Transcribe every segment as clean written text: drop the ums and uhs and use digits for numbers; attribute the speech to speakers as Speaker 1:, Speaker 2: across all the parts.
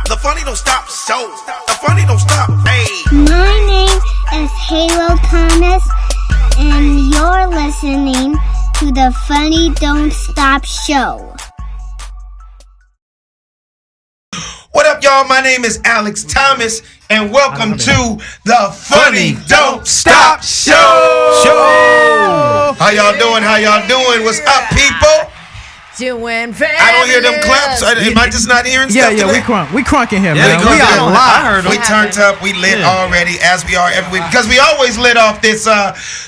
Speaker 1: The funny don't stop show. The funny don't stop. Hey.
Speaker 2: My name is Halo Thomas, and you're listening to the Funny Don't Stop Show.
Speaker 1: What up, y'all? My name is Alex Thomas, and welcome to the Funny Don't Stop Show. How y'all doing? How y'all doing? What's up, people?
Speaker 3: Doing fabulous.
Speaker 1: I don't hear them claps. Am I just not hearing stuff?
Speaker 4: Yeah,
Speaker 1: today?
Speaker 4: we crunking here,
Speaker 1: Yeah,
Speaker 4: man.
Speaker 1: we
Speaker 4: We
Speaker 1: are
Speaker 4: are
Speaker 1: live.
Speaker 4: live.
Speaker 1: I heard them. We turned up. We lit already, as we are every week. Because we always lit off this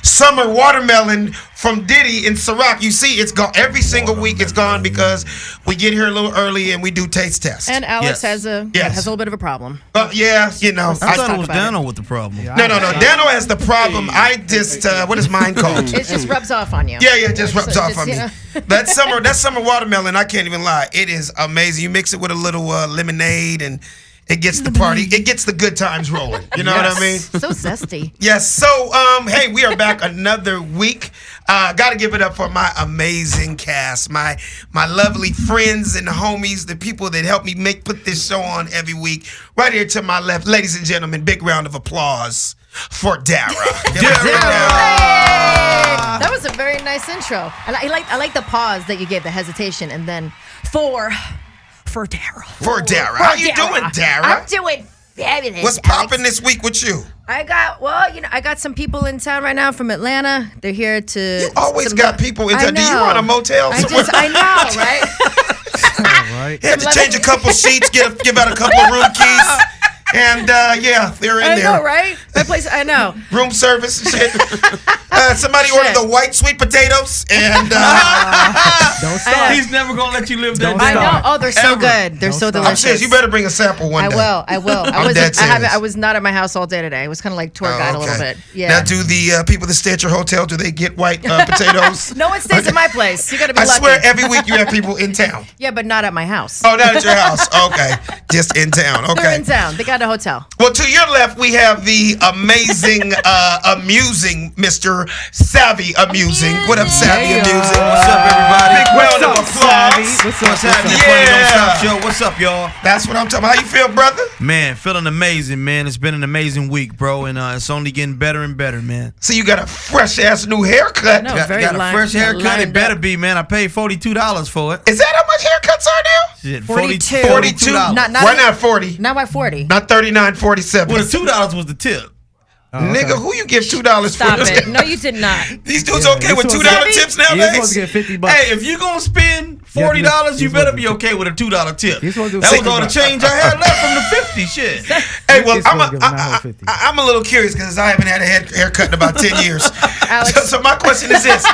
Speaker 1: summer watermelon from Diddy in Ciroc. You see, it's gone. Every single week it's gone because we get here a little early and we do taste tests.
Speaker 3: And Alex has a little bit of a problem.
Speaker 1: Yeah, you know.
Speaker 5: I thought it was Dano with the problem.
Speaker 1: No. Dano has the problem. I just, what is mine called?
Speaker 3: It just rubs off on you.
Speaker 1: Yeah, it just rubs off on me.
Speaker 3: You know.
Speaker 1: That summer watermelon, I can't even lie. It is amazing. You mix it with a little lemonade and it gets the party. It gets the good times rolling. You know what I mean?
Speaker 3: So zesty.
Speaker 1: Yes. So, hey, we are back another week. Got to give it up for my amazing cast, my lovely friends and homies, the people that help me put this show on every week. Right here to my left, ladies and gentlemen, big round of applause for Dara.
Speaker 3: That was a very nice intro. I like the pause that you gave, the hesitation, and then for Dara.
Speaker 1: For Dara. How you doing, Dara?
Speaker 3: I'm doing fabulous.
Speaker 1: What's popping this week with you?
Speaker 3: I got some people in town right now from Atlanta. They're here to.
Speaker 1: You always got people in town. Do you run a motel somewhere?
Speaker 3: I know, right?
Speaker 4: Right.
Speaker 1: You had to change a couple sheets, give out a couple of room keys. And they're in there.
Speaker 3: I know, right? That place, I know.
Speaker 1: Room service and shit. Somebody ordered the white sweet potatoes and
Speaker 4: Don't stop.
Speaker 5: He's never gonna let you live that
Speaker 4: Don't
Speaker 3: I
Speaker 5: down.
Speaker 3: know.
Speaker 4: stop.
Speaker 3: Oh, they're so
Speaker 1: Ever.
Speaker 3: good. They're so
Speaker 4: stop.
Speaker 1: I'm
Speaker 3: delicious.
Speaker 1: serious. You better bring a sample one day.
Speaker 3: I will.
Speaker 1: I'm dead serious.
Speaker 3: I was not at my house all day today. I was kind of like tour guide a little bit. Yeah.
Speaker 1: Now, do the people that stay at your hotel, do they get white potatoes?
Speaker 3: No one stays at my place. You got to be
Speaker 1: I
Speaker 3: lucky.
Speaker 1: swear every week you have people in town.
Speaker 3: Yeah, but not at my house.
Speaker 1: Oh, not at your house. Okay. Just in town. Okay.
Speaker 3: They're in town. They got a hotel.
Speaker 1: Well, to your left, we have the amazing, amusing Mr. Savvy Amusing. What up, Savvy Amusing?
Speaker 5: What's up, everybody?
Speaker 1: Big round of
Speaker 4: What's up,
Speaker 1: applause.
Speaker 4: Savvy?
Speaker 5: What's happening?
Speaker 1: Yeah.
Speaker 5: Funny Don't Stop Show. What's up, y'all?
Speaker 1: That's what I'm talking about. How you feel, brother?
Speaker 5: Man, feeling amazing, man. It's been an amazing week, bro, and it's only getting better and better, man.
Speaker 1: So you got a fresh-ass new haircut.
Speaker 3: No.
Speaker 5: Got
Speaker 3: Very
Speaker 5: a
Speaker 3: lined-
Speaker 5: fresh haircut.
Speaker 3: lined
Speaker 5: It better
Speaker 3: up.
Speaker 5: be, man. I paid $42 for it.
Speaker 1: Is that how much haircuts are now?
Speaker 5: Shit,
Speaker 3: 42.
Speaker 1: 42?
Speaker 5: $42.
Speaker 3: Not
Speaker 1: Why not 40?
Speaker 3: Not by 40.
Speaker 1: Not 39, 47.
Speaker 5: Well, the $2 was the tip.
Speaker 1: Nigga, who you give $2
Speaker 3: Stop
Speaker 1: for?
Speaker 3: it. No, you did not.
Speaker 1: These dudes
Speaker 4: Yeah,
Speaker 1: okay
Speaker 4: you're
Speaker 1: with $2
Speaker 4: supposed
Speaker 1: tips
Speaker 4: You're
Speaker 1: nowadays?
Speaker 4: supposed to get $50.
Speaker 5: Hey, if you gonna spend $40, you better be okay with a $2 tip.
Speaker 4: You're supposed to do
Speaker 5: That was all the
Speaker 4: $50.
Speaker 5: change I had left from the 50. Shit.
Speaker 1: Hey, well,
Speaker 4: You're supposed to give them that whole 50.
Speaker 1: I'm a little curious because I haven't had a haircut in about 10 years.
Speaker 3: Alex.
Speaker 1: So my question is this.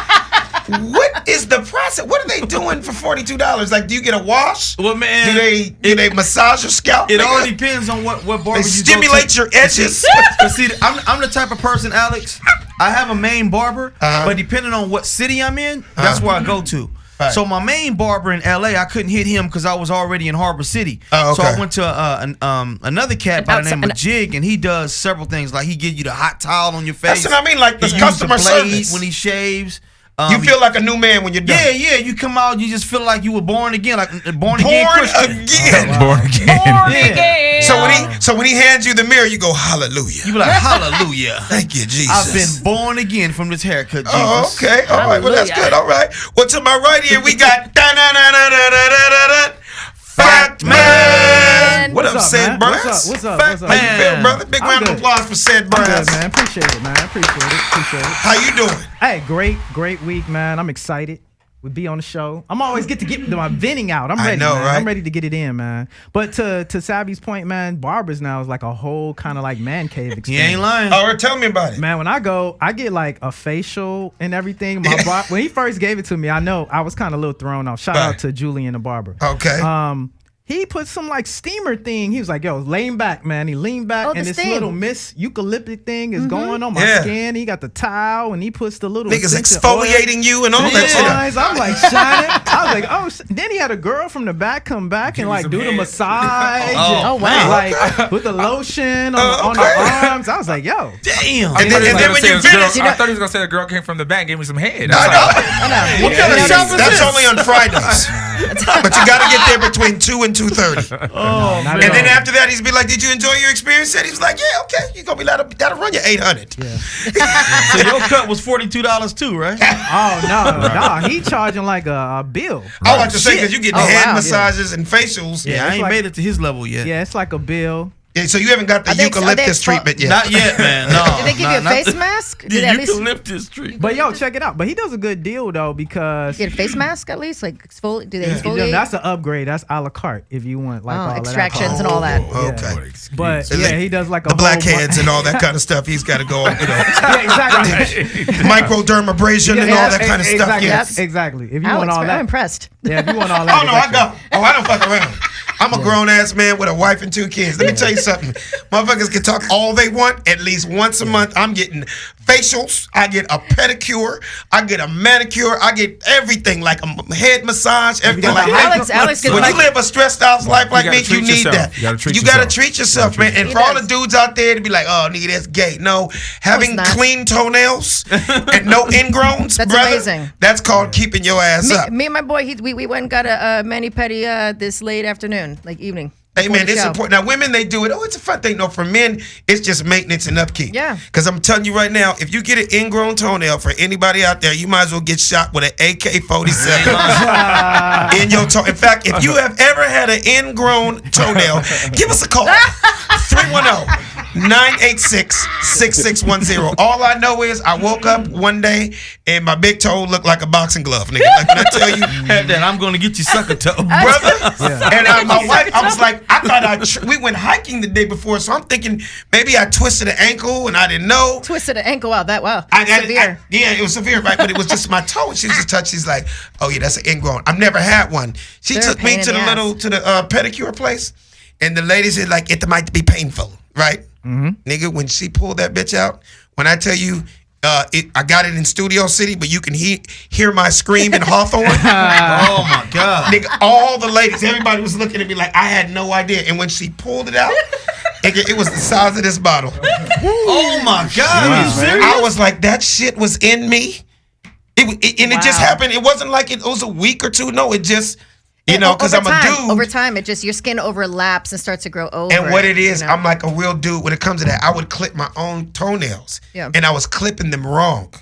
Speaker 1: What is the process? What are they doing for $42? Like, do you get a wash?
Speaker 5: Well, man,
Speaker 1: Do they massage your scalp?
Speaker 5: it
Speaker 1: nigga?
Speaker 5: all depends on what barber
Speaker 1: They
Speaker 5: you
Speaker 1: stimulate
Speaker 5: go to.
Speaker 1: your edges.
Speaker 5: But see, I'm the type of person, Alex. I have a main barber, but depending on what city I'm in, that's where I go to.
Speaker 1: Right.
Speaker 5: So my main barber in LA, I couldn't hit him because I was already in Harbor City.
Speaker 1: Oh, okay.
Speaker 5: So I went to another cat by the name of
Speaker 3: outside-
Speaker 5: Jig, and he does several things. Like he give you the hot towel on your face.
Speaker 1: That's what I mean, like the
Speaker 5: He
Speaker 1: customer
Speaker 5: use the blade
Speaker 1: service.
Speaker 5: when he shaves.
Speaker 1: You feel like a new man when you're done.
Speaker 5: Yeah. You come out, you just feel like you were born again, like born again
Speaker 1: Born
Speaker 5: Christian.
Speaker 1: again.
Speaker 4: Born again.
Speaker 3: Born
Speaker 5: Yeah.
Speaker 3: again.
Speaker 1: So when he hands you the mirror, you go, hallelujah.
Speaker 5: You be like, hallelujah.
Speaker 1: Thank you, Jesus.
Speaker 5: I've been born again from this haircut, Jesus.
Speaker 1: Oh, okay. All right. Well, that's
Speaker 3: Hallelujah.
Speaker 1: good. All right. Well, to my right here, we got Fat Man. What up,
Speaker 4: What's up,
Speaker 1: Sid
Speaker 4: man?
Speaker 1: Brass?
Speaker 4: What's up?
Speaker 1: Fat
Speaker 4: What's up?
Speaker 1: Man. How you feel, brother? Big
Speaker 4: I'm
Speaker 1: round of
Speaker 4: good.
Speaker 1: applause for Sid
Speaker 4: I'm
Speaker 1: Brass.
Speaker 4: good, man. Appreciate it, man. Appreciate it.
Speaker 1: How you doing?
Speaker 4: Hey, great week, man. I'm excited. We be on the show. I'm always get to get my venting out. I'm
Speaker 1: I
Speaker 4: ready,
Speaker 1: know,
Speaker 4: man.
Speaker 1: right?
Speaker 4: I'm ready to get it in, man. But to Savvy's point, man, barbers now is like a whole kind of like man cave experience.
Speaker 5: He ain't lying.
Speaker 1: All right, tell me about it.
Speaker 4: Man, when I go, I get like a facial and everything. When he first gave it to me, I know I was kind of a little thrown off. Shout
Speaker 1: Right.
Speaker 4: out to Julian the barber.
Speaker 1: Okay.
Speaker 4: He put some like steamer thing. He was like, yo, lean back, man. He leaned back
Speaker 3: Oh,
Speaker 4: and
Speaker 3: the
Speaker 4: this
Speaker 3: steam.
Speaker 4: little eucalyptic thing is going on my
Speaker 1: Yeah.
Speaker 4: skin. He got the towel and he puts the little
Speaker 1: Niggas
Speaker 4: essential oil.
Speaker 1: exfoliating you and all that shit.
Speaker 4: Eyes. I'm like shining. I was like, oh. Then he had a girl from the back come back and like do the massage.
Speaker 3: Oh,
Speaker 4: and,
Speaker 3: wow.
Speaker 4: Like put the lotion on
Speaker 1: okay.
Speaker 4: the arms. I was like, yo.
Speaker 5: Damn.
Speaker 1: And then when you finish,
Speaker 6: I thought he was gonna say the girl came from the back, and gave me some head.
Speaker 1: I know.
Speaker 3: I know.
Speaker 1: What kind of
Speaker 3: Yeah.
Speaker 1: shop is That's only on Fridays. But you got to get there between 2 and 2:30.
Speaker 5: Oh,
Speaker 4: Not
Speaker 5: man.
Speaker 1: And then
Speaker 4: all.
Speaker 1: after that, he's be like, "Did you enjoy your experience?" And he's like, "Yeah, okay. You're gonna be that'll run you 800."
Speaker 4: Yeah.
Speaker 5: So your cut was $42 too, right?
Speaker 4: Oh no, he charging like a bill.
Speaker 1: I like to say because you get
Speaker 3: Oh,
Speaker 1: head
Speaker 3: wow.
Speaker 1: massages and facials.
Speaker 5: Yeah, I
Speaker 4: it's
Speaker 5: ain't
Speaker 4: like-
Speaker 5: made it to his level yet.
Speaker 4: Yeah, it's like a bill.
Speaker 1: Yeah, so you haven't got the
Speaker 3: Are they
Speaker 1: eucalyptus treatment yet.
Speaker 5: Not yet, man. No.
Speaker 3: Did they give you a face mask? Did
Speaker 5: The
Speaker 3: at least
Speaker 5: eucalyptus tree.
Speaker 4: But yo, check it out. But he does a good deal though because
Speaker 3: get a face mask at least? Like exfoliate? Do they
Speaker 4: Yeah,
Speaker 3: exfoliate?
Speaker 4: that's an upgrade. That's a la carte if you want like all
Speaker 3: extractions
Speaker 4: of that.
Speaker 3: and all that.
Speaker 1: Oh,
Speaker 4: Yeah.
Speaker 1: okay.
Speaker 4: But
Speaker 1: And
Speaker 4: yeah,
Speaker 1: the-
Speaker 4: he does like a
Speaker 1: The blackheads
Speaker 4: whole
Speaker 1: and all that kind of stuff. He's got to go,
Speaker 4: yeah, exactly.
Speaker 1: microdermabrasion and all that kind of stuff.
Speaker 4: Exactly.
Speaker 1: Yeah.
Speaker 4: Exactly. If you
Speaker 3: Alex,
Speaker 4: want all
Speaker 3: I'm
Speaker 4: that,
Speaker 3: impressed.
Speaker 4: yeah, if you want all that.
Speaker 1: Oh no,
Speaker 4: it's
Speaker 1: I go. Oh, I don't fuck around. I'm a grown ass man with a wife and 2 kids. Let me tell you something. Motherfuckers can talk all they want. At least once a month, I'm getting facials. I get a pedicure. I get a manicure. I get everything like a head massage. Everything like that.
Speaker 3: Alex gets
Speaker 1: When
Speaker 3: like
Speaker 1: you live a stressed out life like
Speaker 6: gotta
Speaker 1: me, you
Speaker 6: treat
Speaker 1: need
Speaker 6: yourself.
Speaker 1: that.
Speaker 6: You gotta treat
Speaker 1: You gotta
Speaker 6: yourself.
Speaker 1: treat yourself, man. And
Speaker 3: He
Speaker 1: for all the
Speaker 3: does.
Speaker 1: dudes out there to be like, "Oh, nigga, that's gay." No, having
Speaker 3: not.
Speaker 1: clean toenails and no ingrowns,
Speaker 3: That's
Speaker 1: brother,
Speaker 3: amazing.
Speaker 1: that's called keeping your ass up.
Speaker 3: me and my boy, we went and got a mani-pedi this late afternoon, like evening.
Speaker 1: Hey
Speaker 3: before
Speaker 1: man,
Speaker 3: the
Speaker 1: it's
Speaker 3: show.
Speaker 1: important. Now women, they do it. Oh, it's a fun thing. No, for men, it's just maintenance and upkeep.
Speaker 3: Yeah.
Speaker 1: Because I'm telling you right now, if you get an ingrown toenail, for anybody out there, you might as well get shot with an AK-47 in your toe. In fact, if you have ever had an ingrown toenail, give us a call. 310-986-6610. All I know is I woke up one day and my big toe looked like a boxing glove, nigga. Like when I tell you,
Speaker 5: Had that, I'm gonna get you sucker toe.
Speaker 1: brother. And my wife, I was like, I thought we went hiking the day before, so I'm thinking maybe I twisted an ankle and I didn't know.
Speaker 3: Twisted an ankle out. Wow.
Speaker 1: Severe. Yeah, it was severe, right? But it was just my toe. And she just touched. She's like, "Oh yeah, that's an ingrown. I've never had one." She
Speaker 3: They're a
Speaker 1: took me
Speaker 3: pain
Speaker 1: to
Speaker 3: in
Speaker 1: the
Speaker 3: the ass.
Speaker 1: pedicure place, and the lady said like it might be painful, right? Nigga, when she pulled that bitch out, when I tell you. I got it in Studio City, but you can hear my scream in Hawthorne.
Speaker 5: Oh my God.
Speaker 1: Nigga, all the ladies, everybody was looking at me like I had no idea. And when she pulled it out, it was the size of this bottle.
Speaker 5: Oh my God. Are you serious?
Speaker 1: I was like, that shit was in me. It just happened. It wasn't like it was a week or two. No, it just, because I'm a dude.
Speaker 3: Over time, your skin overlaps and starts to grow over.
Speaker 1: And what it is,
Speaker 3: you know?
Speaker 1: I'm like a real dude when it comes to that. I would clip my own toenails.
Speaker 3: Yeah.
Speaker 1: And I was clipping them wrong.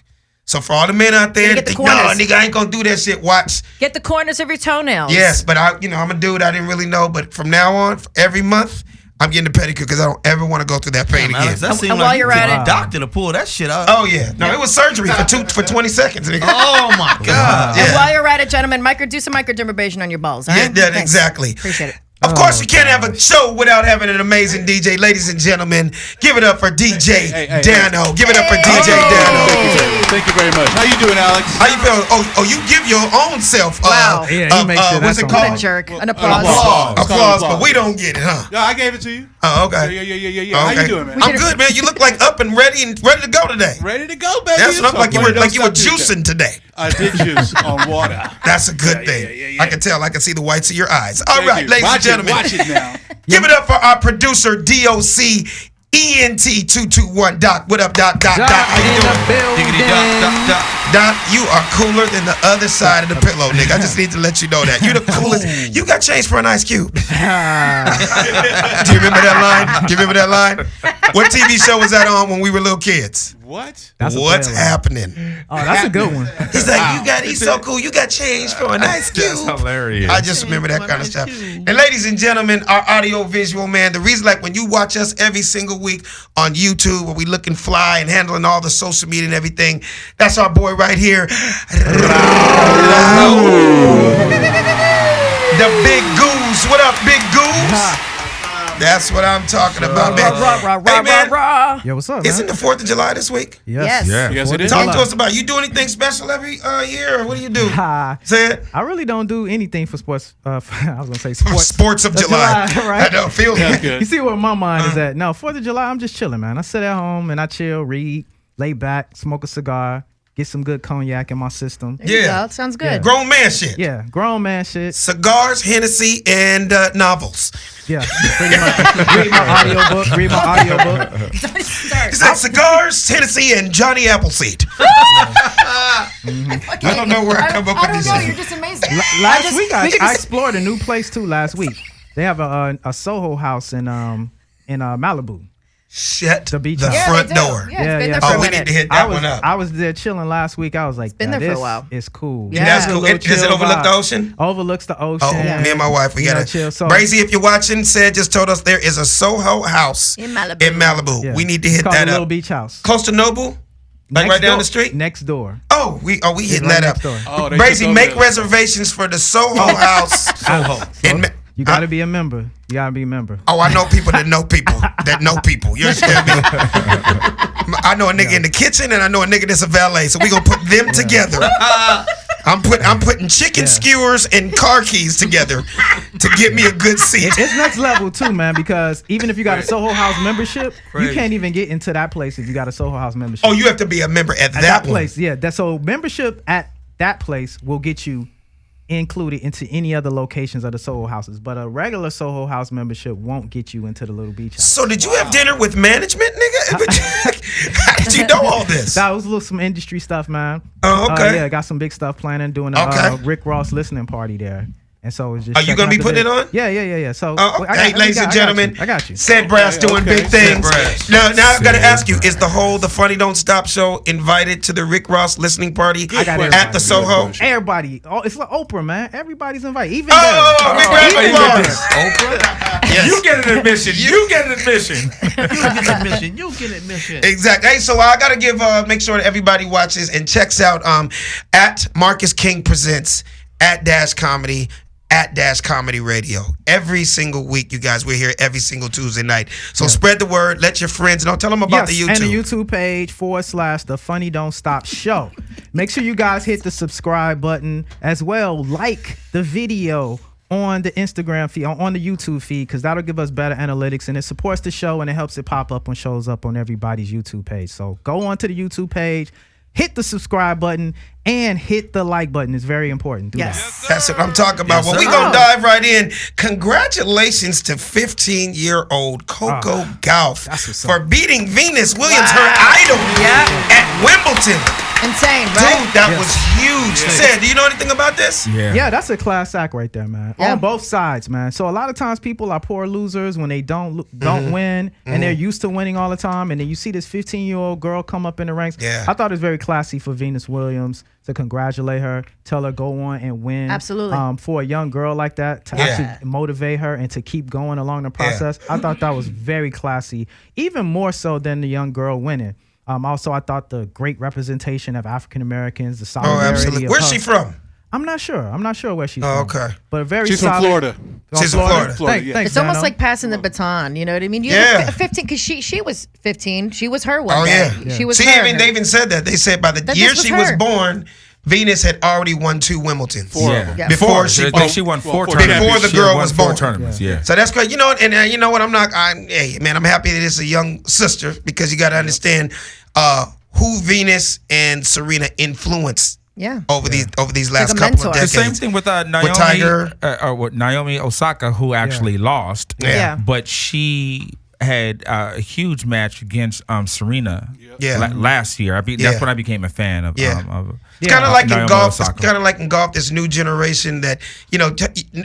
Speaker 1: So for all the men out there
Speaker 3: You
Speaker 1: that
Speaker 3: get the
Speaker 1: think, no,
Speaker 3: corners.
Speaker 1: nigga, I ain't gonna do that shit, watch.
Speaker 3: Get the corners of your toenails.
Speaker 1: Yes, but I'm a dude. I didn't really know. But from now on, every month, I'm getting a pedicure because I don't ever want to go through that pain again.
Speaker 5: Alex, that seemed
Speaker 3: And
Speaker 5: like
Speaker 3: while
Speaker 5: you
Speaker 3: you're
Speaker 5: took
Speaker 3: at
Speaker 5: a
Speaker 3: it-
Speaker 5: doctor to pull that shit out.
Speaker 1: Oh yeah, no, it was surgery for 20 seconds. Nigga.
Speaker 5: Oh my God.
Speaker 3: And
Speaker 1: Yeah.
Speaker 3: while you're at it, gentlemen, do some microdermabrasion on your balls. All
Speaker 1: Yeah,
Speaker 3: right?
Speaker 1: yeah,
Speaker 3: Thanks.
Speaker 1: exactly.
Speaker 3: Appreciate it.
Speaker 1: Of course, you can't have a show without having an amazing DJ. Ladies and gentlemen, give it up for DJ
Speaker 6: hey,
Speaker 1: Dano. Give it up for DJ
Speaker 6: Thank
Speaker 1: Dano.
Speaker 6: you very much. How you doing, Alex?
Speaker 1: How you feel? Oh, you give your own self.
Speaker 3: Wow.
Speaker 4: Yeah, he makes sure
Speaker 1: what's
Speaker 4: that's
Speaker 1: it
Speaker 4: on
Speaker 3: What a
Speaker 1: called?
Speaker 3: jerk. An
Speaker 6: applause.
Speaker 3: applause.
Speaker 1: Applause, but we don't get it, huh?
Speaker 6: Yeah, I gave it to you.
Speaker 1: Oh, okay.
Speaker 6: Yeah. How you doing, man?
Speaker 1: I'm good, man. You look like up and ready to go today.
Speaker 6: Ready to go, baby.
Speaker 1: That's what I'm like. You were
Speaker 6: Don't stop
Speaker 1: juicing today.
Speaker 6: I did juice on water.
Speaker 1: That's a good thing.
Speaker 6: yeah.
Speaker 1: I can tell. I can see the whites of your eyes. All
Speaker 6: Thank
Speaker 1: right,
Speaker 6: you.
Speaker 1: ladies and
Speaker 6: Watch
Speaker 1: gentlemen.
Speaker 6: Watch it now.
Speaker 1: Give it up for our producer, DOC ENT221. Doc, what up, Doc? Doc, how you doing?
Speaker 5: Diggity doc.
Speaker 1: Doc, you are cooler than the other side of the pillow, nigga. I just need to let you know that. You the coolest. You got changed for an Ice Cube. Do you remember that line? Do you remember that line? What TV show was that on when we were little kids?
Speaker 6: What?
Speaker 4: That's a
Speaker 1: What's
Speaker 4: bad one.
Speaker 1: happening?
Speaker 4: Oh, that's a good one.
Speaker 1: He's like, he's so cool. You got changed for an Ice Cube.
Speaker 6: That's hilarious.
Speaker 1: I just remember that kind of stuff. And ladies and gentlemen, our audio visual man, the reason like when you watch us every single week on YouTube where we looking fly and handling all the social media and everything, that's our boy right here. The Big Goose. What up, Big Goose? That's what I'm talking about, man. Hey, man,
Speaker 4: Yo, what's up, man?
Speaker 1: isn't the 4th of July this week?
Speaker 3: Yes.
Speaker 6: Yes, it is.
Speaker 1: Talk to us about you do anything special every year, or what do you do? Say it.
Speaker 4: I really don't do anything for sports. I was gonna say sports.
Speaker 1: Sports of July.
Speaker 4: right?
Speaker 1: I know, feels
Speaker 6: That's
Speaker 1: like
Speaker 6: good.
Speaker 4: You see where my mind is at? No, 4th of July, I'm just chilling, man. I sit at home and I chill, read, lay back, smoke a cigar, get some good cognac in my system.
Speaker 3: There you
Speaker 1: Yeah.
Speaker 3: go. Sounds good.
Speaker 1: grown man shit.
Speaker 4: Yeah, grown man shit.
Speaker 1: Cigars, Hennessy, and novels.
Speaker 4: Yeah, pretty much. Read my audiobook.
Speaker 1: He said cigars, Hennessy, and Johnny Appleseed. I don't know where I come up
Speaker 3: I
Speaker 1: with
Speaker 3: don't
Speaker 1: this
Speaker 3: know.
Speaker 1: shit.
Speaker 3: You're just amazing.
Speaker 4: Last week,
Speaker 3: we could
Speaker 4: I
Speaker 3: just-
Speaker 4: explored a new place too. Last week, they have a Soho house in Malibu.
Speaker 1: Shut
Speaker 4: The beach
Speaker 1: the
Speaker 4: house.
Speaker 3: Yeah,
Speaker 1: front
Speaker 3: they do.
Speaker 1: door.
Speaker 3: Yeah, it's been there
Speaker 4: yeah.
Speaker 3: for
Speaker 1: Oh,
Speaker 3: a
Speaker 1: we
Speaker 3: minute.
Speaker 1: need to hit that one up.
Speaker 4: I was there chilling last week. I was like,
Speaker 3: been
Speaker 4: "Yeah,
Speaker 3: there for a
Speaker 4: this
Speaker 3: while.
Speaker 4: is cool.
Speaker 3: Yeah.
Speaker 1: That's
Speaker 4: It's a
Speaker 1: cool.
Speaker 4: little
Speaker 1: Does it
Speaker 4: chill
Speaker 1: overlook the
Speaker 4: vibe.
Speaker 1: ocean?
Speaker 4: Overlooks the ocean.
Speaker 1: Oh, me and my wife, we
Speaker 4: You know,
Speaker 1: gotta
Speaker 4: chill. So
Speaker 1: Brazy, if you're watching, just told us there is a Soho house
Speaker 3: In Malibu.
Speaker 4: yeah.
Speaker 1: We need to
Speaker 4: It's
Speaker 1: hit
Speaker 4: called
Speaker 1: that
Speaker 4: the Little
Speaker 1: up.
Speaker 4: Beach House.
Speaker 1: Close to Noble, like
Speaker 4: Next
Speaker 1: right down
Speaker 4: door.
Speaker 1: the street.
Speaker 4: Next door.
Speaker 1: Oh, we hitting
Speaker 4: right
Speaker 1: that up.
Speaker 4: next door.
Speaker 6: Oh, they
Speaker 1: Brazy,
Speaker 6: took
Speaker 1: make
Speaker 6: over.
Speaker 1: reservations for the Soho house.
Speaker 5: Soho.
Speaker 1: in Ma-
Speaker 4: You got to be a member. You got to be a member.
Speaker 1: Oh, I know people that know people that know people. You understand me? I know a nigga in the kitchen and I know a nigga that's a valet. So we gonna put them together. I'm putting chicken skewers and car keys together to get me a good seat.
Speaker 4: It's next level too, man. Because even if you got a Soho House membership, you can't even get into that place if you got a Soho House membership.
Speaker 1: Oh, you have to be a member at
Speaker 4: At
Speaker 1: that
Speaker 4: that
Speaker 1: one.
Speaker 4: place, yeah. So membership at that place will get you included into any other locations of the Soho houses, but a regular Soho House membership won't get you into the Little Beach House.
Speaker 1: So did you have dinner with management, nigga? How did you know all this?
Speaker 4: That was a little some industry stuff, man.
Speaker 1: Oh, okay.
Speaker 4: Yeah, got some big stuff planning, doing a
Speaker 1: Okay.
Speaker 4: Rick Ross listening party there. And so it's just
Speaker 1: Are you gonna be putting it on?
Speaker 4: Yeah. So
Speaker 1: Hey, ladies and gentlemen,
Speaker 4: I got you.
Speaker 1: Said Brass doing
Speaker 6: okay.
Speaker 1: big things.
Speaker 5: Said Brass.
Speaker 1: Now I gotta ask you: is the Funny Don't Stop show invited to the Rick Ross listening party
Speaker 4: I got
Speaker 1: at
Speaker 4: everybody.
Speaker 1: the Soho?
Speaker 4: Everybody, it's like Oprah, man. Everybody's invited. Even
Speaker 1: Oh, big round of applause.
Speaker 5: Oprah.
Speaker 1: Yes.
Speaker 5: You get an admission. You get an admission.
Speaker 7: You get admission.
Speaker 1: Exactly. Hey, so I gotta make sure that everybody watches and checks out at Marcus King Presents at Dash Comedy. At Dash Comedy Radio. Every single week, you guys, we're here every single Tuesday night. So spread the word. Let your friends know. Tell them about the YouTube.
Speaker 4: And the YouTube page / the Funny Don't Stop Show. Make sure you guys hit the subscribe button as well. Like the video on the Instagram feed, on the YouTube feed, because that'll give us better analytics and it supports the show and it helps it pop up and shows up on everybody's YouTube page. So go on to the YouTube page, hit the subscribe button, and hit the like button. It's very important. Do that.
Speaker 1: That's what I'm talking about.
Speaker 5: Yes,
Speaker 1: Well, we're
Speaker 5: sir.
Speaker 1: going to dive right in. Congratulations to 15-year-old Coco Gauff
Speaker 4: that's what's
Speaker 1: for
Speaker 4: up.
Speaker 1: beating Venus Williams, her idol, at Wimbledon.
Speaker 3: Insane,
Speaker 1: Dude,
Speaker 3: right?
Speaker 1: that was huge. Said, do you know anything about this?
Speaker 4: Yeah, that's a class act right there, man.
Speaker 3: Yeah.
Speaker 4: On both sides, man. So a lot of times people are poor losers when they don't
Speaker 1: Mm-hmm.
Speaker 4: win, and they're used to winning all the time. And then you see this 15-year-old girl come up in the ranks.
Speaker 1: Yeah.
Speaker 4: I thought it was very classy for Venus Williams to congratulate her, tell her go on and win.
Speaker 3: Absolutely.
Speaker 4: For a young girl like that to
Speaker 1: Yeah.
Speaker 4: actually motivate her and to keep going along the process. I thought that was very classy, even more so than the young girl winning. Also, I thought the great representation of African Americans, the
Speaker 1: Oh,
Speaker 4: solidarity.
Speaker 1: absolutely.
Speaker 4: of
Speaker 1: Where's
Speaker 4: her-
Speaker 1: she from?
Speaker 4: I'm not sure where she's
Speaker 1: Oh,
Speaker 4: from.
Speaker 1: okay.
Speaker 4: But a very
Speaker 6: She's from
Speaker 4: solid.
Speaker 6: Florida.
Speaker 4: Oh,
Speaker 1: She's from Florida.
Speaker 6: Florida, yeah.
Speaker 4: Thanks,
Speaker 3: It's almost
Speaker 4: Dano.
Speaker 3: like passing the baton. You know what I mean? You
Speaker 1: Yeah.
Speaker 3: 15 because she was 15. She was her one
Speaker 1: Oh,
Speaker 3: day.
Speaker 1: yeah.
Speaker 3: She was
Speaker 1: See,
Speaker 3: her.
Speaker 1: they even said that. They said by the
Speaker 3: That
Speaker 1: year
Speaker 3: this was
Speaker 1: she was
Speaker 3: her.
Speaker 1: born, Venus had already won 2 Wimbledons.
Speaker 6: Four of them.
Speaker 3: Yeah.
Speaker 1: Before
Speaker 5: So
Speaker 1: she
Speaker 5: I think she won 4
Speaker 6: Before
Speaker 5: tournaments.
Speaker 1: Before the
Speaker 5: She
Speaker 1: girl
Speaker 5: won
Speaker 1: was
Speaker 5: 4
Speaker 1: born.
Speaker 5: tournaments. Yeah.
Speaker 1: So that's great. You know what? And you know what? Hey, man, I'm happy that it's a young sister because you got to understand who Venus and Serena influenced
Speaker 3: Yeah.
Speaker 1: over these last
Speaker 3: Like a
Speaker 1: couple of
Speaker 3: mentor.
Speaker 1: decades.
Speaker 5: The same thing with Naomi,
Speaker 1: Tiger.
Speaker 5: or with Naomi Osaka, who actually lost.
Speaker 3: Yeah.
Speaker 5: But she had a huge match against Serena
Speaker 1: Yeah.
Speaker 5: last year. That's
Speaker 1: Yeah.
Speaker 5: when I became a fan of.
Speaker 1: Yeah.
Speaker 5: of
Speaker 1: It's kind of like in
Speaker 5: Naomi
Speaker 1: golf. It's
Speaker 5: Osaka.
Speaker 1: kind of like in golf. This new generation that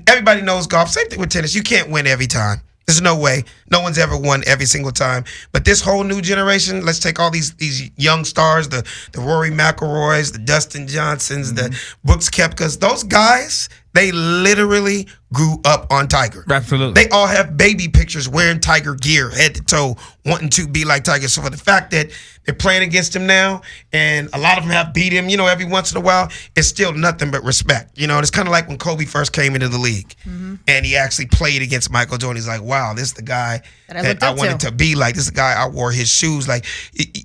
Speaker 1: everybody knows golf. Same thing with tennis. You can't win every time. There's no way. No one's ever won every single time. But this whole new generation, let's take all these young stars, the Rory McIlroys, the Dustin Johnsons, the Brooks Koepkas. Those guys, they literally grew up on Tiger.
Speaker 5: Absolutely.
Speaker 1: They all have baby pictures wearing Tiger gear, head to toe, wanting to be like Tiger. So for the fact that they're playing against him now, and a lot of them have beat him, every once in a while, it's still nothing but respect. It's kind of like when Kobe first came into the league, and he actually played against Michael Jordan. He's like, wow, this is the guy
Speaker 3: That I
Speaker 1: that
Speaker 3: looked
Speaker 1: I
Speaker 3: up
Speaker 1: wanted
Speaker 3: to.
Speaker 1: to be like. This is the guy I wore his shoes. Like,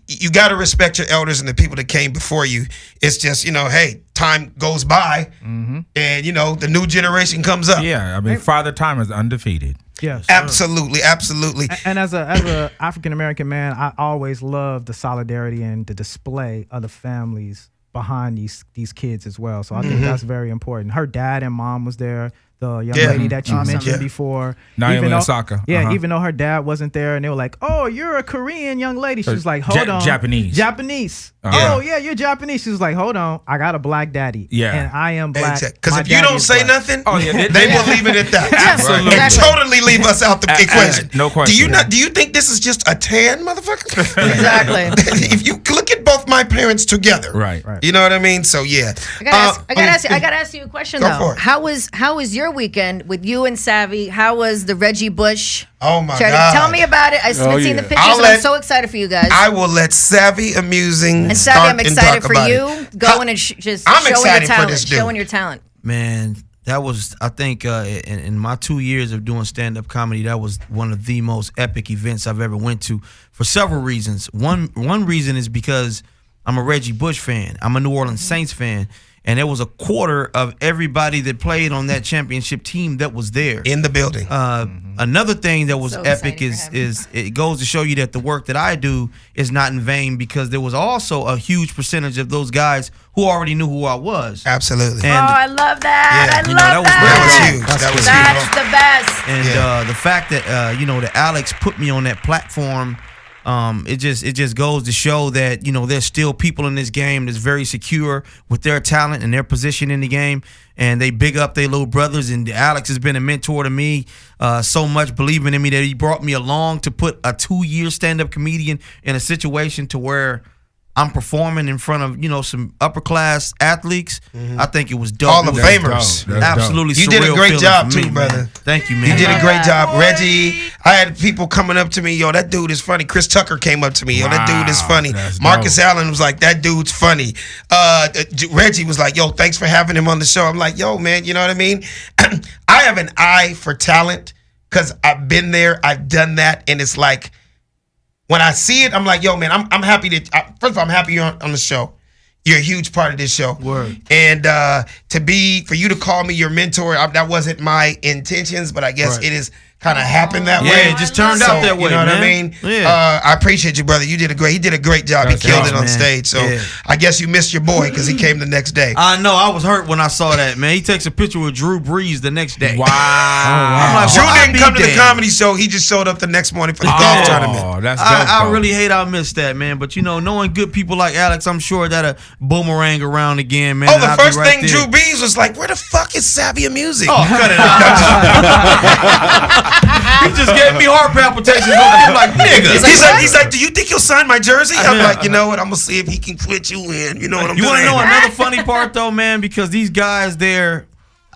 Speaker 1: you got to respect your elders and the people that came before you. It's just, hey, time goes by, and, the new generation comes up.
Speaker 5: Yeah, I mean, Father Time is undefeated.
Speaker 4: Yes.
Speaker 1: Absolutely, absolutely.
Speaker 4: And as a African American man, I always love the solidarity and the display of the families behind these kids as well. So I think that's very important. Her dad and mom was there the young
Speaker 1: Yeah.
Speaker 4: lady that you
Speaker 3: Awesome.
Speaker 4: mentioned
Speaker 1: Yeah.
Speaker 4: before.
Speaker 8: Naomi
Speaker 4: though,
Speaker 8: Osaka.
Speaker 4: Yeah,
Speaker 8: Uh-huh.
Speaker 4: even though her dad wasn't there, and they were like, "Oh, you're a Korean young lady." She was like, "Hold on,
Speaker 8: Japanese.
Speaker 4: Japanese."
Speaker 8: Uh-huh.
Speaker 4: Oh yeah, you're Japanese. She was like, "Hold on, I got a black daddy.
Speaker 8: Yeah.
Speaker 4: and I am black."
Speaker 1: Because
Speaker 4: My
Speaker 1: if you
Speaker 4: daddy
Speaker 1: don't
Speaker 4: is
Speaker 1: say
Speaker 4: black."
Speaker 1: nothing,
Speaker 8: Oh, yeah,
Speaker 1: they will leave it at that.
Speaker 8: Absolutely.
Speaker 1: And
Speaker 3: Exactly.
Speaker 1: totally leave us out the equation.
Speaker 8: No question.
Speaker 1: Do you think this is just a tan, motherfucker?
Speaker 3: Exactly.
Speaker 1: If you look at both my parents together,
Speaker 8: Right.
Speaker 1: You know what I mean? So yeah.
Speaker 3: I gotta ask you a question
Speaker 1: Go
Speaker 3: though.
Speaker 1: for it.
Speaker 3: How was your weekend with you and Savvy? How was the Reggie Bush?
Speaker 1: Oh my
Speaker 3: charity?
Speaker 1: God.
Speaker 3: Tell me about it. I've been seeing the
Speaker 6: yeah.
Speaker 3: pictures,
Speaker 1: I'll
Speaker 3: and I'm
Speaker 1: let-
Speaker 3: so excited for you guys.
Speaker 1: I will let Savvy Amusing
Speaker 3: and Savvy,
Speaker 1: start
Speaker 3: I'm
Speaker 1: and
Speaker 3: excited
Speaker 1: talk
Speaker 3: for
Speaker 1: about
Speaker 3: you
Speaker 1: it.
Speaker 3: going and just
Speaker 1: I'm
Speaker 3: showing your
Speaker 1: excited for
Speaker 3: talent.
Speaker 1: this dude.
Speaker 3: Showing your talent.
Speaker 5: Man, that was, I think, in my 2 years of doing stand-up comedy, that was one of the most epic events I've ever went to for several reasons. One reason is because I'm a Reggie Bush fan. I'm a New Orleans Saints fan. And there was a quarter of everybody that played on that championship team that was there.
Speaker 1: In the building.
Speaker 5: Another thing that was
Speaker 3: So
Speaker 5: epic
Speaker 3: excited for him.
Speaker 5: is it goes to show you that the work that I do is not in vain, because there was also a huge percentage of those guys who already knew who I was.
Speaker 1: Absolutely.
Speaker 5: And
Speaker 3: I love that.
Speaker 1: Yeah,
Speaker 3: I
Speaker 5: you
Speaker 3: love
Speaker 5: know, that
Speaker 1: that was
Speaker 3: that.
Speaker 1: huge. That was
Speaker 3: That's
Speaker 1: huge.
Speaker 3: the best.
Speaker 5: And
Speaker 1: Yeah.
Speaker 5: the fact that that Alex put me on that platform, it just goes to show that there's still people in this game that's very secure with their talent and their position in the game, and they big up their little brothers. And Alex has been a mentor to me so much, believing in me that he brought me along to put a 2-year stand-up comedian in a situation to where I'm performing in front of some upper class athletes. I think it was dope.
Speaker 1: Hall of
Speaker 5: It was
Speaker 1: Famers.
Speaker 8: dope. That's
Speaker 5: absolutely
Speaker 1: You did a
Speaker 5: surreal
Speaker 1: great
Speaker 5: feeling
Speaker 1: job
Speaker 5: for
Speaker 1: too,
Speaker 5: me,
Speaker 1: brother.
Speaker 5: man. Thank you, man.
Speaker 1: You did a great job.
Speaker 3: Boy.
Speaker 1: Reggie, I had people coming up to me, yo, that dude is funny. Chris Tucker came up to me, yo, that dude is
Speaker 8: Wow,
Speaker 1: funny.
Speaker 8: that's
Speaker 1: Marcus
Speaker 8: dope.
Speaker 1: Allen was like, that dude's funny. Reggie was like, yo, thanks for having him on the show. I'm like, yo, man, you know what I mean? I have an eye for talent because I've been there, I've done that, and it's like, when I see it, I'm like, yo, man, I'm happy that, first of all, I'm happy you're on the show. You're a huge part of this show.
Speaker 5: Word.
Speaker 1: And for you to call me your mentor, that wasn't my intentions, but I guess
Speaker 5: Right.
Speaker 1: it is kind of happened that
Speaker 5: Yeah,
Speaker 1: way.
Speaker 5: it just turned out that way,
Speaker 1: You know what I
Speaker 5: man.
Speaker 1: mean?
Speaker 5: Yeah.
Speaker 1: I appreciate you, brother. He did a great job.
Speaker 8: That's
Speaker 1: he killed
Speaker 8: awesome,
Speaker 1: it on
Speaker 5: man.
Speaker 1: stage. So
Speaker 5: Yeah.
Speaker 1: I guess you missed your boy because he came the next day.
Speaker 5: I know. I was hurt when I saw that, man. He takes a picture with Drew Brees the next day.
Speaker 8: Wow.
Speaker 5: I'm like,
Speaker 1: Drew
Speaker 5: well, I
Speaker 1: didn't
Speaker 5: be
Speaker 1: come to the
Speaker 5: damned.
Speaker 1: comedy show. He just showed up the next morning for the golf tournament.
Speaker 8: Oh, that's dope.
Speaker 5: I
Speaker 8: though.
Speaker 5: really hate I missed that, man. But knowing good people like Alex, I'm sure that'll boomerang around again, man.
Speaker 1: Oh,
Speaker 5: and
Speaker 1: the
Speaker 5: I'll be
Speaker 1: first
Speaker 5: right
Speaker 1: thing
Speaker 5: there.
Speaker 1: Drew Brees was like, where the fuck is Savvy Music?
Speaker 5: Oh, cut it out. He just gave me heart palpitations. I'm like, nigga.
Speaker 1: He's like, do you think he'll sign my jersey? I'm like, you know what? I'm gonna see if he can put you in. You know what I'm
Speaker 5: You want to
Speaker 1: saying?
Speaker 5: know another funny part though, man? Because these guys there,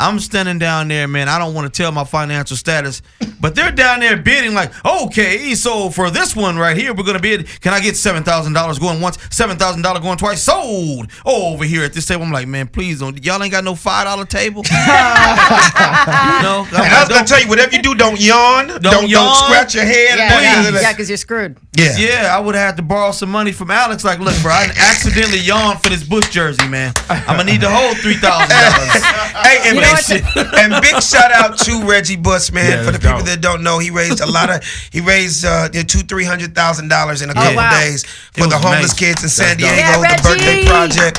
Speaker 5: I'm standing down there, man. I don't want to tell my financial status, but they're down there bidding like, okay, so for this one right here, we're gonna bid. Can I get $7,000 going once, $7,000 going twice? Sold. Oh, over here at this table, I'm like, man, please don't. Y'all ain't got no $5 table. No.
Speaker 1: And I was gonna tell you, whatever you do, don't yawn. Don't
Speaker 5: yawn.
Speaker 1: scratch your head.
Speaker 3: Yeah, because you're screwed.
Speaker 1: Yeah.
Speaker 5: Yeah, I would have had to borrow some money from Alex. Like, look, bro, I accidentally yawned for this Bush jersey, man. I'm gonna need the whole $3,000.
Speaker 1: Hey, and,
Speaker 3: You know what?
Speaker 1: and big shout out to Reggie Bush, man.
Speaker 8: Yeah,
Speaker 1: For the
Speaker 8: that's
Speaker 1: people
Speaker 8: dope.
Speaker 1: that don't know, he raised $200,000-$300,000 in a couple
Speaker 3: wow.
Speaker 1: days for
Speaker 5: was
Speaker 1: the homeless
Speaker 5: nice.
Speaker 1: kids in San
Speaker 5: That's dope.
Speaker 1: Diego,
Speaker 3: Yeah,
Speaker 1: the birthday
Speaker 3: Reggie!
Speaker 1: project.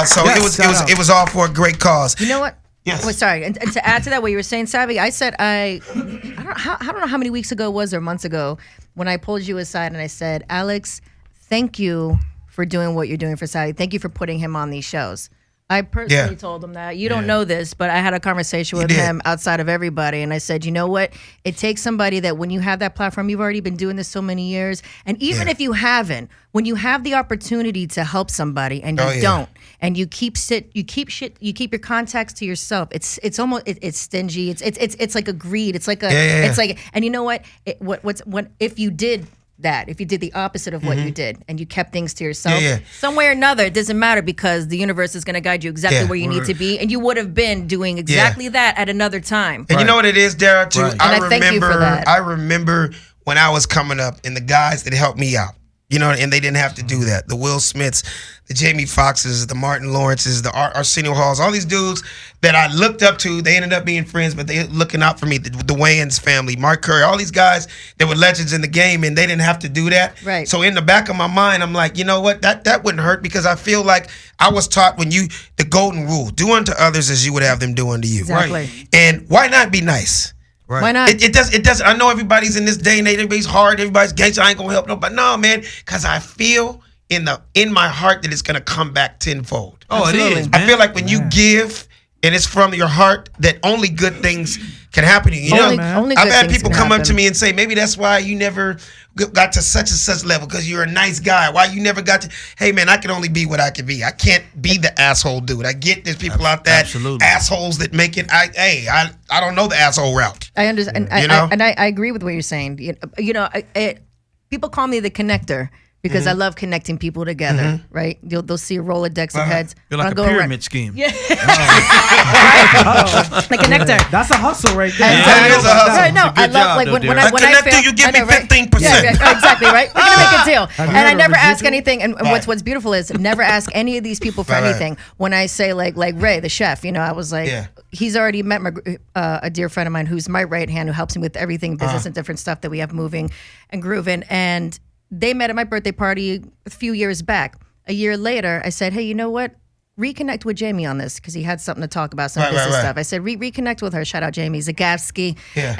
Speaker 1: So
Speaker 4: Yes, shout out.
Speaker 1: it was all for a great cause.
Speaker 3: You know what?
Speaker 1: Yes.
Speaker 3: Wait, sorry. And to add to that, what you were saying, Savvy, I said I don't know how many weeks ago it was or months ago when I pulled you aside and I said, Alex, thank you for doing what you're doing for Savvy. Thank you for putting him on these shows. I personally told him that. You don't know this, but I had a conversation with
Speaker 1: did.
Speaker 3: him outside of everybody. And I said, you know what? It takes somebody that when you have that platform, you've already been doing this so many years. And even if you haven't, when you have the opportunity to help somebody and you don't, and you keep your contacts to yourself, it's almost it's stingy. It's like a greed. It's like it's like, and you know what? What if you did that, if you did the opposite of what you did and you kept things to yourself, some way or another, it doesn't matter because the universe is going to guide you exactly where you need to be, and you would have been doing exactly that at another time.
Speaker 1: And you know what it is, Dara, too?
Speaker 5: Right.
Speaker 3: And I thank you for that.
Speaker 1: I remember when I was coming up and the guys that helped me out. You know, and they didn't have to do that. The Will Smiths, the Jamie Foxxes, the Martin Lawrences, the Arsenio Halls, all these dudes that I looked up to, they ended up being friends, but they looking out for me. The Wayans family, Mark Curry, all these guys that were legends in the game, and they didn't have to do that.
Speaker 3: Right.
Speaker 1: So in the back of my mind, I'm like, you know what? That wouldn't hurt, because I feel like I was taught the golden rule: do unto others as you would have them do unto you.
Speaker 3: Exactly.
Speaker 1: Right. And why not be nice?
Speaker 5: Right.
Speaker 3: Why not?
Speaker 1: It does. I know everybody's in this day and age. Everybody's hard. Everybody's gangster. I ain't gonna help nobody. No, man, because I feel in my heart that it's gonna come back tenfold.
Speaker 5: Oh,
Speaker 3: Absolutely.
Speaker 5: it is, man.
Speaker 1: I feel like when you give and it's from your heart, that only good things can happen to you. You
Speaker 3: Only-
Speaker 1: know,
Speaker 3: only
Speaker 1: I've
Speaker 3: good
Speaker 1: had
Speaker 3: things
Speaker 1: people
Speaker 3: can
Speaker 1: come up to
Speaker 3: happen.
Speaker 1: me and say, maybe that's why you never got to such and such level, because you're a nice guy. Why you never got to? Hey, man, I can only be what I can be. I can't be the asshole dude. I get there's people out there,
Speaker 5: Absolutely.
Speaker 1: assholes that make it. I don't know the asshole route.
Speaker 3: I understand,
Speaker 1: You know?
Speaker 3: and I agree with what you're saying. You know, people call me the connector because I love connecting people together. Right? They'll see a Rolodex of heads.
Speaker 5: You're like
Speaker 3: I'll
Speaker 5: a
Speaker 3: go
Speaker 5: pyramid scheme.
Speaker 3: Yeah. The connector.
Speaker 4: That's a hustle right there.
Speaker 1: That is a hustle.
Speaker 3: Right, no,
Speaker 5: Good
Speaker 3: I love
Speaker 5: job,
Speaker 3: like
Speaker 5: though,
Speaker 3: when
Speaker 5: Derek.
Speaker 3: I
Speaker 1: A
Speaker 3: when I
Speaker 1: connector,
Speaker 3: fail,
Speaker 1: you give
Speaker 3: I
Speaker 1: me
Speaker 3: know, right?
Speaker 1: 15%.
Speaker 3: Yeah, exactly, right. We're gonna make a deal.
Speaker 4: Have you
Speaker 3: And I
Speaker 4: heard of
Speaker 3: never ask
Speaker 4: residual?
Speaker 3: anything. And what's beautiful is never ask any of these people for
Speaker 1: Right.
Speaker 3: anything. When I say like Ray, the chef, you know, I was like,
Speaker 1: Yeah.
Speaker 3: he's already met a dear friend of mine who's my right hand, who helps me with everything business and different stuff that we have moving and grooving. And they met at my birthday party a few years back. A year later, I said, hey, you know what? Reconnect with Jamie on this, because he had something to talk about, some
Speaker 1: Right,
Speaker 3: business
Speaker 1: right.
Speaker 3: stuff. I said, reconnect with her. Shout out Jamie Zagavsky.
Speaker 1: Yeah.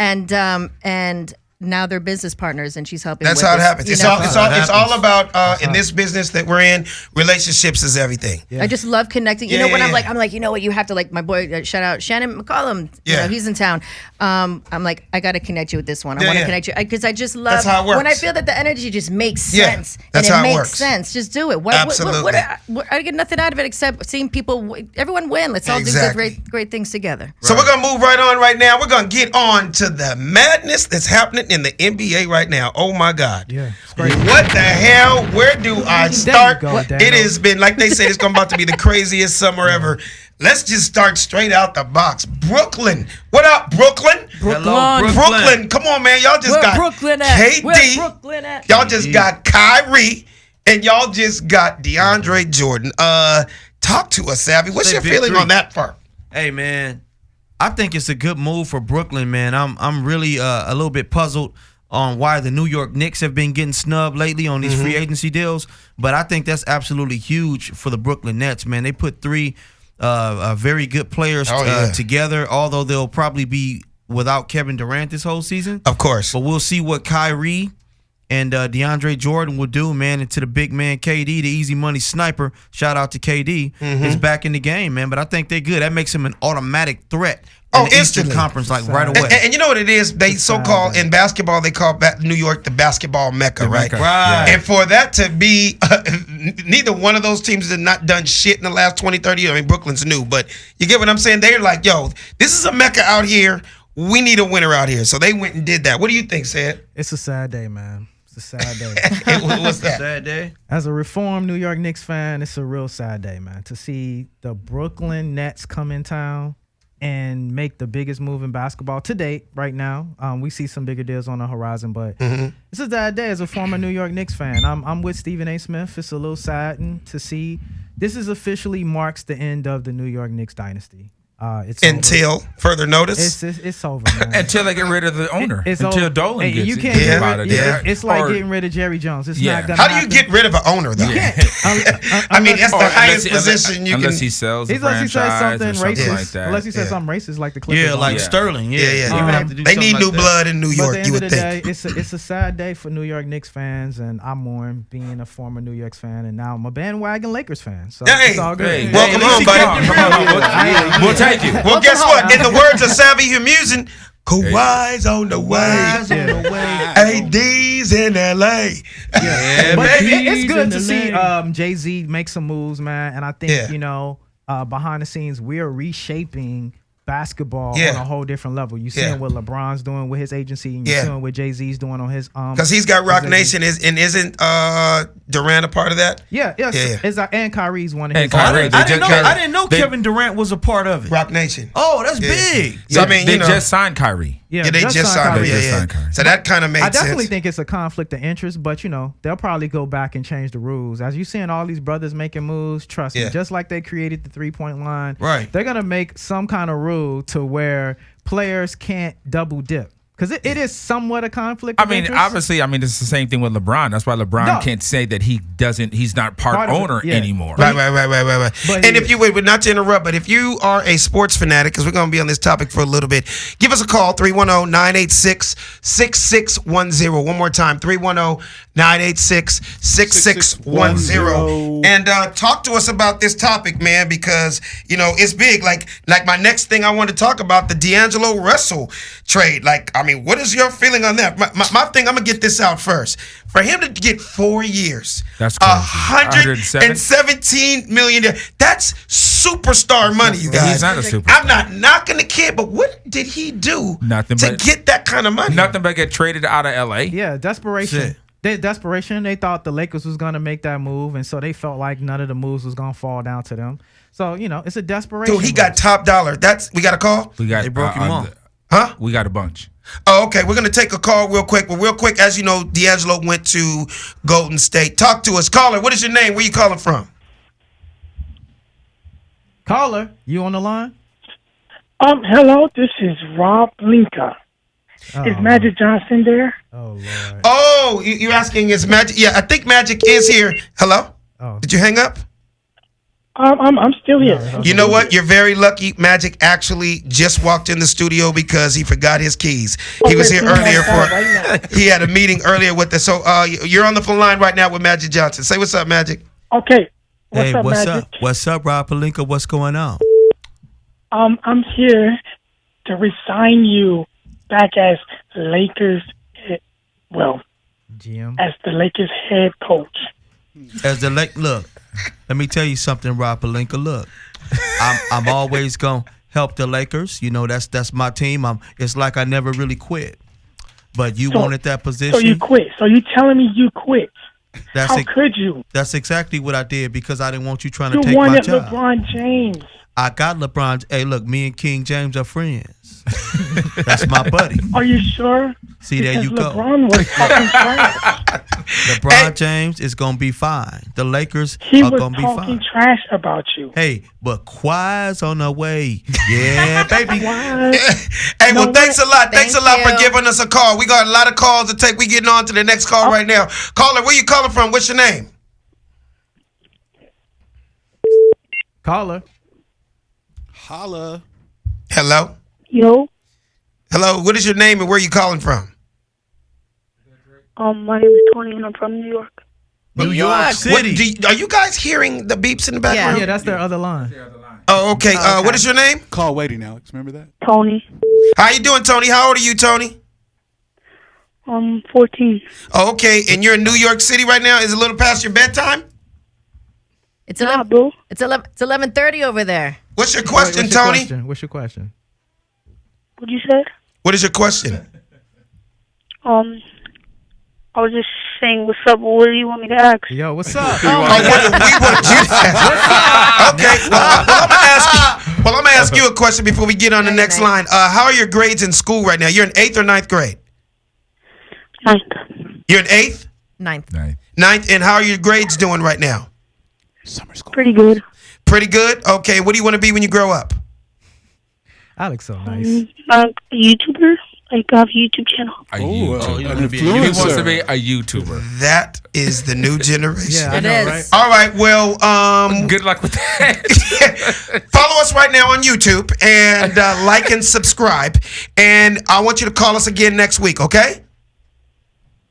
Speaker 3: And now they're business partners, and she's helping.
Speaker 1: That's
Speaker 3: with
Speaker 1: how it
Speaker 3: this,
Speaker 1: happens.
Speaker 3: you
Speaker 1: It's
Speaker 3: know.
Speaker 1: all about in this business that we're in. Relationships is everything.
Speaker 3: I just love connecting. You
Speaker 1: Yeah,
Speaker 3: know, when
Speaker 1: yeah,
Speaker 3: I'm like, you know what, you have to, like, my boy, shout out Shannon McCollum. You
Speaker 1: Yeah.
Speaker 3: know, he's in town. I'm like, I got to connect you with this one. I
Speaker 1: Yeah,
Speaker 3: want to
Speaker 1: yeah.
Speaker 3: connect you because I just love
Speaker 1: That's how it
Speaker 3: when I
Speaker 1: works.
Speaker 3: feel that the energy just makes
Speaker 1: Yeah,
Speaker 3: sense.
Speaker 1: that's
Speaker 3: and
Speaker 1: how it
Speaker 3: it makes
Speaker 1: works.
Speaker 3: sense. Just do it.
Speaker 1: Absolutely.
Speaker 3: I get nothing out of it except seeing people, everyone win. Let's all
Speaker 1: Exactly.
Speaker 3: do great things together.
Speaker 1: So we're gonna move right on right now. We're gonna get on to the madness that's happening in the NBA right now. Oh my God.
Speaker 4: Yeah, it's crazy.
Speaker 1: What the hell? Where do I start?
Speaker 4: go, Dano.
Speaker 1: It has been, like they say, it's about to be the craziest summer ever. Let's just start straight out the box. Brooklyn. What up, Brooklyn?
Speaker 5: Hello,
Speaker 1: Brooklyn. Come on, man. Y'all just
Speaker 3: Where
Speaker 1: got
Speaker 3: Brooklyn at?
Speaker 1: KD.
Speaker 3: Where Brooklyn at?
Speaker 1: Y'all just got Kyrie. And y'all just got DeAndre Jordan. Talk to us, Savvy. What's
Speaker 5: Say
Speaker 1: your
Speaker 5: big
Speaker 1: feeling
Speaker 5: three.
Speaker 1: on that part?
Speaker 5: Hey, man, I think it's a good move for Brooklyn, man. I'm really a little bit puzzled on why the New York Knicks have been getting snubbed lately on these free agency deals, but I think that's absolutely huge for the Brooklyn Nets, man. They put three very good players
Speaker 1: Oh, yeah.
Speaker 5: together, although they'll probably be without Kevin Durant this whole season.
Speaker 1: Of course.
Speaker 5: But we'll see what Kyrie and DeAndre Jordan will do, man. And to the big man KD, the easy money sniper, shout out to KD, is back in the game, man. But I think they're good. That makes him an automatic threat in the Eastern
Speaker 1: instantly.
Speaker 5: Conference, like right
Speaker 1: And,
Speaker 5: away.
Speaker 1: and you know what it is? They so-called, in basketball, they call New York the basketball mecca, right?
Speaker 5: Right.
Speaker 1: And for that to be, neither one of those teams have not done shit in the last 20, 30 years. I mean, Brooklyn's new, but you get what I'm saying? They're like, yo, this is a mecca out here. We need a winner out here. So they went and did that. What do you think, Sid?
Speaker 4: It's a sad day, man. It's a sad day.
Speaker 1: What's that?
Speaker 5: Sad day.
Speaker 4: As a reformed New York Knicks fan, it's a real sad day, man. To see the Brooklyn Nets come in town and make the biggest move in basketball to date right now. We see some bigger deals on the horizon, but it's a sad day as a former New York Knicks fan. I'm with Stephen A. Smith. It's a little saddened to see this is officially marks the end of the New York Knicks dynasty. It's over.
Speaker 1: Until further notice.
Speaker 4: It's over, man.
Speaker 8: Until they get rid of the owner.
Speaker 4: It's
Speaker 8: Until
Speaker 4: over.
Speaker 8: Dolan
Speaker 4: Hey,
Speaker 8: gets
Speaker 4: you
Speaker 8: it.
Speaker 4: can't
Speaker 1: Yeah,
Speaker 4: get
Speaker 8: Out
Speaker 4: rid,
Speaker 8: of there.
Speaker 4: It's like
Speaker 8: Or-
Speaker 4: getting rid of Jerry Jones. It's
Speaker 8: Yeah.
Speaker 4: not gonna
Speaker 1: How do you
Speaker 4: happen.
Speaker 1: get rid of an owner, though? I mean, that's the highest position you can.
Speaker 8: Unless he sells the
Speaker 4: Unless he says
Speaker 8: franchise
Speaker 4: something
Speaker 8: or something
Speaker 4: racist.
Speaker 8: like that.
Speaker 4: Unless he says
Speaker 1: Yeah.
Speaker 4: something racist like the Clippers.
Speaker 5: Yeah, like
Speaker 8: Yeah.
Speaker 5: Sterling. Yeah,
Speaker 1: Yeah, yeah.
Speaker 5: He would have to do
Speaker 1: They
Speaker 5: something
Speaker 1: need
Speaker 5: like
Speaker 1: new
Speaker 5: that.
Speaker 1: blood in New
Speaker 4: But
Speaker 1: York,
Speaker 4: at
Speaker 1: you
Speaker 4: the
Speaker 1: would
Speaker 4: end of
Speaker 1: think.
Speaker 4: the day, it's a sad day for New York Knicks fans, and I mourn being a former New York fan, and now I'm a bandwagon Lakers fan. So
Speaker 1: Hey,
Speaker 4: it's all good.
Speaker 8: Hey,
Speaker 1: welcome
Speaker 8: hey,
Speaker 1: home, buddy.
Speaker 8: Come on. We'll take it.
Speaker 1: Well, guess what? In the words of Savvy Amusing, Kawhi's on the way. AD's in LA.
Speaker 5: Yeah,
Speaker 4: But
Speaker 5: baby.
Speaker 4: it's good to see Jay-Z make some moves, man. And I think,
Speaker 1: Yeah.
Speaker 4: behind the scenes, we're reshaping basketball
Speaker 1: Yeah.
Speaker 4: on a whole different level. You
Speaker 1: Yeah.
Speaker 4: seeing what LeBron's doing with his agency, and you're
Speaker 1: Yeah.
Speaker 4: seeing what Jay-Z's doing on his
Speaker 1: Because he's got Rock Nation, and isn't Durant a part of that?
Speaker 4: Yeah.
Speaker 1: Yeah.
Speaker 4: And Kyrie's one of
Speaker 8: And
Speaker 4: his.
Speaker 8: Kyrie,
Speaker 5: I
Speaker 8: they
Speaker 5: didn't know.
Speaker 8: just-
Speaker 5: I didn't know
Speaker 8: they-
Speaker 5: Kevin Durant was a part of it.
Speaker 1: Rock Nation.
Speaker 5: Oh, that's
Speaker 1: Yeah.
Speaker 5: big.
Speaker 1: So, I mean,
Speaker 8: they
Speaker 1: you know.
Speaker 8: just signed Kyrie.
Speaker 1: Yeah, they just signed
Speaker 4: Kyrie.
Speaker 1: him.
Speaker 8: They just
Speaker 1: Yeah.
Speaker 8: signed Kyrie.
Speaker 1: So that kind of made
Speaker 4: I
Speaker 1: sense.
Speaker 4: definitely think it's a conflict of interest, but they'll probably go back and change the rules. As you seeing all these brothers making moves, trust me,
Speaker 1: Yeah.
Speaker 4: just like they created the 3-point line,
Speaker 5: Right.
Speaker 4: they're gonna make some kind of rule to where players can't double dip. Because it is somewhat a conflict.
Speaker 8: I
Speaker 4: of
Speaker 8: mean,
Speaker 4: interest.
Speaker 8: obviously, it's the same thing with LeBron. That's why LeBron
Speaker 4: No.
Speaker 8: can't say that he's not part
Speaker 4: of it,
Speaker 8: owner
Speaker 4: yeah.
Speaker 8: anymore.
Speaker 1: Right.
Speaker 4: But
Speaker 1: And
Speaker 4: he
Speaker 1: if you would, not to interrupt, but if you are a sports fanatic, because we're going to be on this topic for a little bit, give us a call, 310-986-6610. One more time, 310-986-6610. And talk to us about this topic, man, because, it's big. Like my next thing I want to talk about, the D'Angelo Russell trade. Like, I mean, what is your feeling on that? My thing, I'm going to get this out first. For him to get 4 years,
Speaker 8: That's crazy.
Speaker 1: $117 million. That's superstar money, you guys.
Speaker 8: He's not a superstar.
Speaker 1: I'm not knocking the kid, but what did he do
Speaker 8: Nothing
Speaker 1: to
Speaker 8: but-
Speaker 1: get that kind of money?
Speaker 8: Nothing but get traded out of LA.
Speaker 4: Yeah, desperation.
Speaker 5: Shit.
Speaker 4: They thought the Lakers was gonna make that move, and so they felt like none of the moves was gonna fall down to them. So it's a desperation.
Speaker 1: Dude, he got top dollar. We got a call?
Speaker 8: We got
Speaker 5: They broke him off.
Speaker 1: Huh?
Speaker 8: We got a bunch.
Speaker 1: Oh, okay. We're going to take a call real quick. But real quick, as you know, D'Angelo went to Golden State. Talk to us. Caller, what is your name? Where you calling from?
Speaker 4: Caller, you on the line?
Speaker 9: Hello, this is Rob Linka. Is Magic Johnson there?
Speaker 4: Oh Lord.
Speaker 1: Oh, you're asking is Magic? Yeah, I think Magic is here. Hello?
Speaker 4: Oh.
Speaker 1: Did you hang up?
Speaker 9: I'm still here.
Speaker 1: You know what? You're very lucky. Magic actually just walked in the studio because he forgot his keys. He was here earlier he had a meeting earlier with us. So you're on the phone line right now with Magic Johnson. Say what's up, Magic.
Speaker 9: Okay.
Speaker 5: Hey, what's
Speaker 9: Magic?
Speaker 5: up? What's up, Rob Pelinka? What's going on?
Speaker 9: I'm here to resign you back as Lakers,
Speaker 4: GM.
Speaker 9: as the Lakers head coach.
Speaker 5: As the look, let me tell you something, Rob Pelinka. Look, I'm always gonna help the Lakers. That's my team. It's like I never really quit. But you wanted that position.
Speaker 9: So you quit. So you telling me you quit?
Speaker 5: That's
Speaker 9: How could you?
Speaker 5: That's exactly what I did because I didn't want you trying
Speaker 9: You
Speaker 5: to take my
Speaker 9: wanted
Speaker 5: job.
Speaker 9: LeBron James.
Speaker 5: I got LeBron. Hey, look, me and King James are friends. That's my buddy.
Speaker 9: Are you sure?
Speaker 5: See, there you go.
Speaker 9: LeBron was talking trash.
Speaker 5: LeBron James is gonna be fine. The Lakers
Speaker 9: He
Speaker 5: are
Speaker 9: was
Speaker 5: gonna be
Speaker 9: talking
Speaker 5: fine.
Speaker 9: trash about you.
Speaker 5: Hey, but Kawhi's on the way. Yeah, baby.
Speaker 9: What?
Speaker 1: Hey, well, thanks a lot. Thanks a lot
Speaker 3: Thank
Speaker 1: for
Speaker 3: you.
Speaker 1: giving us a call. We got a lot of calls to take. We getting on to the next call right now. Caller, where you calling from? What's your name?
Speaker 4: Caller.
Speaker 6: Holla.
Speaker 1: Hello?
Speaker 9: Yo,
Speaker 1: Hello, what is your name and where you calling from?
Speaker 9: my name is Tony and I'm from New York.
Speaker 5: New York
Speaker 1: What,
Speaker 5: City.
Speaker 1: are you guys hearing the beeps in the background?
Speaker 4: Yeah, that's their other line.
Speaker 1: Oh, okay. What is your name?
Speaker 6: Call waiting, Alex. Remember that?
Speaker 9: Tony,
Speaker 1: How you doing, Tony? How old are you, Tony?
Speaker 9: 14.
Speaker 1: Oh, okay. And you're in New York City right now? Is it a little past your bedtime?
Speaker 3: It's
Speaker 9: Nah,
Speaker 3: 11.
Speaker 9: boo.
Speaker 3: It's 11:30 over there.
Speaker 1: What's your question,
Speaker 4: What's your
Speaker 1: Tony?
Speaker 4: question? What's your question?
Speaker 9: What you said?
Speaker 1: What is your question?
Speaker 9: I was just saying, what's up? What do you want me to ask?
Speaker 4: Yo, what's up?
Speaker 1: Oh, what do we want you to ask? Okay. Well, I'm gonna ask you a question before we get on the next line. How are your grades in school right now? You're in 8th or 9th grade?
Speaker 9: 9th.
Speaker 1: You're in 8th?
Speaker 3: Ninth.
Speaker 1: 9th, and how are your grades doing right now?
Speaker 6: Summer school.
Speaker 9: Pretty good.
Speaker 1: Pretty good? Okay, what do you want to be when you grow up?
Speaker 4: Alex, so nice.
Speaker 9: A YouTuber. Like, I have a YouTube channel.
Speaker 8: A
Speaker 6: Oh,
Speaker 8: YouTuber.
Speaker 6: an
Speaker 8: He wants to
Speaker 6: influencer.
Speaker 8: be a YouTuber.
Speaker 1: That is the new generation.
Speaker 4: Yeah, I
Speaker 3: It
Speaker 4: know,
Speaker 3: is.
Speaker 4: right?
Speaker 1: All right, well,
Speaker 8: Good luck with that.
Speaker 1: follow us right now on YouTube and like and subscribe. And I want you to call us again next week, okay?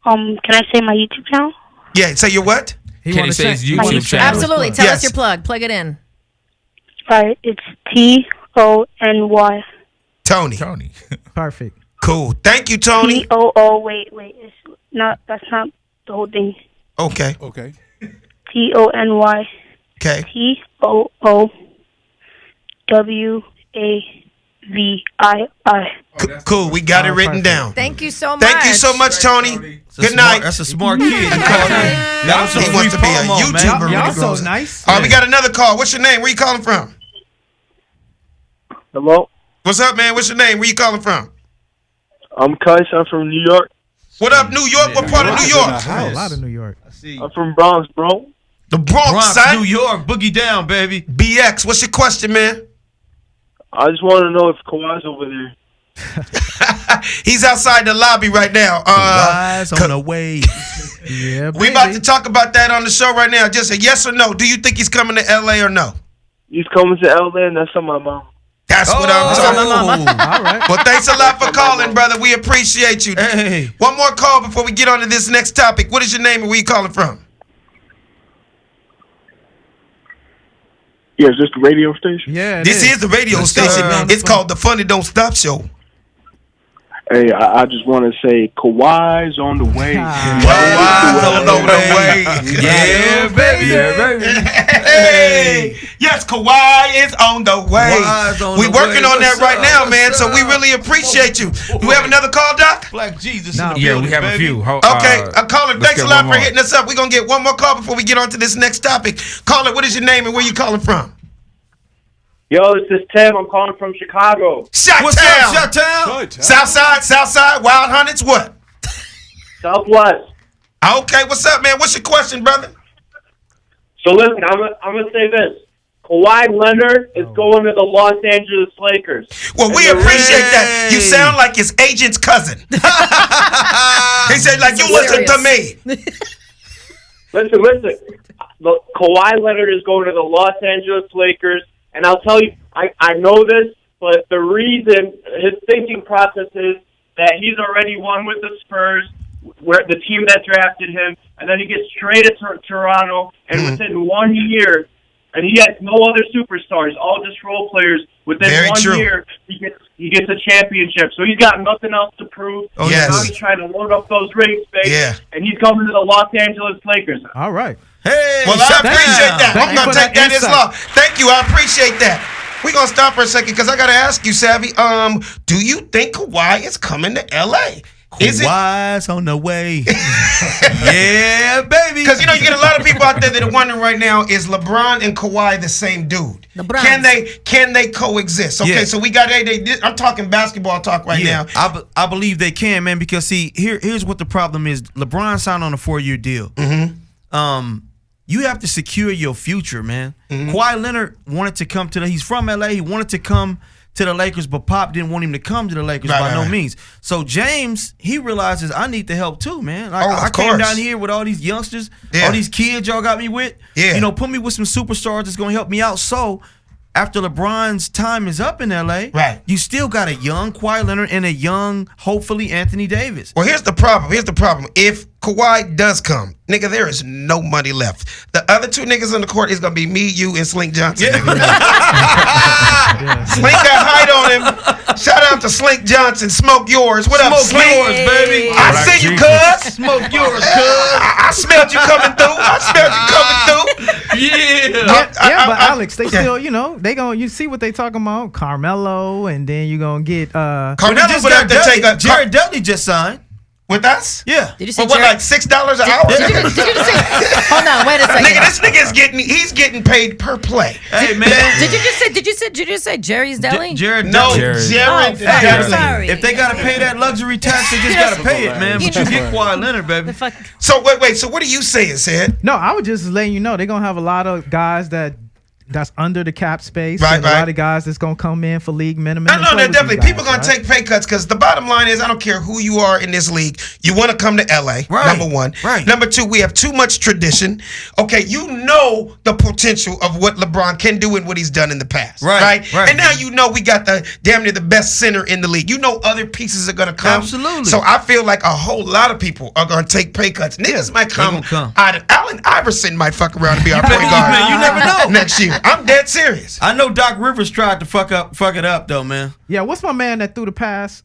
Speaker 9: Can I say my YouTube channel?
Speaker 1: Yeah, say your what?
Speaker 8: Can he
Speaker 4: wanna
Speaker 8: say his
Speaker 4: he
Speaker 8: YouTube
Speaker 4: wanna
Speaker 8: channel?
Speaker 3: Absolutely. Tell
Speaker 1: Yes.
Speaker 3: us your plug. Plug it in.
Speaker 9: Alright, it's TONY.
Speaker 1: Tony.
Speaker 8: Tony.
Speaker 4: Perfect.
Speaker 1: Cool. Thank you, Tony.
Speaker 9: Wait. It's not, that's not the whole thing.
Speaker 1: Okay.
Speaker 6: Okay.
Speaker 9: TONY.
Speaker 1: Okay.
Speaker 9: TOOWAVII.
Speaker 1: Cool. We got it written
Speaker 4: perfect.
Speaker 1: down.
Speaker 3: Thank you so much.
Speaker 1: Thank you so much, Tony.
Speaker 5: That's a
Speaker 1: Good
Speaker 5: smart-
Speaker 1: night.
Speaker 5: That's a smart kid. You called him. That was
Speaker 1: He
Speaker 5: some
Speaker 1: wants
Speaker 5: free
Speaker 1: to be a
Speaker 5: promo, man.
Speaker 1: YouTuber. when
Speaker 4: Y'all
Speaker 1: he
Speaker 4: so
Speaker 1: grows up.
Speaker 4: nice.
Speaker 1: All right, we got another call. What's your name? Where you calling from?
Speaker 9: Hello?
Speaker 1: What's up, man? What's your name? Where you calling from?
Speaker 9: I'm Kais. I'm from New York.
Speaker 1: What up, New York? What part of New York?
Speaker 4: Oh, a lot of New York.
Speaker 9: I'm from Bronx, bro.
Speaker 1: The Bronx, son.
Speaker 5: New York, boogie down, baby.
Speaker 1: BX, what's your question, man?
Speaker 9: I just want to know if Kawhi's over there.
Speaker 1: He's outside the lobby right now.
Speaker 5: Eyes on the way.
Speaker 4: Yeah,
Speaker 1: We about to talk about that on the show right now. Just a yes or no. Do you think he's coming to LA or no?
Speaker 9: He's coming to LA, and that's on my mom.
Speaker 1: That's what I'm talking about.
Speaker 4: All right.
Speaker 1: Well, thanks a lot for calling, brother. We appreciate you.
Speaker 5: Hey.
Speaker 1: One more call before we get on to this next topic. What is your name and where you calling from?
Speaker 9: Yeah, is this the radio station?
Speaker 4: Yeah,
Speaker 1: This is the radio station. It's called the Funny Don't Stop Show.
Speaker 9: Hey, I just want to say Kawhi's on the way.
Speaker 1: Kawhi's on the way.
Speaker 5: Yeah, baby. Yeah, baby.
Speaker 1: Hey, yes, Kawhi is on the way.
Speaker 5: Kawhi's on
Speaker 1: We're
Speaker 5: the
Speaker 1: working
Speaker 5: way.
Speaker 1: on that
Speaker 5: What's
Speaker 1: right
Speaker 5: up?
Speaker 1: now,
Speaker 5: What's
Speaker 1: man. So we
Speaker 5: up?
Speaker 1: really appreciate you. Do we have another call, Doc?
Speaker 5: Black Jesus.
Speaker 4: Nah,
Speaker 5: in the
Speaker 8: Yeah,
Speaker 5: building,
Speaker 8: we have a
Speaker 5: baby.
Speaker 8: few.
Speaker 1: Okay, caller,
Speaker 8: let's
Speaker 1: thanks
Speaker 8: get
Speaker 1: a lot
Speaker 8: one
Speaker 1: for
Speaker 8: more.
Speaker 1: hitting us up. We're going to get one more call before we get on to this next topic. Caller, what is your name and where you calling from?
Speaker 9: Yo, this is Tim. I'm calling from Chicago.
Speaker 5: What's up,
Speaker 1: Shot-town.
Speaker 5: Shut-town?
Speaker 1: Southside, Wild Hunteds, what?
Speaker 9: Southwest.
Speaker 1: Okay, what's up, man? What's your question, brother?
Speaker 9: So listen, I'm gonna say this. Kawhi Leonard is going to the Los Angeles Lakers.
Speaker 1: Well, we appreciate that. You sound like his agent's cousin. He said, like, you listen to me.
Speaker 9: Listen. Kawhi Leonard is going to the Los Angeles Lakers, and I'll tell you, I know this, but the reason, his thinking process is that he's already won with the Spurs, where the team that drafted him, and then he gets traded to Toronto, and within 1 year, and he has no other superstars, all just role players. Within
Speaker 1: Very
Speaker 9: 1
Speaker 1: true.
Speaker 9: year, he gets a championship. So he's got nothing else to prove.
Speaker 1: Oh, yes.
Speaker 9: Now he's trying to load up those rings, baby.
Speaker 1: Yeah.
Speaker 9: And he's coming to the Los Angeles Lakers.
Speaker 4: All right.
Speaker 5: Hey,
Speaker 1: Well, I
Speaker 5: Shut-town.
Speaker 1: appreciate that.
Speaker 4: Thank
Speaker 1: I'm
Speaker 4: you
Speaker 1: going
Speaker 4: for
Speaker 1: to take
Speaker 4: that
Speaker 1: that as
Speaker 4: insight.
Speaker 1: law. Thank you. I appreciate that. We're going to stop for a second because I got to ask you, Savvy, do you think Kawhi is coming to L.A.? Is it?
Speaker 5: Kawhi's on the way. Yeah, baby.
Speaker 1: Because, you know, you get a lot of people out there that are wondering right now, is LeBron and Kawhi the same dude?
Speaker 3: LeBron.
Speaker 1: Can they coexist? Okay,
Speaker 5: Yeah.
Speaker 1: so we got I'm talking basketball talk right now.
Speaker 5: I believe they can, man, because see, here's what the problem is. LeBron signed on a 4-year deal. You have to secure your future, man. Kawhi Leonard wanted to come to he's from LA. He wanted to come to the Lakers, but Pop didn't want him to come to the Lakers by no means. So James, he realizes I need the help too, man. Like, I came
Speaker 1: course.
Speaker 5: down here with all these youngsters,
Speaker 1: Yeah.
Speaker 5: all these kids y'all got me with.
Speaker 1: Yeah.
Speaker 5: You know, put me with some superstars that's gonna help me out. So after LeBron's time is up in LA,
Speaker 1: Right.
Speaker 5: you still got a young Kawhi Leonard and a young, hopefully, Anthony Davis.
Speaker 1: Well, here's the problem. If Kawhi does come, nigga, there is no money left. The other two niggas on the court is gonna be me, you, and Slink Johnson. Slink got height on him. Shout out to Slink Johnson. Smoke yours. What up,
Speaker 5: Smoke
Speaker 1: Slink?
Speaker 5: yours, baby.
Speaker 1: I see you, cuz.
Speaker 5: Smoke yours, cuz.
Speaker 1: I smelled you coming through.
Speaker 4: Yeah, but Alex, they still, you know, you see what they talking about, Carmelo, and then you're gonna get
Speaker 1: Carmelo
Speaker 5: Just
Speaker 1: would have
Speaker 5: got
Speaker 1: to take a
Speaker 5: Jared Dudley just signed.
Speaker 1: with us.
Speaker 5: Yeah.
Speaker 3: Did you see
Speaker 1: For what,
Speaker 3: Jared?
Speaker 1: like $6 an hour?
Speaker 3: Did you just say? Hold on, wait a second.
Speaker 1: Nigga, this nigga is getting paid per play.
Speaker 5: Hey, man.
Speaker 3: Did you just say Jerry's Deli?
Speaker 5: Jared
Speaker 1: No,
Speaker 5: Dudley.
Speaker 1: Jared.
Speaker 3: Oh, fuck, I'm
Speaker 1: Dudley.
Speaker 3: sorry.
Speaker 5: If they gotta pay that luxury tax, they just gotta pay it, man. But you get Kawhi Leonard, baby.
Speaker 3: Fuck.
Speaker 1: So wait. So what are you saying, Sid?
Speaker 4: No, I was just letting you know they're gonna have a lot of guys that's under the cap space.
Speaker 1: Right,
Speaker 4: and a lot of guys that's gonna come in for league minimum.
Speaker 1: No,
Speaker 4: and play
Speaker 1: they're
Speaker 4: with these
Speaker 1: definitely.
Speaker 4: guys,
Speaker 1: People gonna
Speaker 4: right?
Speaker 1: take pay cuts because the bottom line is I don't care who you are in this league. You want to come to LA,
Speaker 5: Right,
Speaker 1: number one.
Speaker 5: right.
Speaker 1: Number two, we have too much tradition. Okay, you know the potential of what LeBron can do and what he's done in the past.
Speaker 5: Right.
Speaker 1: And now you know we got the damn near the best center in the league. You know other pieces are gonna come.
Speaker 5: Absolutely.
Speaker 1: So I feel like a whole lot of people are gonna take pay cuts. Niggas might
Speaker 5: gonna
Speaker 1: come.
Speaker 5: come.
Speaker 1: Out of Allen Iverson might fuck around and be our point
Speaker 5: never-
Speaker 1: guard.
Speaker 5: man, you never know.
Speaker 1: Next year, I'm dead serious.
Speaker 5: I know Doc Rivers tried to fuck it up though, man.
Speaker 4: Yeah, what's my man that threw the pass?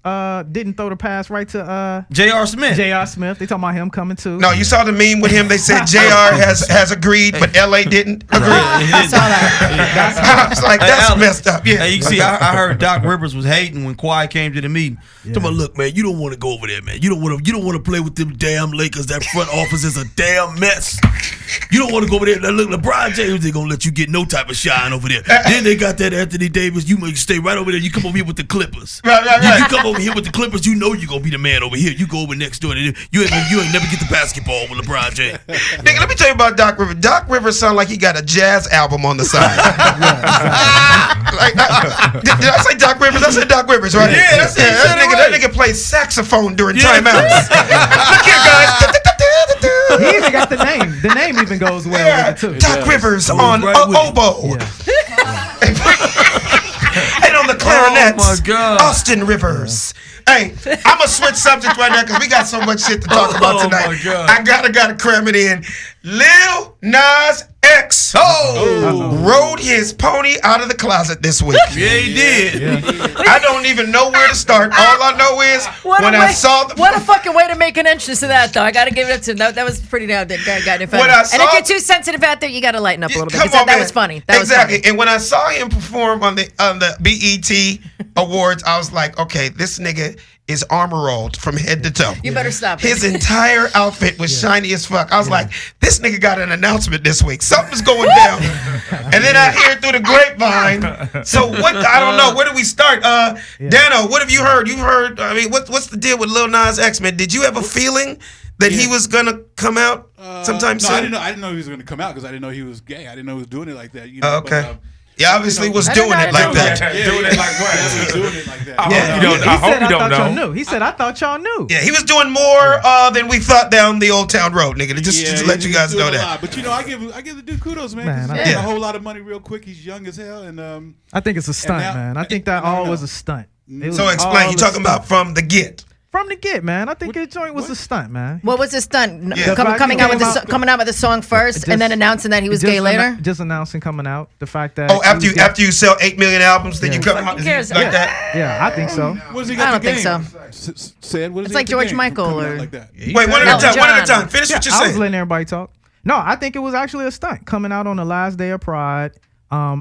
Speaker 4: Didn't throw the pass right to
Speaker 5: J.R. Smith.
Speaker 4: J.R. Smith. They talking about him coming too.
Speaker 1: No, you saw the meme with him. They said JR has agreed, but LA didn't agree.
Speaker 3: I saw that.
Speaker 1: I was like, that's
Speaker 5: Alex,
Speaker 1: messed up. Yeah.
Speaker 5: Hey, you see, I heard Doc Rivers was hating when Kawhi came to the meeting. Talking about, look, man, you don't want to go over there, man. You don't want to play with them damn Lakers. That front office is a damn mess. You don't want to go over there. Look, LeBron James ain't gonna let you get no type of shine over there. Then they got that Anthony Davis. You may stay right over there. You come over here with the Clippers.
Speaker 1: Right.
Speaker 5: You come over here with the Clippers. You know you're gonna be the man over here. You go over next door. You ain't never get the basketball with LeBron James.
Speaker 1: Nigga, let me tell you about Doc Rivers. Doc Rivers sound like he got a jazz album on the side. Did I say Doc Rivers? I said Doc Rivers, right?
Speaker 5: Yeah, that's it.
Speaker 1: That nigga plays saxophone during timeouts. Look here, guys.
Speaker 4: He even got the name. The name even goes well with it too.
Speaker 1: Doc Rivers on
Speaker 5: right with it.
Speaker 1: oboe.
Speaker 4: Yeah.
Speaker 1: And on the clarinets,
Speaker 5: Oh, my God.
Speaker 1: Austin Rivers. Hey, I'm gonna switch subjects right now because we got so much shit to talk about tonight.
Speaker 5: my God.
Speaker 1: I gotta cram it in. Lil Nas X rode his pony out of the closet this week.
Speaker 5: Yeah, he did.
Speaker 1: I don't even know where to start. All I know is when I saw the
Speaker 3: what a fucking way to make an entrance to that, though. I got to give it up to him. That was pretty damn good. Got it funny.
Speaker 1: When I
Speaker 3: And
Speaker 1: saw-
Speaker 3: if you're too sensitive out there, you got to lighten up a little bit.
Speaker 1: Come
Speaker 3: 'cause
Speaker 1: on,
Speaker 3: that
Speaker 1: man.
Speaker 3: was funny. That
Speaker 1: exactly.
Speaker 3: was funny.
Speaker 1: And when I saw him perform on the BET Awards, I was like, okay, this nigga is armor rolled from head to toe.
Speaker 3: You better stop it.
Speaker 1: His entire outfit was shiny as fuck. I was like, this nigga got an announcement this week. Something's going down. And then I hear through the grapevine. So what? I don't know. Where do we start? Dano, what have you heard? You've heard. I mean, what's the deal with Lil Nas X, man? Did you have a feeling that he was gonna come out sometime
Speaker 6: No,
Speaker 1: soon?
Speaker 6: I didn't know he was going to come out because I didn't know he was gay. I didn't know he was doing it like that. You
Speaker 1: Oh,
Speaker 6: know,
Speaker 1: okay.
Speaker 6: But,
Speaker 1: He obviously was
Speaker 3: I don't
Speaker 1: doing
Speaker 3: know
Speaker 1: it
Speaker 3: how to
Speaker 1: like
Speaker 3: do
Speaker 1: that.
Speaker 8: Doing it like what?
Speaker 6: he was doing it like that.
Speaker 8: I
Speaker 1: Yeah.
Speaker 8: hope you don't.
Speaker 4: He
Speaker 8: I hope
Speaker 4: said,
Speaker 8: you
Speaker 4: I
Speaker 8: don't
Speaker 4: thought y'all
Speaker 8: know.
Speaker 4: knew. He said, I thought y'all knew.
Speaker 1: Yeah, he was doing more than we thought down the Old Town Road, nigga. Just to let you
Speaker 6: he's
Speaker 1: guys know
Speaker 6: doing a
Speaker 1: that.
Speaker 6: lot. But you know, I give the dude kudos, man. 'Cause
Speaker 4: Man,
Speaker 6: he's
Speaker 4: I-
Speaker 6: making
Speaker 1: Yeah.
Speaker 6: a whole lot of money real quick. He's young as hell, and
Speaker 4: I think it's a stunt,
Speaker 6: now-
Speaker 4: man. I think that
Speaker 6: No,
Speaker 4: all
Speaker 6: no.
Speaker 4: was a stunt. It was
Speaker 1: So explain.
Speaker 4: all
Speaker 1: You
Speaker 4: a
Speaker 1: talking
Speaker 4: stunt.
Speaker 1: about from the get?
Speaker 4: From the get, man. I think his joint was a stunt, man.
Speaker 3: What was the stunt?
Speaker 1: Yeah.
Speaker 3: Coming out with the song first,
Speaker 4: Just-
Speaker 3: and then announcing that he was
Speaker 4: Just
Speaker 3: gay later.
Speaker 4: Just announcing coming out. The fact that
Speaker 1: Oh, after
Speaker 4: he
Speaker 1: you
Speaker 4: was gay.
Speaker 1: sell 8 million albums, then you
Speaker 4: Yeah.
Speaker 1: come
Speaker 3: Fucking
Speaker 1: out is
Speaker 3: cares.
Speaker 1: it like
Speaker 3: Yeah.
Speaker 1: that.
Speaker 4: Yeah, I think so.
Speaker 6: what does he
Speaker 3: I
Speaker 6: got
Speaker 3: don't
Speaker 6: to
Speaker 3: think
Speaker 6: gain?
Speaker 3: so.
Speaker 6: Said, what does
Speaker 3: It's
Speaker 6: he
Speaker 3: like
Speaker 6: got to
Speaker 3: George
Speaker 6: gain from
Speaker 3: Michael
Speaker 6: coming out
Speaker 3: or-
Speaker 6: like that?
Speaker 1: Wait, one at a
Speaker 3: Elton
Speaker 1: time. One at a
Speaker 3: John.
Speaker 1: time. Finish what you're
Speaker 4: I was
Speaker 1: saying.
Speaker 4: letting everybody talk. No, I think it was actually a stunt coming out on the last day of Pride.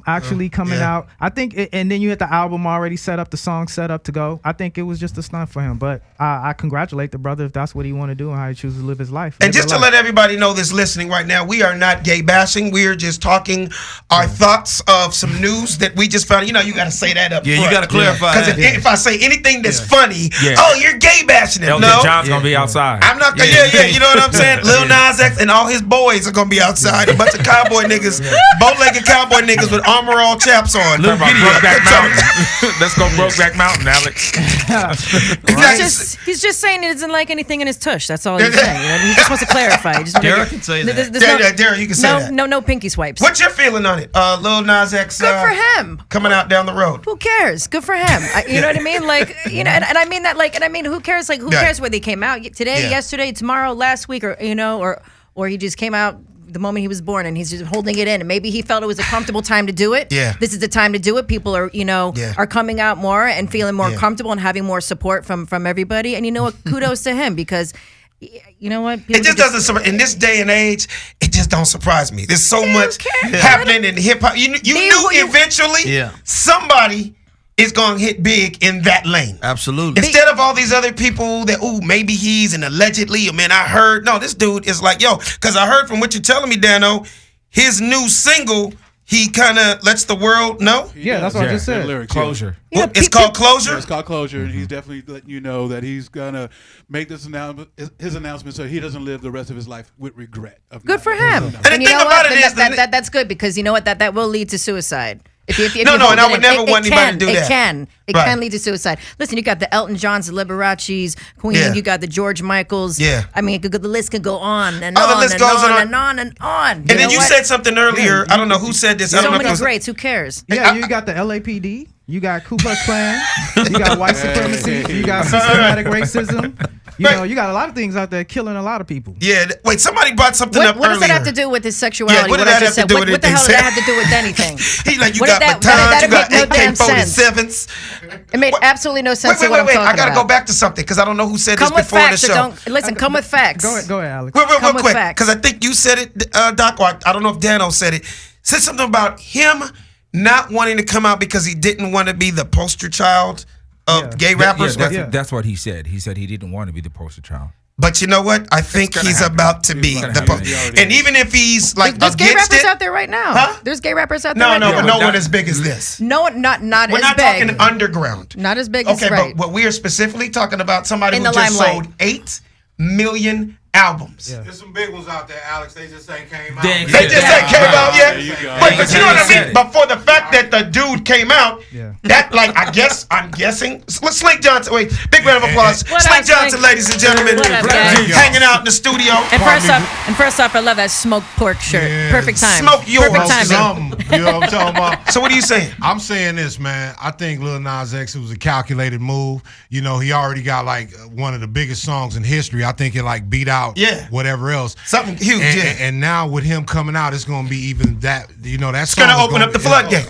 Speaker 4: Actually coming
Speaker 1: yeah.
Speaker 4: out. I think, and then you had the album already set up, the song set up to go. I think it was just a stunt for him. But I congratulate the brother if that's what he want to do and how he chooses to live his life.
Speaker 1: And
Speaker 4: Live
Speaker 1: just
Speaker 4: the
Speaker 1: to
Speaker 4: life.
Speaker 1: let everybody know this listening right now, we are not gay bashing. We are just talking our thoughts of some news that we just found. You know, you got to say that up
Speaker 5: Yeah, you
Speaker 1: front.
Speaker 5: got to clarify
Speaker 1: Because
Speaker 5: that.
Speaker 1: if I say anything that's funny,
Speaker 8: Yeah.
Speaker 1: oh, you're gay bashing it.
Speaker 8: Elton
Speaker 1: No.
Speaker 8: John's gonna be outside.
Speaker 1: I'm not gonna, yeah, you know what I'm saying? Lil Nas X and all his boys are gonna be outside. A bunch of cowboy niggas, bow-legged cowboy niggas with armor all chaps on.
Speaker 8: Talking about Brokeback Mountain. Let's go Brokeback Mountain, Alex.
Speaker 3: He's just saying he doesn't like anything in his tush. That's all he's saying. You know, he just wants to clarify. He just
Speaker 5: Derek can say that.
Speaker 1: Derek, you can say that.
Speaker 3: No pinky swipes.
Speaker 1: What's your feeling on it? Lil Nas X
Speaker 3: Good for him.
Speaker 1: coming out down the road.
Speaker 3: Who cares? Good for him. You know what I mean? Like, you know, and I mean that, like, and I mean, who cares? Like, who
Speaker 1: Yeah.
Speaker 3: cares where they came out today,
Speaker 1: Yeah.
Speaker 3: yesterday, tomorrow, last week, or you know, or he just came out the moment he was born and he's just holding it in, and maybe he felt it was a comfortable time to do it.
Speaker 1: Yeah.
Speaker 3: This is the time to do it. People are, you know,
Speaker 1: Yeah.
Speaker 3: are coming out more and feeling more
Speaker 1: Yeah.
Speaker 3: comfortable and having more support from everybody. And you know what? Kudos to him because. You know what? People
Speaker 1: It just doesn't surprise. In this day and age, it just don't surprise me. There's so much
Speaker 3: cares?
Speaker 1: happening in hip hop. You
Speaker 3: Me,
Speaker 1: knew
Speaker 3: who you-
Speaker 1: eventually
Speaker 5: Yeah.
Speaker 1: somebody is gonna hit big in that lane.
Speaker 5: Absolutely.
Speaker 1: Instead of all these other people that, ooh, maybe he's and allegedly, or man, I heard. No, this dude is like, yo, because I heard from what you're telling me, Dano, his new single, he kind of lets the world know.
Speaker 4: Yeah, that's what I just said.
Speaker 6: Lyrics,
Speaker 8: Closure.
Speaker 1: Well, it's called Closure.
Speaker 6: It's called Closure, and he's definitely letting you know that he's gonna make this announcement, his announcement, so he doesn't live the rest of his life with regret. Of
Speaker 3: Good
Speaker 6: not
Speaker 3: for
Speaker 6: making
Speaker 3: him.
Speaker 6: this
Speaker 1: And the
Speaker 3: And you
Speaker 1: thing
Speaker 3: know
Speaker 1: about
Speaker 3: what?
Speaker 1: it is
Speaker 3: That's good because you know what? That will lead to suicide. If
Speaker 1: No,
Speaker 3: you
Speaker 1: and
Speaker 3: hold
Speaker 1: I
Speaker 3: it
Speaker 1: would
Speaker 3: in,
Speaker 1: never want anybody to do that.
Speaker 3: It
Speaker 1: Right.
Speaker 3: can lead to suicide. Listen, you got the Elton Johns, the Liberace's, Queen.
Speaker 1: Yeah.
Speaker 3: You got the George Michaels.
Speaker 1: Yeah.
Speaker 3: I mean, the list could go on and
Speaker 1: Oh, the
Speaker 3: on
Speaker 1: list
Speaker 3: and
Speaker 1: goes
Speaker 3: on
Speaker 1: on.
Speaker 3: and on and on.
Speaker 1: And then you said something earlier. I don't know who said this. I
Speaker 3: so
Speaker 1: don't know if
Speaker 3: many
Speaker 1: it was.
Speaker 3: greats. Who cares?
Speaker 4: Yeah, you got the LAPD, you got Ku Klux Klan, you got white supremacy, you got systematic racism. You know, you got a lot of things out there killing a lot of people.
Speaker 1: Yeah. Wait, somebody brought something up
Speaker 3: What does
Speaker 1: earlier.
Speaker 3: that have to do with his sexuality?
Speaker 1: Yeah, what did
Speaker 3: I
Speaker 1: that
Speaker 3: just
Speaker 1: have to
Speaker 3: said?
Speaker 1: do
Speaker 3: What,
Speaker 1: with
Speaker 3: what the hell does
Speaker 1: anything?
Speaker 3: that have to do with anything?
Speaker 1: He like, you
Speaker 3: What
Speaker 1: got
Speaker 3: did that-
Speaker 1: batons, you got
Speaker 3: make no damn sense.
Speaker 1: AK-47s.
Speaker 3: It made absolutely no sense.
Speaker 1: Wait,
Speaker 3: to what I'm
Speaker 1: I
Speaker 3: talking
Speaker 1: gotta
Speaker 3: about.
Speaker 1: go back to something because I don't know who said
Speaker 3: Come
Speaker 1: this
Speaker 3: with
Speaker 1: before the
Speaker 3: facts or
Speaker 1: show.
Speaker 3: don't listen. Come with facts.
Speaker 4: Go ahead, Alex.
Speaker 1: Real
Speaker 3: Come with
Speaker 1: quick,
Speaker 3: facts.
Speaker 1: because I think you said it, Doc. Or I don't know if Dano said it. Said something about him not wanting to come out because he didn't want to be the poster child of gay rappers.
Speaker 8: That's what he said. He said he didn't want to be the poster child.
Speaker 1: But you know what? I think he's about to be the post. And even if he's like
Speaker 3: There's gay
Speaker 1: against
Speaker 3: rappers
Speaker 1: it,
Speaker 3: out there right now.
Speaker 1: Huh?
Speaker 3: There's gay rappers out there.
Speaker 1: no,
Speaker 3: right
Speaker 1: no,
Speaker 3: now.
Speaker 1: but no one as big as this.
Speaker 3: No, not
Speaker 1: We're
Speaker 3: as
Speaker 1: not
Speaker 3: big.
Speaker 1: talking underground.
Speaker 3: Not as big
Speaker 1: Okay,
Speaker 3: as right.
Speaker 1: but what we are specifically talking about somebody
Speaker 3: In
Speaker 1: who
Speaker 3: the
Speaker 1: just
Speaker 3: limelight.
Speaker 1: sold 8 million albums.
Speaker 10: There's some big ones out there, Alex. They just ain't came out.
Speaker 8: They
Speaker 1: They just ain't came out yet.
Speaker 6: There you go.
Speaker 1: But you know what I mean? But for the fact that the dude came out,
Speaker 4: Yeah.
Speaker 1: that like I'm guessing. Slink Johnson, wait, big round of applause.
Speaker 11: What
Speaker 1: Slink
Speaker 11: up,
Speaker 1: Johnson,
Speaker 11: Slink?
Speaker 1: ladies and gentlemen,
Speaker 11: What up, guys?
Speaker 1: hanging out in the studio.
Speaker 11: And first off, I love that smoked pork shirt.
Speaker 10: Yeah.
Speaker 11: Perfect time.
Speaker 1: Smoke yours.
Speaker 11: Perfect timing.
Speaker 10: Something, you know what I'm talking about?
Speaker 1: So what are you saying?
Speaker 10: I'm saying this, man. I think Lil Nas X, it was a calculated move. You know, he already got like one of the biggest songs in history. I think it like beat out whatever else.
Speaker 1: Something huge,
Speaker 10: And,
Speaker 1: yeah.
Speaker 10: and now with him coming out, it's going to be even that, you know, that's
Speaker 1: gonna open up the floodgates.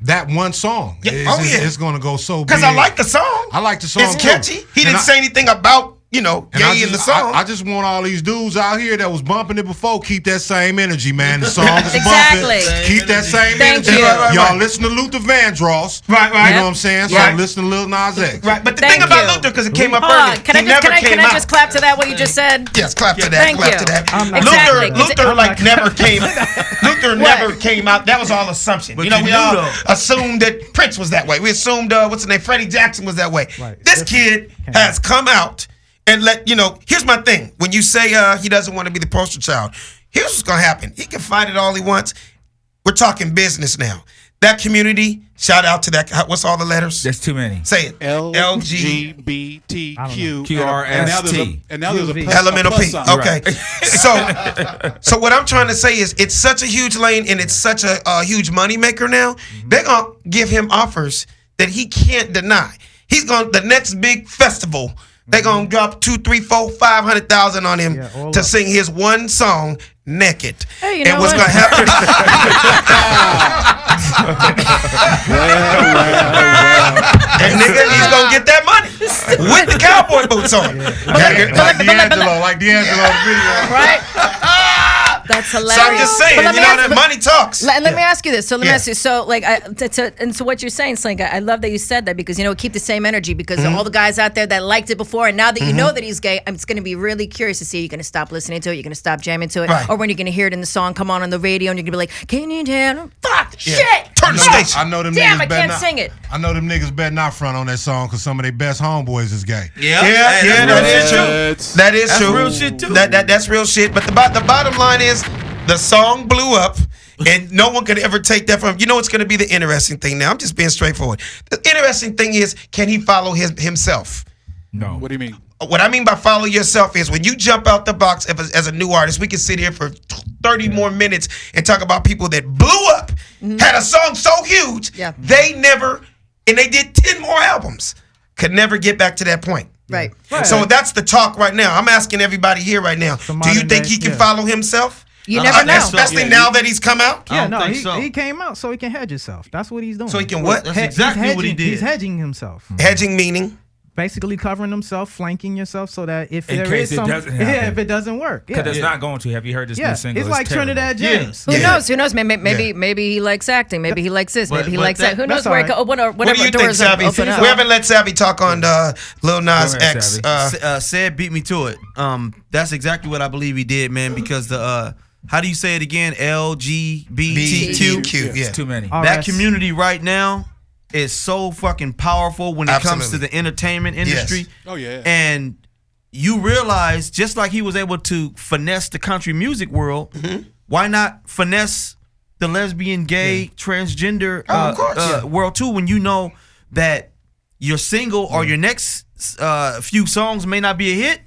Speaker 10: That one song.
Speaker 1: Yeah.
Speaker 10: It's going to go so big.
Speaker 1: Because I like the song.
Speaker 10: I like the song
Speaker 1: It's
Speaker 10: too.
Speaker 1: catchy. He
Speaker 10: And
Speaker 1: didn't say anything about, you know,
Speaker 10: and I
Speaker 1: gay in the
Speaker 10: just-
Speaker 1: song.
Speaker 10: I just want all these dudes out here that was bumping it before keep that same energy, man. The song is
Speaker 11: Exactly.
Speaker 10: bumping. Keep that same
Speaker 11: Thank
Speaker 10: energy.
Speaker 11: you.
Speaker 1: Right.
Speaker 10: Y'all listen to Luther Vandross.
Speaker 1: Right.
Speaker 10: You know what I'm saying? So
Speaker 1: Right.
Speaker 10: listen to Lil Nas X.
Speaker 1: Right, but the
Speaker 11: Thank
Speaker 1: thing about
Speaker 11: you.
Speaker 1: Luther, because it came up
Speaker 11: Hold
Speaker 1: earlier,
Speaker 11: on. Can
Speaker 1: he
Speaker 11: I just
Speaker 1: never came
Speaker 11: can I
Speaker 1: out.
Speaker 11: just clap to that what you just said?
Speaker 1: Yes, clap to that.
Speaker 11: Thank
Speaker 1: clap
Speaker 11: you.
Speaker 1: to that.
Speaker 11: Exactly.
Speaker 1: Luther like never came. Luther never came out. That was all assumption.
Speaker 5: But
Speaker 1: You know,
Speaker 5: you
Speaker 1: we
Speaker 5: knew,
Speaker 1: all
Speaker 5: though.
Speaker 1: assumed that Prince was that way. We assumed what's his name, Freddie Jackson was that way.
Speaker 4: Right.
Speaker 1: This kid has come out and let you know. Here's my thing: when you say he doesn't want to be the poster child, here's what's gonna happen. He can fight it all he wants. We're talking business now. That community, shout out to that. What's all the letters?
Speaker 8: There's too many.
Speaker 1: Say it.
Speaker 6: LGBTQ.
Speaker 8: QRST.
Speaker 6: And now there's a plus,
Speaker 1: Elemental
Speaker 6: a plus
Speaker 1: P.
Speaker 6: sign.
Speaker 1: Okay. So what I'm trying to say is it's such a huge lane and it's such a huge money maker now. They're gonna give him offers that he can't deny. He's gonna the next big festival. They're gonna drop 2, 3, 4, 500,000 on him
Speaker 4: all
Speaker 1: to
Speaker 4: up.
Speaker 1: sing his one song naked.
Speaker 11: Hey, you
Speaker 1: and
Speaker 11: know
Speaker 1: what's
Speaker 11: what?
Speaker 1: gonna happen? And nigga, he's gonna get that money with the cowboy boots on.
Speaker 10: Like D'Angelo video.
Speaker 11: Right? That's
Speaker 1: So
Speaker 11: hilarious.
Speaker 1: I'm just saying,
Speaker 11: But let
Speaker 1: you
Speaker 11: me
Speaker 1: know
Speaker 11: ask-
Speaker 1: that money talks.
Speaker 11: Let me ask you this. So let me
Speaker 1: Yeah.
Speaker 11: ask you. So like, and so what you're saying, Slink, I love that you said that because keep the same energy because
Speaker 1: Mm-hmm.
Speaker 11: all the guys out there that liked it before, and now that you know that he's gay, I'm just going to be really curious to see. You're going to stop listening to it. You're going to stop jamming to it,
Speaker 1: Right.
Speaker 11: or when you're going to hear it in the song come on the radio, and you're going to be like, "Can you tell? Fuck
Speaker 1: Yeah.
Speaker 11: shit!
Speaker 1: Turn the
Speaker 11: Fuck!
Speaker 1: station.
Speaker 10: I know them
Speaker 11: Damn,
Speaker 10: niggas
Speaker 11: I
Speaker 10: better
Speaker 11: can't
Speaker 10: not,
Speaker 11: sing it."
Speaker 10: I know them niggas better not front on that song because some of their best homeboys is gay.
Speaker 1: Yeah, that is true. That is
Speaker 5: That's
Speaker 1: true.
Speaker 5: real shit, too.
Speaker 1: That's real shit. But the bottom line is, the song blew up, and no one could ever take that from him. You know what's going to be the interesting thing now? I'm just being straightforward. The interesting thing is, can he follow himself?
Speaker 8: No.
Speaker 6: What do you mean?
Speaker 1: What I mean by follow yourself is when you jump out the box as a new artist, we can sit here for 30 more minutes and talk about people that blew up, had a song so huge,
Speaker 11: Yeah.
Speaker 1: they never, and they did 10 more albums, could never get back to that point.
Speaker 11: Right.
Speaker 1: So that's the talk right now. I'm asking everybody here right now. Do you
Speaker 4: modern
Speaker 1: think
Speaker 4: day-
Speaker 1: he can
Speaker 4: yeah.
Speaker 1: follow himself?
Speaker 11: You never know.
Speaker 1: Especially now that he's come out?
Speaker 5: I
Speaker 4: Yeah,
Speaker 5: don't
Speaker 4: no,
Speaker 5: think
Speaker 4: he,
Speaker 5: so.
Speaker 4: he came out so he can hedge himself. That's what he's doing.
Speaker 1: So he can what?
Speaker 5: That's
Speaker 4: He's
Speaker 5: exactly what he
Speaker 4: hedging-
Speaker 5: did.
Speaker 4: He's hedging himself.
Speaker 1: Hedging meaning?
Speaker 4: Basically covering himself, flanking yourself so that if
Speaker 8: In
Speaker 4: there
Speaker 8: case
Speaker 4: is
Speaker 8: it
Speaker 4: some,
Speaker 8: doesn't
Speaker 4: yeah,
Speaker 8: happen.
Speaker 4: if it doesn't work,
Speaker 8: Because
Speaker 4: yeah,
Speaker 8: it's not going to. Have you heard this
Speaker 4: yeah,
Speaker 8: new single?
Speaker 4: it's like
Speaker 8: terrible.
Speaker 4: Trinidad James.
Speaker 11: Who
Speaker 1: Yeah.
Speaker 11: knows? Who knows? Maybe he likes acting. Maybe he likes this. Maybe he
Speaker 5: but
Speaker 11: likes that. Who
Speaker 4: that's
Speaker 11: knows where
Speaker 4: all right.
Speaker 11: whatever
Speaker 1: What do you think,
Speaker 11: doors
Speaker 1: Savvy?
Speaker 11: open up.
Speaker 1: We haven't let Savvy talk on Lil Nas
Speaker 8: Go ahead,
Speaker 1: X.
Speaker 8: Savvy.
Speaker 5: Said beat me to it. That's exactly what I believe he did, man. Because the how do you say it again? LGBTQ.
Speaker 1: BTQ, yeah.
Speaker 8: It's too many.
Speaker 4: All
Speaker 5: That
Speaker 4: right.
Speaker 5: community right now is so fucking powerful when it comes to
Speaker 1: Absolutely.
Speaker 5: the entertainment industry.
Speaker 6: Oh, yeah.
Speaker 5: And you realize, just like he was able to finesse the country music world, why not finesse the lesbian, gay, transgender
Speaker 1: Oh, of course, yeah.
Speaker 5: world too? When you know that your single or your next few songs may not be a hit.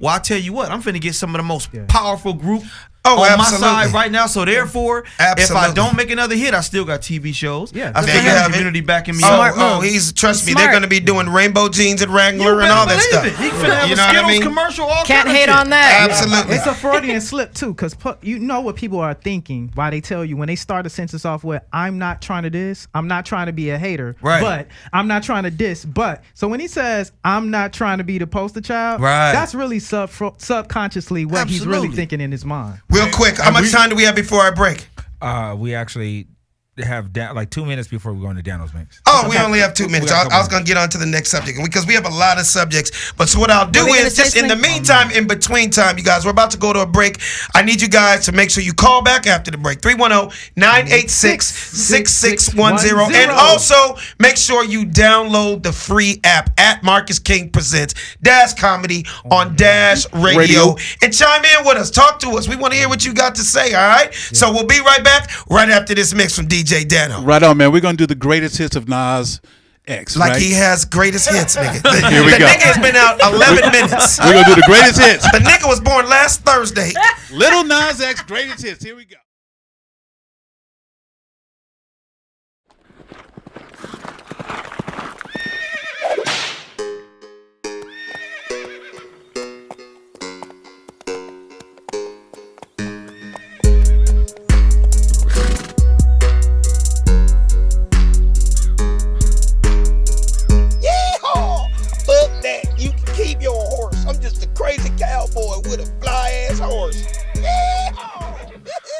Speaker 5: Well, I tell you what, I'm finna get some of the most powerful group
Speaker 1: Oh,
Speaker 5: on
Speaker 1: absolutely.
Speaker 5: my side right now. So therefore, if I
Speaker 1: Absolutely.
Speaker 5: don't make another hit, I still got TV shows.
Speaker 4: Yeah.
Speaker 5: I
Speaker 1: There
Speaker 5: still
Speaker 1: you
Speaker 5: got
Speaker 1: have
Speaker 5: the
Speaker 1: it.
Speaker 5: community backing me
Speaker 11: Smart
Speaker 5: up.
Speaker 11: move.
Speaker 1: He's trust me,
Speaker 11: Smart.
Speaker 1: they're going to be doing rainbow jeans at
Speaker 5: You
Speaker 1: Wrangler and
Speaker 5: better
Speaker 1: all that
Speaker 5: believe
Speaker 1: stuff.
Speaker 5: it. He finna have
Speaker 1: You
Speaker 5: a
Speaker 1: know what I
Speaker 5: Skittles
Speaker 1: mean?
Speaker 5: commercial. All
Speaker 11: Can't
Speaker 5: kind of
Speaker 11: hate
Speaker 5: shit.
Speaker 11: on that.
Speaker 1: Absolutely.
Speaker 4: It's a Freudian slip too, because you know what people are thinking. Why they tell you when they start a sentence off with "I'm not trying to diss," I'm not trying to be a hater,
Speaker 5: Right.
Speaker 4: but I'm not trying to diss. But so when he says "I'm not trying to be the poster child,"
Speaker 5: Right.
Speaker 4: that's really subconsciously what he's really
Speaker 5: Absolutely.
Speaker 4: thinking in his mind.
Speaker 1: Real quick, how much time do we have before I break?
Speaker 8: We actually have like 2 minutes before we go into Daniel's mix.
Speaker 1: Oh, we only have 2 minutes. I was going to get on to the next subject because we have a lot of subjects. But so what I'll do is just in the meantime, in between time, you guys, we're about to go to a break. I need you guys to make sure you call back after the break. 310-986-6610. And also make sure you download the free app at Marcus King Presents Dash Comedy on Dash Radio. And chime in with us. Talk to us. We want to hear what you got to say, all right? Yeah. So we'll be right back right after this mix from DJ Dano.
Speaker 6: Right on, man. We're going to do the greatest hits of Nas X.
Speaker 1: Like
Speaker 6: right?
Speaker 1: he has greatest hits, nigga.
Speaker 6: Here we go.
Speaker 1: The nigga has been out 11 minutes.
Speaker 6: We're going to do the greatest hits.
Speaker 1: The nigga was born last Thursday.
Speaker 6: Little Nas X, greatest hits. Here we go.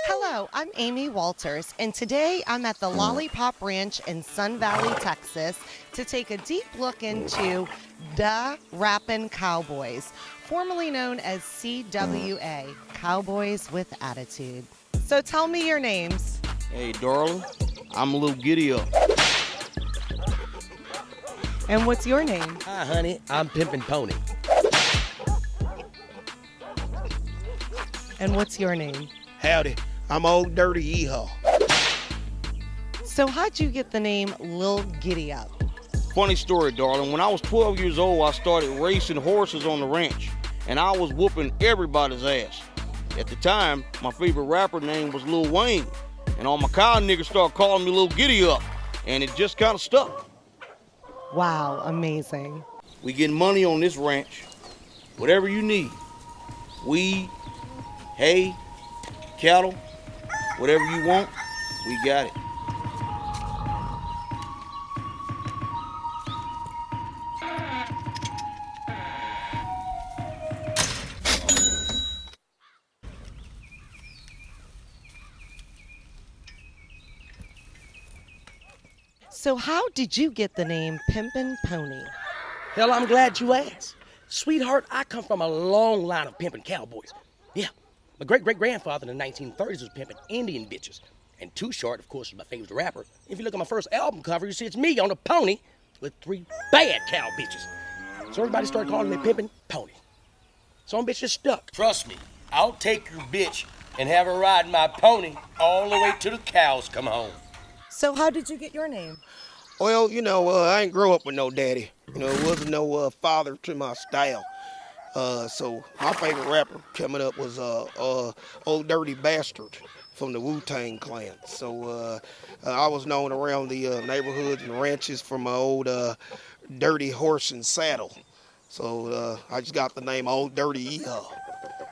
Speaker 12: Hello, I'm Amy Walters, and today I'm at the Lollipop Ranch in Sun Valley, Texas, to take a deep look into the Rappin' Cowboys, formerly known as CWA, Cowboys with Attitude. So tell me your names.
Speaker 13: Hey, darling, I'm a little giddy up.
Speaker 12: And what's your name?
Speaker 14: Hi, honey, I'm Pimpin' Pony.
Speaker 12: And what's your name?
Speaker 15: Howdy, I'm Old Dirty Yeehaw.
Speaker 12: So how'd you get the name Lil Giddy Up?
Speaker 13: Funny story, darling. When I was 12 years old, I started racing horses on the ranch, and I was whooping everybody's ass. At the time, my favorite rapper name was Lil Wayne, and all my cow niggas started calling me Lil Giddy Up, and it just kind of stuck.
Speaker 12: Wow, amazing.
Speaker 13: We getting money on this ranch. Whatever you need. Weed, hay, cattle, whatever you want, we got it.
Speaker 12: So how did you get the name Pimpin' Pony?
Speaker 14: Hell, I'm glad you asked. Sweetheart, I come from a long line of pimpin' cowboys. Yeah, my great-great-grandfather in the 1930s was pimping Indian bitches. And Too Short, of course, was my favorite rapper. If you look at my first album cover, you see it's me on a pony with 3 bad cow bitches. So everybody started calling me Pimpin' Pony. So I'm bitch just stuck.
Speaker 16: Trust me, I'll take your bitch and have her ride my pony all the way till the cows come home.
Speaker 12: So how did you get your name?
Speaker 15: Well, I ain't grow up with no daddy. It wasn't no father to my style. So my favorite rapper coming up was Old Dirty Bastard from the Wu-Tang Clan. So I was known around the neighborhoods and ranches for my old Dirty Horse and Saddle. So I just got the name Old Dirty Yeehaw,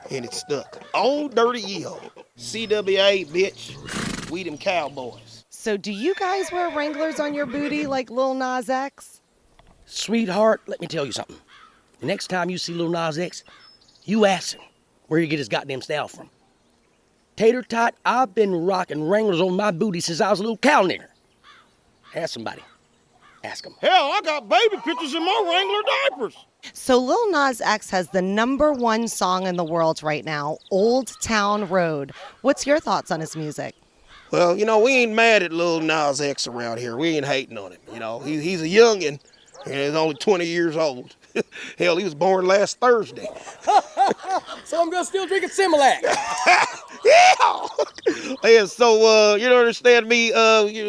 Speaker 15: and it stuck. Old Dirty Yeehaw. CWA, bitch. We them cowboys.
Speaker 12: So do you guys wear Wranglers on your booty like Lil Nas X?
Speaker 14: Sweetheart, let me tell you something. The next time you see Lil Nas X, you ask him where he get his goddamn style from. Tater tot, I've been rocking Wranglers on my booty since I was a little cow nigger. Ask somebody. Ask him.
Speaker 15: Hell, I got baby pictures in my Wrangler diapers.
Speaker 12: So Lil Nas X has the #1 song in the world right now, Old Town Road. What's your thoughts on his music?
Speaker 15: Well, we ain't mad at Lil Nas X around here. We ain't hating on him. He's a youngin', and he's only 20 years old. Hell, he was born last Thursday.
Speaker 14: So I'm gonna still drink a Similac.
Speaker 15: Yeah, so you don't understand me.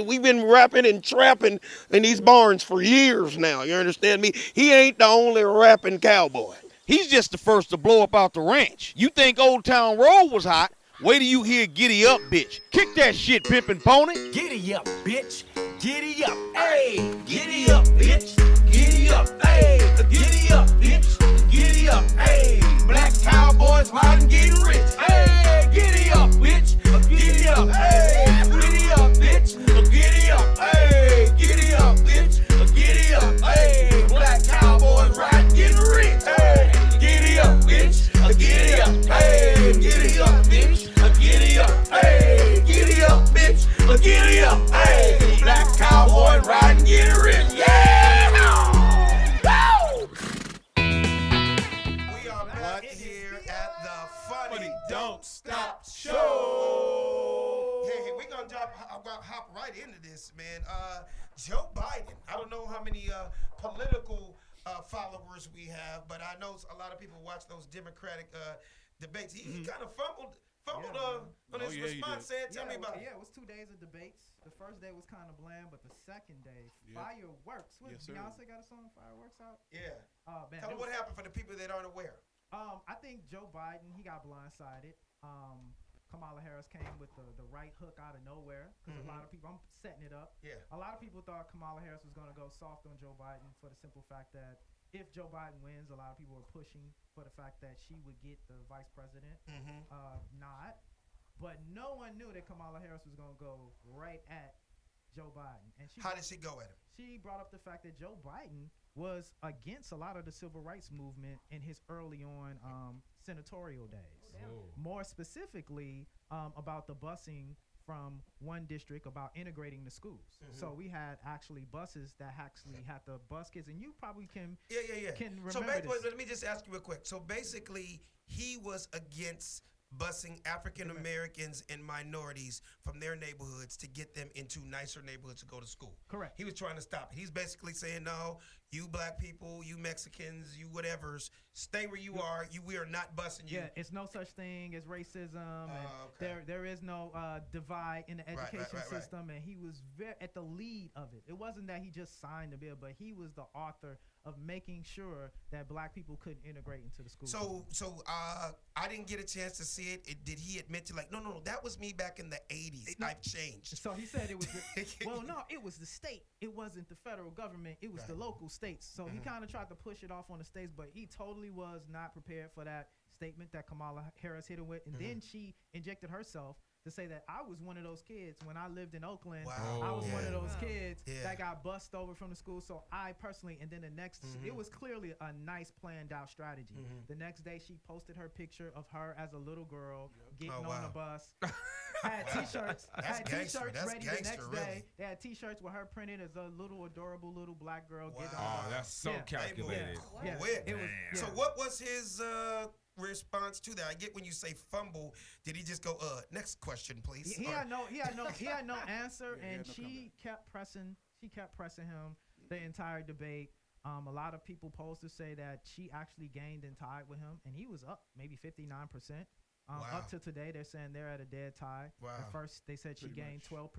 Speaker 15: We've been rapping and trapping in these barns for years now. You understand me? He ain't the only rapping cowboy.
Speaker 13: He's just the first to blow up out the ranch. You think Old Town Road was hot? Wait till you hear Giddy Up, bitch. Kick that shit, Pimpin' Pony.
Speaker 16: Giddy up, bitch. Giddy up, hey. Giddy up, bitch. Giddy up, hey. Giddy up, bitch. Giddy up, hey. Black cowboys riding, getting rich. Hey, giddy up, bitch. Giddy up, hey. Giddy up, bitch. Giddy up, hey. Giddy up, bitch. Giddy up, hey. Black cowboys riding, getting rich. Hey, giddy up, bitch. Giddy up, hey. Giddy up, bitch. Giddy up, hey. Giddy up, bitch. Giddy up, hey. funny don't stop show.
Speaker 1: Hey, we're gonna hop right into this, man. Joe Biden. I don't know how many political followers we have, but I know a lot of people watch those Democratic debates. He kind of fumbled on his response. Tell me about it.
Speaker 4: Yeah, it was 2 days of debates. The first day was kind of bland, but the second day, fireworks. Beyonce got a song, Fireworks, out?
Speaker 1: Yeah.
Speaker 4: Man,
Speaker 1: Tell them what happened for the people that aren't aware.
Speaker 4: I think Joe Biden, he got blindsided. Kamala Harris came with the right hook out of nowhere because a lot of people, I'm setting it up.
Speaker 1: Yeah.
Speaker 4: A lot of people thought Kamala Harris was going to go soft on Joe Biden for the simple fact that if Joe Biden wins, a lot of people were pushing for the fact that she would get the vice president nod. But no one knew that Kamala Harris was going to go right at Joe Biden. And
Speaker 1: how did she go at him?
Speaker 4: She brought up the fact that Joe Biden was against a lot of the civil rights movement in his early on senatorial days. More specifically about the busing from one district, about integrating the schools. So we had actually buses that actually had to bus kids, and you probably can can remember this.
Speaker 1: Let me just ask you real quick. So basically, he was against busing African Americans and minorities from their neighborhoods to get them into nicer neighborhoods to go to school.
Speaker 4: Correct.
Speaker 1: He was trying to stop it. He's basically saying, no, you black people, you Mexicans, you whatevers, stay where you are. We are not busing you.
Speaker 4: Yeah, it's no such thing as racism. And there is no divide in the education system. And he was at the lead of it. It wasn't that he just signed the bill, but he was the author of making sure that black people couldn't integrate into the school system.
Speaker 1: So I didn't get a chance to see it. Did he admit to no, that was me back in the 80s. I've changed.
Speaker 4: So he said it was it was the state. It wasn't the federal government. It was the local states. So he kind of tried to push it off on the states, but he totally was not prepared for that statement that Kamala Harris hit him with. And then she injected herself to say that I was one of those kids when I lived in Oakland.
Speaker 1: Wow.
Speaker 4: I was one of those kids that got bussed over from the school. So I personally, and then the next, it was clearly a nice planned out strategy. The next day she posted her picture of her as a little girl getting on the bus. Had t-shirts. Had t-shirts ready the next day. They had t-shirts with her printed as a little adorable little black girl getting on the bus.
Speaker 8: That's so calculated.
Speaker 1: So what was his response to that? I get when you say fumble. Did he just go, next question, please?
Speaker 4: He had no answer, and she kept pressing him the entire debate. A lot of people posed to say that she actually gained and tied with him, and he was up maybe 59%. Up to today, they're saying they're at a dead tie. At first, they said she gained 12%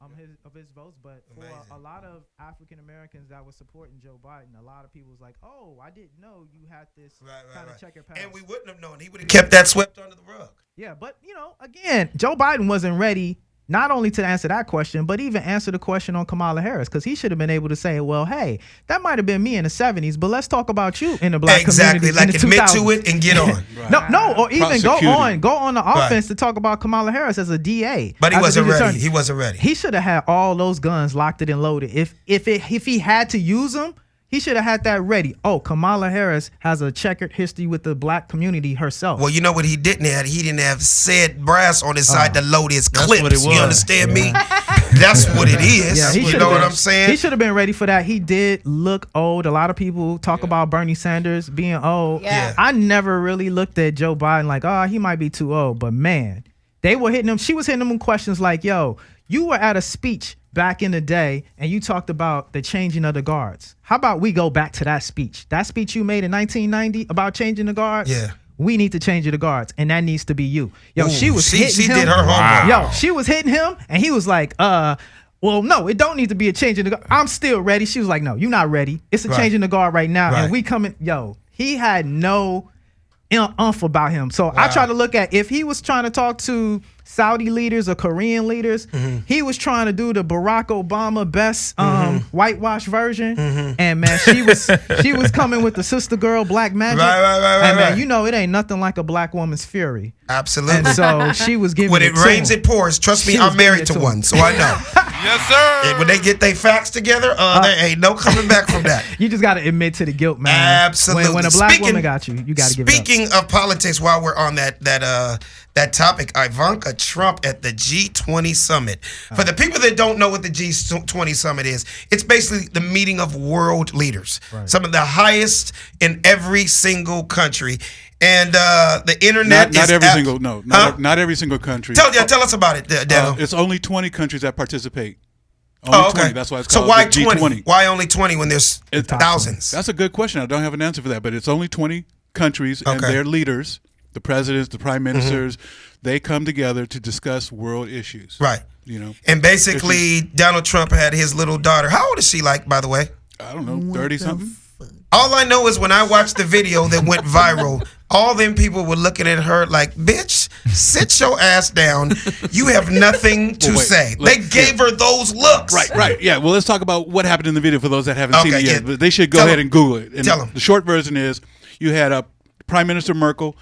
Speaker 4: of his votes, but for a lot of African Americans that were supporting Joe Biden, a lot of people was like, "Oh, I didn't know you had this kind of checker pass."
Speaker 1: And we wouldn't have known. He would have kept that swept under the rug.
Speaker 4: Yeah, but again, Joe Biden wasn't ready not only to answer that question, but even answer the question on Kamala Harris, because he should have been able to say, well, hey, that might have been me in the 70s, but let's talk about you in the black community.
Speaker 1: Exactly, like admit to it and get on.
Speaker 4: No, or even go on the offense to talk about Kamala Harris as a DA.
Speaker 1: But he wasn't ready. He wasn't ready.
Speaker 4: He should have had all those guns locked and loaded. If he had to use them, he should have had that ready. Oh, Kamala Harris has a checkered history with the black community herself.
Speaker 1: Well, you know what he didn't have? He didn't have said brass on his side to load his clips. You understand me? That's what it is. Yeah, you know what I'm saying?
Speaker 4: He should have been ready for that. He did look old. A lot of people talk about Bernie Sanders being old.
Speaker 1: Yeah.
Speaker 4: I never really looked at Joe Biden like, oh, he might be too old. But man, they were hitting him. She was hitting him with questions like, yo, you were at a speech back in the day, and you talked about the changing of the guards. How about we go back to that speech? That speech you made in 1990 about changing the guards?
Speaker 1: Yeah.
Speaker 4: We need to change the guards, and that needs to be you. Yo, she was hitting him.
Speaker 1: She did her homework.
Speaker 4: Yo, she was hitting him, and he was like, well, no, it don't need to be a change in the guard. I'm still ready. She was like, no, you're not ready. It's a change in the guard right now, and we coming. Yo, he had no umph about him. So I try to look at if he was trying to talk to Saudi leaders or Korean leaders, he was trying to do the Barack Obama best whitewash version. And man, she was coming with the sister girl black magic.
Speaker 1: Right.
Speaker 4: And man, you know it ain't nothing like a black woman's fury.
Speaker 1: Absolutely.
Speaker 4: And so she was giving
Speaker 1: when
Speaker 4: it
Speaker 1: it rains, it pours. Trust me, I'm married to one, so I know.
Speaker 8: Yes, sir.
Speaker 1: And when they get their facts together, there ain't no coming back from that.
Speaker 4: You just got to admit to the guilt, man.
Speaker 1: Absolutely.
Speaker 4: When a black woman got you got to give it up.
Speaker 1: Speaking of politics, while we're on that topic, Ivanka Trump at the G20 summit. For the people that don't know what the G20 summit is, it's basically the meeting of world leaders, some of the highest in every single country. And the internet
Speaker 6: not
Speaker 1: is
Speaker 6: every
Speaker 1: at-
Speaker 6: single not every single country.
Speaker 1: Tell us about it, Dano.
Speaker 6: It's only 20 countries that participate. Only
Speaker 1: Oh, okay.
Speaker 6: 20. That's why it's
Speaker 1: So
Speaker 6: called
Speaker 1: why
Speaker 6: the
Speaker 1: 20?
Speaker 6: G20.
Speaker 1: Why only 20 when there's thousands?
Speaker 6: That's a good question. I don't have an answer for that, but it's only 20 countries and
Speaker 1: Okay.
Speaker 6: their leaders, the presidents, the prime ministers, they come together to discuss world issues.
Speaker 1: Right.
Speaker 6: You know.
Speaker 1: And basically, Donald Trump had his little daughter. How old is she? Like, by the way,
Speaker 6: I don't know, 30 something.
Speaker 1: all I know is when I watched the video that went viral, all them people were looking at her like, "Bitch, sit your ass down. You have nothing to
Speaker 6: Well, wait,
Speaker 1: say."
Speaker 6: look,
Speaker 1: They gave her those looks.
Speaker 6: Right. Yeah. Well, let's talk about what happened in the video for those that haven't seen
Speaker 1: Okay,
Speaker 6: it yet.
Speaker 1: yeah.
Speaker 6: But they should go
Speaker 1: Tell
Speaker 6: ahead
Speaker 1: 'em.
Speaker 6: and Google it. And
Speaker 1: Tell 'em.
Speaker 6: The short version is you had Prime Minister Merkel.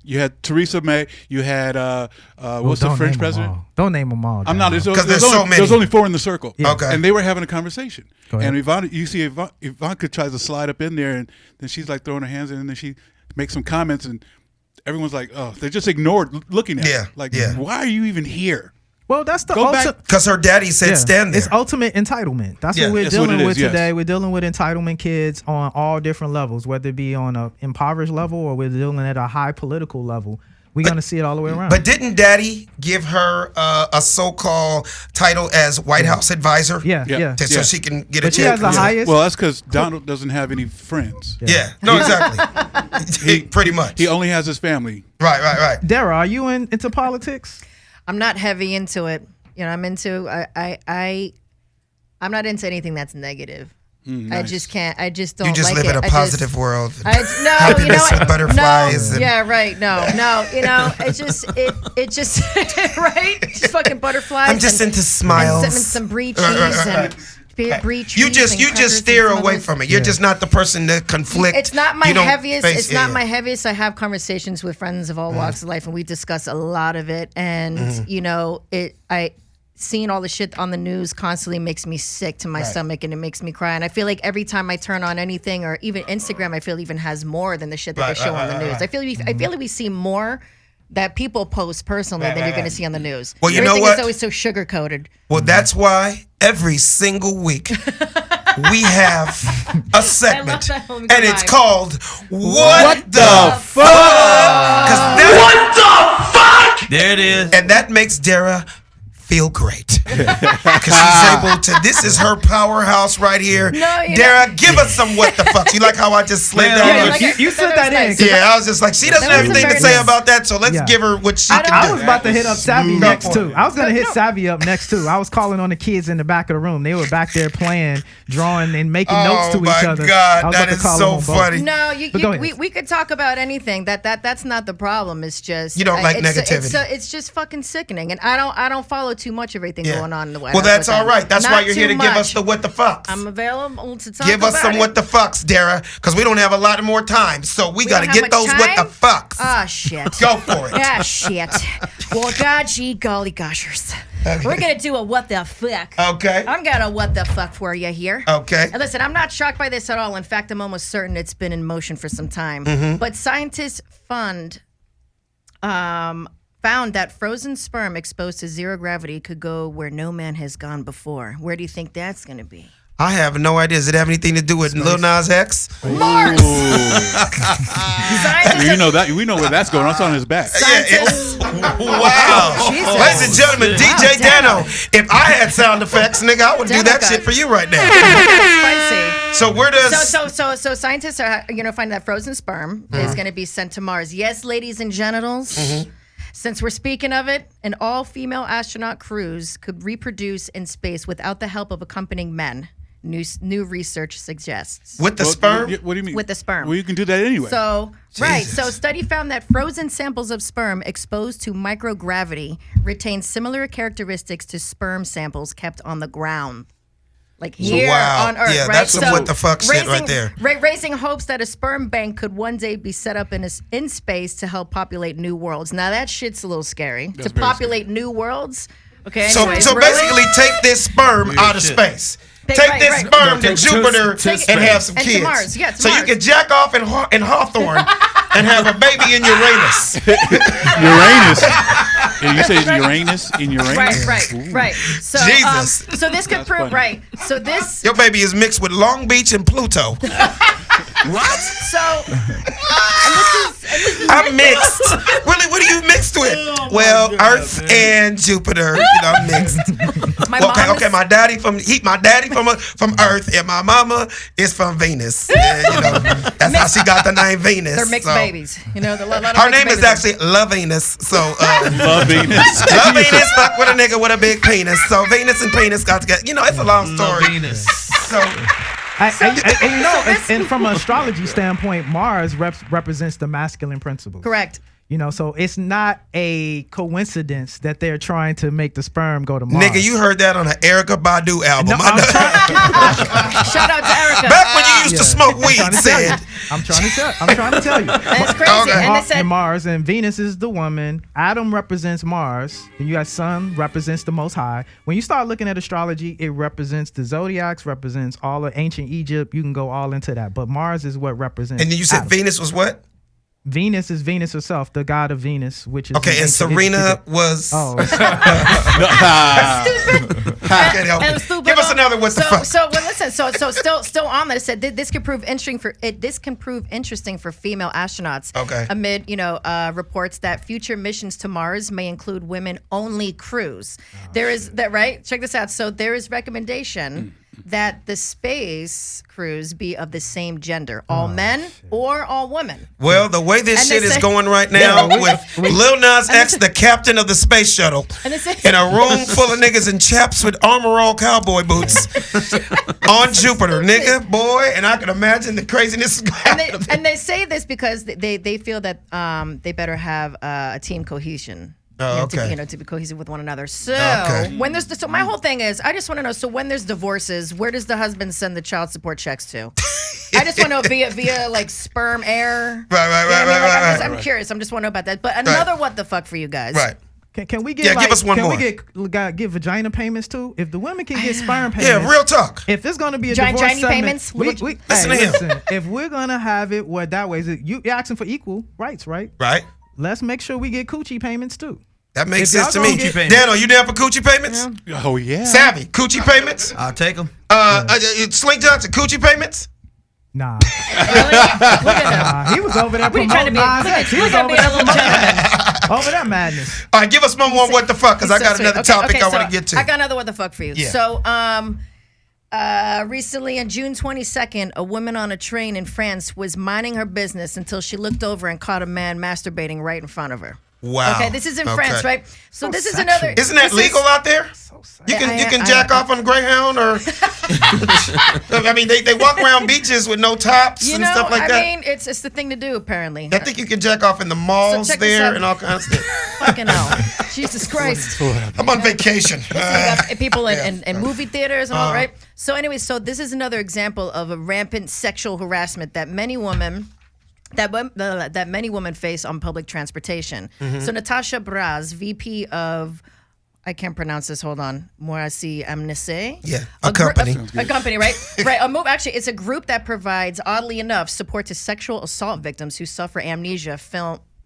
Speaker 6: You had Theresa May. You had what's the
Speaker 4: Don't
Speaker 6: French
Speaker 4: name 'em
Speaker 6: president?
Speaker 4: all. Don't name them all.
Speaker 6: I'm not.
Speaker 4: Dano.
Speaker 1: there's so many.
Speaker 6: There's only 4 in the circle.
Speaker 4: Yeah.
Speaker 1: Okay.
Speaker 6: And they were having a conversation.
Speaker 4: Go ahead.
Speaker 6: And you see Ivanka tries to slide up in there, and then she's like throwing her hands in, and then she makes some comments, and everyone's like, oh, they just ignored looking at
Speaker 1: Yeah,
Speaker 6: her. Like,
Speaker 1: yeah.
Speaker 6: why are you even here?
Speaker 4: Well, that's the
Speaker 6: Go back-
Speaker 4: ultimate.
Speaker 1: Because her daddy said, "Stand there."
Speaker 4: It's ultimate entitlement. That's
Speaker 1: Yeah,
Speaker 4: what we're
Speaker 6: that's what
Speaker 4: dealing
Speaker 6: it
Speaker 4: with
Speaker 6: is, yes.
Speaker 4: today. We're dealing with entitlement kids on all different levels, whether it be on a impoverished level or we're dealing at a high political level. We're going to see it all the way around.
Speaker 1: But didn't Daddy give her a so-called title as White House advisor?
Speaker 4: Yeah.
Speaker 1: So she can get a
Speaker 4: But she
Speaker 1: check.
Speaker 4: has the highest.
Speaker 6: Well, that's because Donald doesn't have any friends.
Speaker 1: Yeah. No, exactly. Pretty much.
Speaker 6: He only has his family.
Speaker 1: Right.
Speaker 4: Dara, are you into politics?
Speaker 3: I'm not heavy into it. You know, I'm not into anything that's negative. I
Speaker 6: Nice.
Speaker 3: just can't. I just don't.
Speaker 1: You just
Speaker 3: like
Speaker 1: live
Speaker 3: it.
Speaker 1: in a
Speaker 3: I
Speaker 1: positive world.
Speaker 3: Happiness
Speaker 1: with butterflies.
Speaker 3: No,
Speaker 1: and-
Speaker 3: yeah, right. No. You know, it just right. Just fucking butterflies.
Speaker 1: I'm just
Speaker 3: and-
Speaker 1: into smiles.
Speaker 3: And some brie cheese
Speaker 1: Right.
Speaker 3: and brie cheese.
Speaker 1: You just
Speaker 3: and
Speaker 1: steer
Speaker 3: crackers and
Speaker 1: away
Speaker 3: some
Speaker 1: from it. You're just not the person that conflict.
Speaker 3: It's not my
Speaker 1: You don't
Speaker 3: heaviest.
Speaker 1: face-
Speaker 3: It's not my heaviest. I have conversations with friends of all walks of life, and we discuss a lot of it. And you know, seeing all the shit on the news constantly makes me sick to my stomach, and it makes me cry. And I feel like every time I turn on anything, or even Instagram, I feel even has more than the shit that they show on the news. I feel like we see more that people post personally than you're going to see on the news.
Speaker 1: Well, you know
Speaker 3: Everything
Speaker 1: what?
Speaker 3: is always so sugar coated.
Speaker 1: Well, that's why every single week we have a segment,
Speaker 3: that home
Speaker 1: and it's
Speaker 3: vibe.
Speaker 1: called "What the Fuck." What the fuck?
Speaker 5: There it is.
Speaker 1: And that makes Dara feel great because she's able to. This is her powerhouse right here.
Speaker 3: No, you
Speaker 1: Dara, give us some what the fuck. You like how I just slid down?
Speaker 4: Yeah,
Speaker 1: on-
Speaker 4: you slid that in. 'cause
Speaker 1: Yeah, I was just like, she doesn't
Speaker 3: That
Speaker 1: have
Speaker 3: was
Speaker 1: anything to
Speaker 3: very
Speaker 1: say
Speaker 3: nice.
Speaker 1: about that, so let's
Speaker 4: Yeah.
Speaker 1: give her what she can do.
Speaker 4: I was about to hit up Savvy
Speaker 1: Smooth.
Speaker 4: next too. I was gonna hit Savvy up next too. I was calling on the kids in the back of the room. They were back there playing, drawing, and making notes to
Speaker 1: Oh my
Speaker 4: each other.
Speaker 1: God,
Speaker 4: I was
Speaker 1: that
Speaker 4: about to
Speaker 1: is
Speaker 4: call
Speaker 1: so
Speaker 4: them on both.
Speaker 1: funny.
Speaker 3: No,
Speaker 4: But go ahead.
Speaker 3: we could talk about anything. That's not the problem. It's just
Speaker 1: You don't like negativity.
Speaker 3: It's just fucking sickening, and I don't follow too much everything
Speaker 1: Yeah.
Speaker 3: going on in the White
Speaker 1: Well,
Speaker 3: House
Speaker 1: that's
Speaker 3: with
Speaker 1: all
Speaker 3: them.
Speaker 1: right. That's
Speaker 3: Not
Speaker 1: why you're here to
Speaker 3: too
Speaker 1: give us
Speaker 3: much.
Speaker 1: the what the fucks.
Speaker 3: I'm available to talk
Speaker 1: Give us
Speaker 3: about
Speaker 1: some
Speaker 3: it.
Speaker 1: what the fucks, Dara, because we don't have a lot more time. So we got to
Speaker 3: don't
Speaker 1: get
Speaker 3: have
Speaker 1: those
Speaker 3: much
Speaker 1: what the
Speaker 3: time?
Speaker 1: fucks.
Speaker 3: Ah, shit.
Speaker 1: Go for it.
Speaker 3: Ah, shit. Well, God, gee, golly goshers. We're going to do a what the fuck.
Speaker 1: Okay.
Speaker 3: I'm got a what the fuck for you here.
Speaker 1: Okay.
Speaker 3: And listen, I'm not shocked by this at all. In fact, I'm almost certain it's been in motion for some time.
Speaker 1: Mm-hmm.
Speaker 3: But scientists found that frozen sperm exposed to zero gravity could go where no man has gone before. Where do you think that's going to be?
Speaker 1: I have no idea. Does it have anything to do with Lil Nas X?
Speaker 3: Mars!
Speaker 6: You know that we know where that's going. That's on his back.
Speaker 1: Wow.
Speaker 3: Jesus.
Speaker 1: Ladies and gentlemen, DJ
Speaker 3: Dano.
Speaker 1: Dano. If I had sound effects, nigga, I would do that shit for you right now.
Speaker 3: Spicy.
Speaker 1: So where does...
Speaker 3: So scientists are finding that frozen sperm is going to be sent to Mars. Yes, ladies and genitals. Since we're speaking of it, an all-female astronaut cruise could reproduce in space without the help of accompanying men. New research suggests.
Speaker 1: With the sperm?
Speaker 6: What do you mean?
Speaker 3: With the sperm.
Speaker 6: Well, you can do that anyway.
Speaker 3: So, right.
Speaker 1: Jesus.
Speaker 3: So, study found that frozen samples of sperm exposed to microgravity retain similar characteristics to sperm samples kept on the ground. Like here
Speaker 1: wow.
Speaker 3: on Earth,
Speaker 1: Yeah,
Speaker 3: right?
Speaker 1: that's some what the fuck shit right there.
Speaker 3: Raising hopes that a sperm bank could one day be set up in space to help populate new worlds. Now, that shit's a little scary.
Speaker 6: That's
Speaker 3: to
Speaker 6: very
Speaker 3: populate new worlds? Okay,
Speaker 1: So
Speaker 3: anyways,
Speaker 1: really? Basically take this sperm
Speaker 5: Weird
Speaker 1: out of
Speaker 5: shit.
Speaker 1: space.
Speaker 3: Take-
Speaker 1: Take
Speaker 3: right,
Speaker 1: this
Speaker 3: right.
Speaker 1: sperm
Speaker 5: No,
Speaker 1: to
Speaker 5: take
Speaker 1: Jupiter
Speaker 5: to
Speaker 1: and
Speaker 5: space.
Speaker 1: have some
Speaker 3: And to
Speaker 1: kids.
Speaker 3: Mars, yeah, to
Speaker 1: so you
Speaker 3: Mars.
Speaker 1: can jack off in Hawthorne and have a baby in Uranus.
Speaker 6: Uranus. Yeah, you said Uranus in Uranus.
Speaker 11: Right. So,
Speaker 1: Jesus.
Speaker 11: So this could
Speaker 1: That's
Speaker 11: prove
Speaker 1: funny.
Speaker 11: right. So this.
Speaker 1: Your baby is mixed with Long Beach and Pluto.
Speaker 11: What? So.
Speaker 1: I'm mixed. Really, what are you mixed with? Well, Earth and Jupiter. I'm mixed. Okay. My daddy from Earth, and my mama is from Venus. And, that's how she got the name Venus.
Speaker 11: They're mixed babies.
Speaker 1: Her name is actually La Venus. So
Speaker 6: La Venus.
Speaker 1: La Venus fuck with a nigga with a big penis. So Venus and penis got together. It's a long story.
Speaker 5: Venus.
Speaker 1: So.
Speaker 4: And from an astrology standpoint, Mars represents the masculine principle.
Speaker 11: Correct.
Speaker 4: So it's not a coincidence that they're trying to make the sperm go to Mars.
Speaker 1: Nigga, you heard that on an Erica Badu album.
Speaker 11: Shout out to Erica.
Speaker 1: Back when you used to smoke weed,
Speaker 4: I'm trying to tell you.
Speaker 11: That's crazy. And they said
Speaker 4: Mars and Venus is the woman. Adam represents Mars. Then you got Sun represents the Most High. When you start looking at astrology, it represents the zodiacs, represents all of ancient Egypt. You can go all into that. But Mars is what represents.
Speaker 1: And then you said
Speaker 4: Adam.
Speaker 1: Venus was what?
Speaker 4: Venus is Venus herself, the god of Venus, which is
Speaker 1: okay. And Serena was.
Speaker 4: Oh,
Speaker 1: Can't help it.
Speaker 11: Stupid.
Speaker 1: Give us another. What the fuck?
Speaker 11: So listen. So still on that. It said this could prove interesting for it. This can prove interesting for female astronauts.
Speaker 1: Okay.
Speaker 11: Amid reports that future missions to Mars may include women-only crews. There is that right. Check this out. So there is recommendation that the space crews be of the same gender, all men or all women.
Speaker 1: Well, the way this
Speaker 11: And
Speaker 1: shit
Speaker 11: they
Speaker 1: is
Speaker 11: say-
Speaker 1: going right now with Lil Nas X, the captain of the space shuttle,
Speaker 11: And they say-
Speaker 1: in a room full of niggas in chaps with armor-all cowboy boots on Jupiter, nigga, boy, and I can imagine the craziness.
Speaker 11: And they say this because they feel that they better have a team cohesion.
Speaker 1: Oh,
Speaker 11: To be cohesive with one another. So
Speaker 1: Okay.
Speaker 11: when there's so my whole thing is I just want to know. So when there's divorces, where does the husband send the child support checks to? I just want to know via like sperm air.
Speaker 1: Right.
Speaker 11: I'm curious. I'm just want to know about that. But another what the fuck for you guys.
Speaker 1: Right.
Speaker 4: Can we get
Speaker 1: give us one more.
Speaker 4: we get vagina payments too? If the women can get sperm payments,
Speaker 1: Yeah, real talk.
Speaker 4: If it's gonna be a
Speaker 11: Giant
Speaker 4: divorce settlement,
Speaker 11: payments?
Speaker 1: Listen to him.
Speaker 4: If we're gonna have it where that way, you're asking for equal rights, right?
Speaker 1: Right.
Speaker 4: Let's make sure we get coochie payments too.
Speaker 1: That makes
Speaker 4: If y'all
Speaker 1: sense to
Speaker 4: gonna
Speaker 1: me.
Speaker 4: get-
Speaker 1: Dan, are you down for coochie payments?
Speaker 6: Oh yeah.
Speaker 1: Savvy, coochie payments?
Speaker 5: I'll take them.
Speaker 1: Slink Johnson, coochie payments?
Speaker 4: Nah.
Speaker 11: Nah,
Speaker 4: he was over there
Speaker 11: We trying to
Speaker 4: promoting
Speaker 11: be.
Speaker 4: Nas X. He was
Speaker 11: We're
Speaker 4: over
Speaker 11: being a little gentleman.
Speaker 4: over that madness.
Speaker 1: All right, give us one more what the fuck, because I got
Speaker 11: So
Speaker 1: another
Speaker 11: sweet.
Speaker 1: topic I
Speaker 11: so
Speaker 1: want to get to.
Speaker 11: I got another what the fuck for you.
Speaker 1: Yeah.
Speaker 11: So recently on June 22nd, a woman on a train in France was minding her business until she looked over and caught a man masturbating right in front of her.
Speaker 1: Wow.
Speaker 11: Okay, this is in France,
Speaker 1: Okay.
Speaker 11: right? So this is another.
Speaker 1: Isn't that
Speaker 11: this
Speaker 1: legal
Speaker 11: is-
Speaker 1: out there? You can jack off on Greyhound or I mean they walk around beaches with no tops
Speaker 11: You
Speaker 1: and
Speaker 11: know,
Speaker 1: stuff like
Speaker 11: I
Speaker 1: that.
Speaker 11: mean, it's the thing to do apparently.
Speaker 1: I think you can jack off in the malls
Speaker 11: check this
Speaker 1: there
Speaker 11: out.
Speaker 1: and all kinds of stuff.
Speaker 11: Fucking hell, Jesus Christ.
Speaker 1: I'm on vacation.
Speaker 11: You got people in movie theaters and all, right? So anyway, so this is another example of a rampant sexual harassment that many women many women face on public transportation.
Speaker 1: Mm-hmm.
Speaker 11: So Natasha Braz, VP of, I can't pronounce this. Hold on, Moirasi Amnesty.
Speaker 1: Yeah, a company.
Speaker 11: A company, right? Right. Actually, it's a group that provides, oddly enough, support to sexual assault victims who suffer amnesia.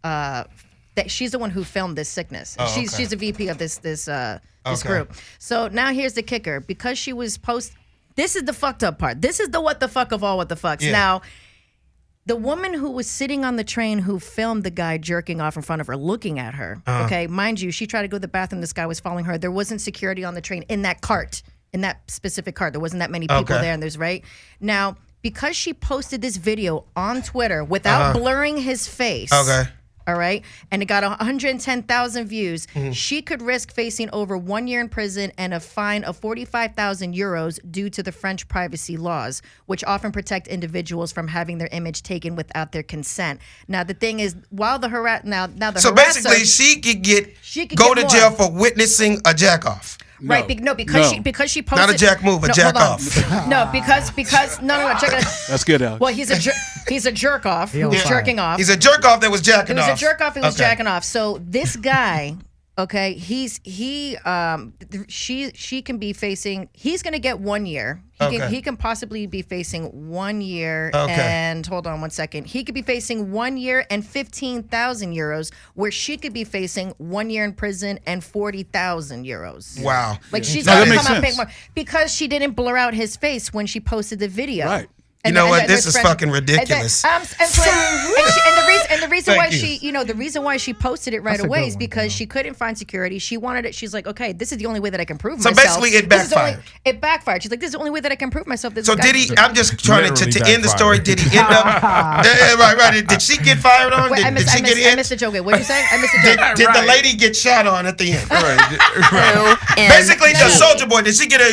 Speaker 11: That she's the one who filmed this sickness.
Speaker 1: Oh, okay.
Speaker 11: She's a VP of this
Speaker 1: Okay.
Speaker 11: group. So now here's the kicker: because she was this is the fucked up part. This is the what the fuck of all what the fucks.
Speaker 1: Yeah.
Speaker 11: Now, the woman who was sitting on the train who filmed the guy jerking off in front of her, looking at her. Okay, mind you, she tried to go to the bathroom. This guy was following her. There wasn't security on the train in that cart, in that specific cart. There wasn't that many people there. And there's right now because she posted this video on Twitter without blurring his face.
Speaker 1: Okay.
Speaker 11: All right. And it got 110,000 views.
Speaker 1: Mm-hmm.
Speaker 11: She could risk facing over 1 year in prison and a fine of 45,000 euros due to the French privacy laws, which often protect individuals from having their image taken without their consent. Now, the thing is, while the
Speaker 1: So basically she could go to
Speaker 11: more.
Speaker 1: jail for witnessing a jack off.
Speaker 11: Right, because she posted
Speaker 1: Not a jack move, a jack
Speaker 11: hold on.
Speaker 1: off.
Speaker 11: No, because no, check it out.
Speaker 6: That's good, Alex.
Speaker 11: Well, he's a jerk off who was jerking off.
Speaker 1: He's a jerk off that was jacking
Speaker 11: He
Speaker 1: off.
Speaker 11: was a jerk off who was
Speaker 1: Okay.
Speaker 11: jacking off. So this guy
Speaker 3: Okay, she can be facing. He's going to get 1 year. He can possibly be facing 1 year. And hold on one second. He could be facing 1 year and 15,000 euros, where she could be facing 1 year in prison and 40,000 euros.
Speaker 1: Wow,
Speaker 3: like she's going to come out paying more because she didn't blur out his face when she posted the video.
Speaker 6: Right.
Speaker 1: You know what? This is fucking ridiculous.
Speaker 3: And the reason why she, the reason why she posted it right away is because she couldn't find security. She wanted it. She's like, okay, this is the only way that I can prove myself.
Speaker 1: So basically, it backfired.
Speaker 3: It backfired. She's like, this is the only way that I can prove myself.
Speaker 1: So did he? I'm just trying to end the story. Did he end up? Right. Did she get fired on?
Speaker 3: Wait,
Speaker 1: did she get in?
Speaker 3: I missed the joke. What did you say? I missed the joke.
Speaker 1: Did the lady get shot on at the end?
Speaker 16: Right.
Speaker 1: Basically, the Soldier Boy. Did she get a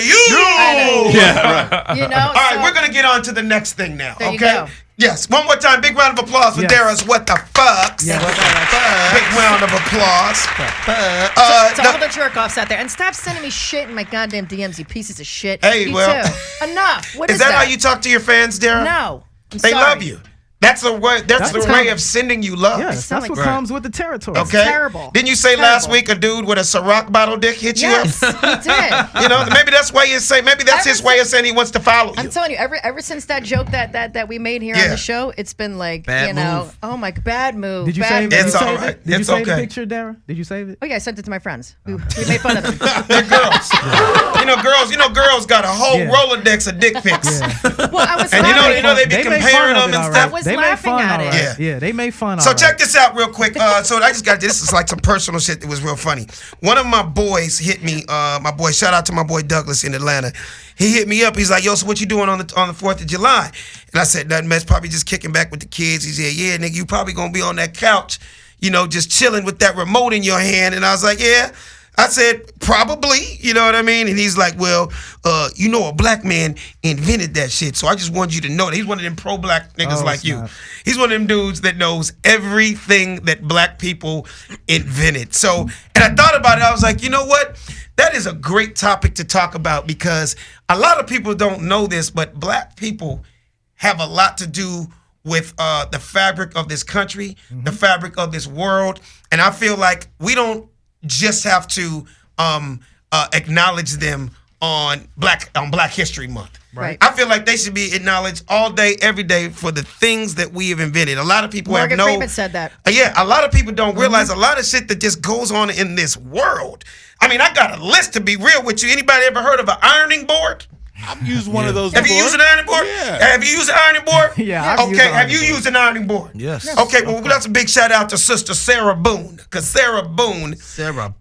Speaker 6: Yeah. Right.
Speaker 1: All right, we're gonna get on to the next thing now.
Speaker 3: There you
Speaker 1: Okay.
Speaker 3: go.
Speaker 1: Yes. One more time. Big round of applause for Dara's What the Fucks.
Speaker 3: Yeah.
Speaker 1: Big round of applause.
Speaker 3: To all the jerk offs out there, and stop sending me shit in my goddamn DMs, you pieces of shit.
Speaker 1: Hey,
Speaker 3: you
Speaker 1: well,
Speaker 3: too. Enough. What is
Speaker 1: that how you talk to your fans, Dara?
Speaker 3: No.
Speaker 1: They love you. That's the way. That's the way of sending you love.
Speaker 4: Yes, that's what comes with the territory.
Speaker 1: Okay.
Speaker 3: Terrible.
Speaker 1: Didn't you say last week a dude with a Ciroc bottle dick hit you up?
Speaker 3: Yes, he did.
Speaker 1: You know, maybe that's why you say. Maybe that's his way of saying he wants to follow you.
Speaker 3: I'm telling you, ever since that joke that we made here on the show, it's been like,
Speaker 5: Bad move.
Speaker 3: oh my, bad move.
Speaker 4: Did you
Speaker 3: bad
Speaker 4: save
Speaker 3: move.
Speaker 4: it?
Speaker 1: It's all right.
Speaker 4: Did you
Speaker 1: It's
Speaker 4: save the
Speaker 1: okay.
Speaker 4: picture, Dara? Did you save it?
Speaker 3: Oh yeah, I sent it to my friends. We made fun of them.
Speaker 1: They're girls. Girls got a whole Rolodex of dick pics.
Speaker 3: Well, I was
Speaker 1: And
Speaker 3: laughing.
Speaker 1: you know they be
Speaker 4: They made
Speaker 1: comparing
Speaker 4: fun of
Speaker 1: them
Speaker 4: it,
Speaker 1: and
Speaker 4: all
Speaker 1: stuff.
Speaker 3: I was
Speaker 4: They made
Speaker 3: laughing
Speaker 4: fun,
Speaker 3: at
Speaker 4: all
Speaker 3: it.
Speaker 4: right. Yeah, they made fun of
Speaker 1: So
Speaker 4: it.
Speaker 1: check this out real quick. So I just got this is like some personal shit that was real funny. One of my boys hit me. My boy, shout out to my boy Douglas in Atlanta. He hit me up. He's like, "Yo, so what you doing on the 4th of July?" And I said, "Nothing, man. Probably just kicking back with the kids." He said, "Yeah, nigga, you probably gonna be on that couch, just chilling with that remote in your hand." And I was like, "Yeah." I said, probably, you know what I mean? And he's like, well, a black man invented that shit. So I just want you to know that he's one of them pro-black niggas like you. He's one of them dudes that knows everything that black people invented. So, and I thought about it. I was like, you know what? That is a great topic to talk about because a lot of people don't know this, but black people have a lot to do with the fabric of this country, the fabric of this world. And I feel like we don't just have to acknowledge them on Black History Month.
Speaker 3: Right.
Speaker 1: I feel like they should be acknowledged all day, every day for the things that we have invented. A lot of people
Speaker 3: Morgan
Speaker 1: have
Speaker 3: Freeman said that.
Speaker 1: a lot of people don't realize a lot of shit that just goes on in this world. I mean, I got a list to be real with you. Anybody ever heard of an ironing board?
Speaker 6: I've used one of those
Speaker 1: Have
Speaker 6: before.
Speaker 1: you used an ironing board?
Speaker 6: Yeah.
Speaker 1: Have you used an ironing board?
Speaker 4: Yeah, I've used
Speaker 1: Okay,
Speaker 4: an
Speaker 1: have
Speaker 4: ironing
Speaker 1: you
Speaker 4: board.
Speaker 1: used an ironing board?
Speaker 5: Yes.
Speaker 1: Okay, well, that's a big shout out to Sister Sarah Boone. Because Sarah Boone.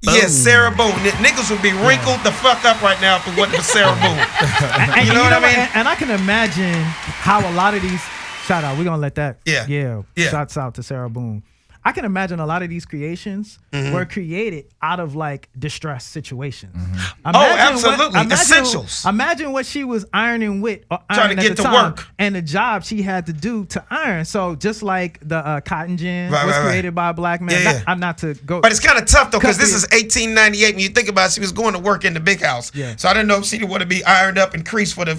Speaker 1: Yes, Sarah Boone. Niggas would be wrinkled the fuck up right now if it wasn't for Sarah Boone.
Speaker 4: And
Speaker 1: you know what I mean?
Speaker 4: And I can imagine how a lot of these shout out. We're gonna let that.
Speaker 1: Yeah.
Speaker 4: Shouts out to Sarah Boone. I can imagine a lot of these creations were created out of like distressed situations.
Speaker 1: Absolutely. Essentials.
Speaker 4: Imagine what she was ironing with or
Speaker 1: Trying
Speaker 4: ironing
Speaker 1: to
Speaker 4: at
Speaker 1: get
Speaker 4: the
Speaker 1: to
Speaker 4: time,
Speaker 1: work.
Speaker 4: and the job she had to do to iron. So just like the cotton gin
Speaker 1: Right,
Speaker 4: was
Speaker 1: right, right.
Speaker 4: created by a black man.
Speaker 1: Yeah, yeah.
Speaker 4: I'm not to go.
Speaker 1: But it's kind of tough, though, because
Speaker 4: Cut
Speaker 1: this
Speaker 4: the-
Speaker 1: is 1898. When you think about it, she was going to work in the big house.
Speaker 4: Yeah.
Speaker 1: So I didn't know if she would be ironed up and creased for the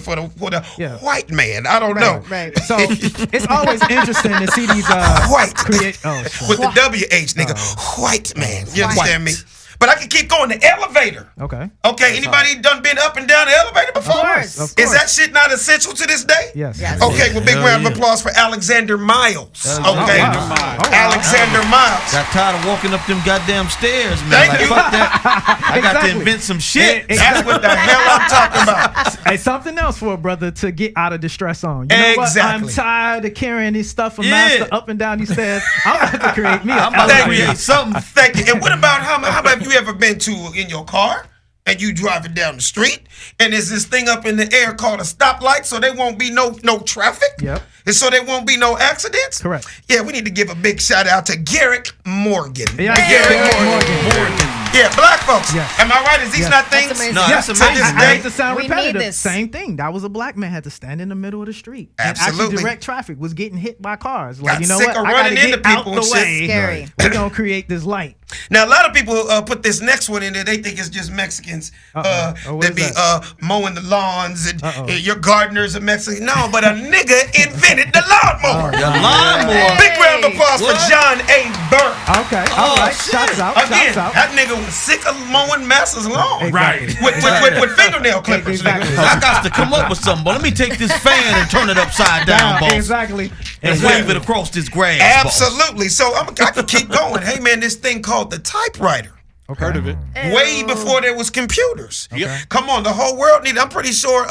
Speaker 1: white man. I don't know.
Speaker 3: Right.
Speaker 4: So it's always interesting to see these
Speaker 1: White.
Speaker 4: create. Oh, shit.
Speaker 1: With the WH, nigga. White man. You understand me? But I can keep going. The elevator.
Speaker 4: Okay.
Speaker 1: Okay, anybody done been up and down the elevator before?
Speaker 4: course, of
Speaker 1: Is
Speaker 4: course.
Speaker 1: that shit not essential to this day?
Speaker 4: Yes.
Speaker 1: Okay, well, big round of applause for Alexander Miles. Okay. Alexander Miles.
Speaker 5: Got tired of walking up them goddamn stairs, man.
Speaker 1: Thank you.
Speaker 5: Fuck that. I got to
Speaker 4: Exactly.
Speaker 5: invent some shit.
Speaker 1: That's what the hell I'm talking about.
Speaker 4: Hey, something else for a brother to get out of distress on. You know what?
Speaker 1: Exactly.
Speaker 4: I'm tired of carrying this stuff from
Speaker 5: Yeah.
Speaker 4: master up and down these stairs. I'm about to create me.
Speaker 5: I'm about to create something.
Speaker 1: Thank you. And what about how about have you ever been to in your car and you driving down the street and there's this thing up in the air called a stoplight, so there won't be no traffic?
Speaker 4: Yep.
Speaker 1: And so there won't be no accidents?
Speaker 4: Correct.
Speaker 1: Yeah, we need to give a big shout out to Garrick Morgan.
Speaker 4: Yeah,
Speaker 1: Garrick Morgan. Yeah, black folks.
Speaker 4: Yes.
Speaker 1: Am I right? Is these
Speaker 4: Yes.
Speaker 1: not things?
Speaker 3: amazing.
Speaker 5: No,
Speaker 4: Yes,
Speaker 5: that's
Speaker 1: to
Speaker 5: amazing.
Speaker 1: this
Speaker 4: I
Speaker 1: day?
Speaker 4: hate to sound
Speaker 3: We need
Speaker 4: repetitive.
Speaker 3: this.
Speaker 4: Same thing. That was a black man had to stand in the middle of the street.
Speaker 1: Absolutely.
Speaker 4: And actually direct traffic, was getting hit by cars. Like,
Speaker 1: Got
Speaker 4: you know
Speaker 1: sick
Speaker 4: what?
Speaker 1: of
Speaker 4: I gotta
Speaker 1: running into
Speaker 4: get out
Speaker 1: people
Speaker 4: the
Speaker 1: and shit.
Speaker 4: way.
Speaker 3: Scary.
Speaker 4: We're gonna create this light.
Speaker 1: Now, a lot of people put this next one in there. They think it's just Mexicans that be mowing the lawns and your gardeners are Mexican. No, but a nigga invented the lawnmower.
Speaker 5: The lawnmower.
Speaker 1: Big round of applause for John A. Burke.
Speaker 4: Okay, all right. Shouts out.
Speaker 1: Again,
Speaker 4: Shouts out.
Speaker 1: that nigga was sick of mowing masses lawn.
Speaker 5: Right.
Speaker 1: With fingernail clippers.
Speaker 5: Exactly. I got to come up with something, but let me take this fan and turn it upside down, boss.
Speaker 4: Exactly.
Speaker 5: And wave it across this grass.
Speaker 1: Absolutely. So I can keep going. Hey, man, this thing called the typewriter.
Speaker 6: Heard of it.
Speaker 1: Way before there was computers.
Speaker 6: Yep.
Speaker 1: Come on, the whole world needed. I'm pretty sure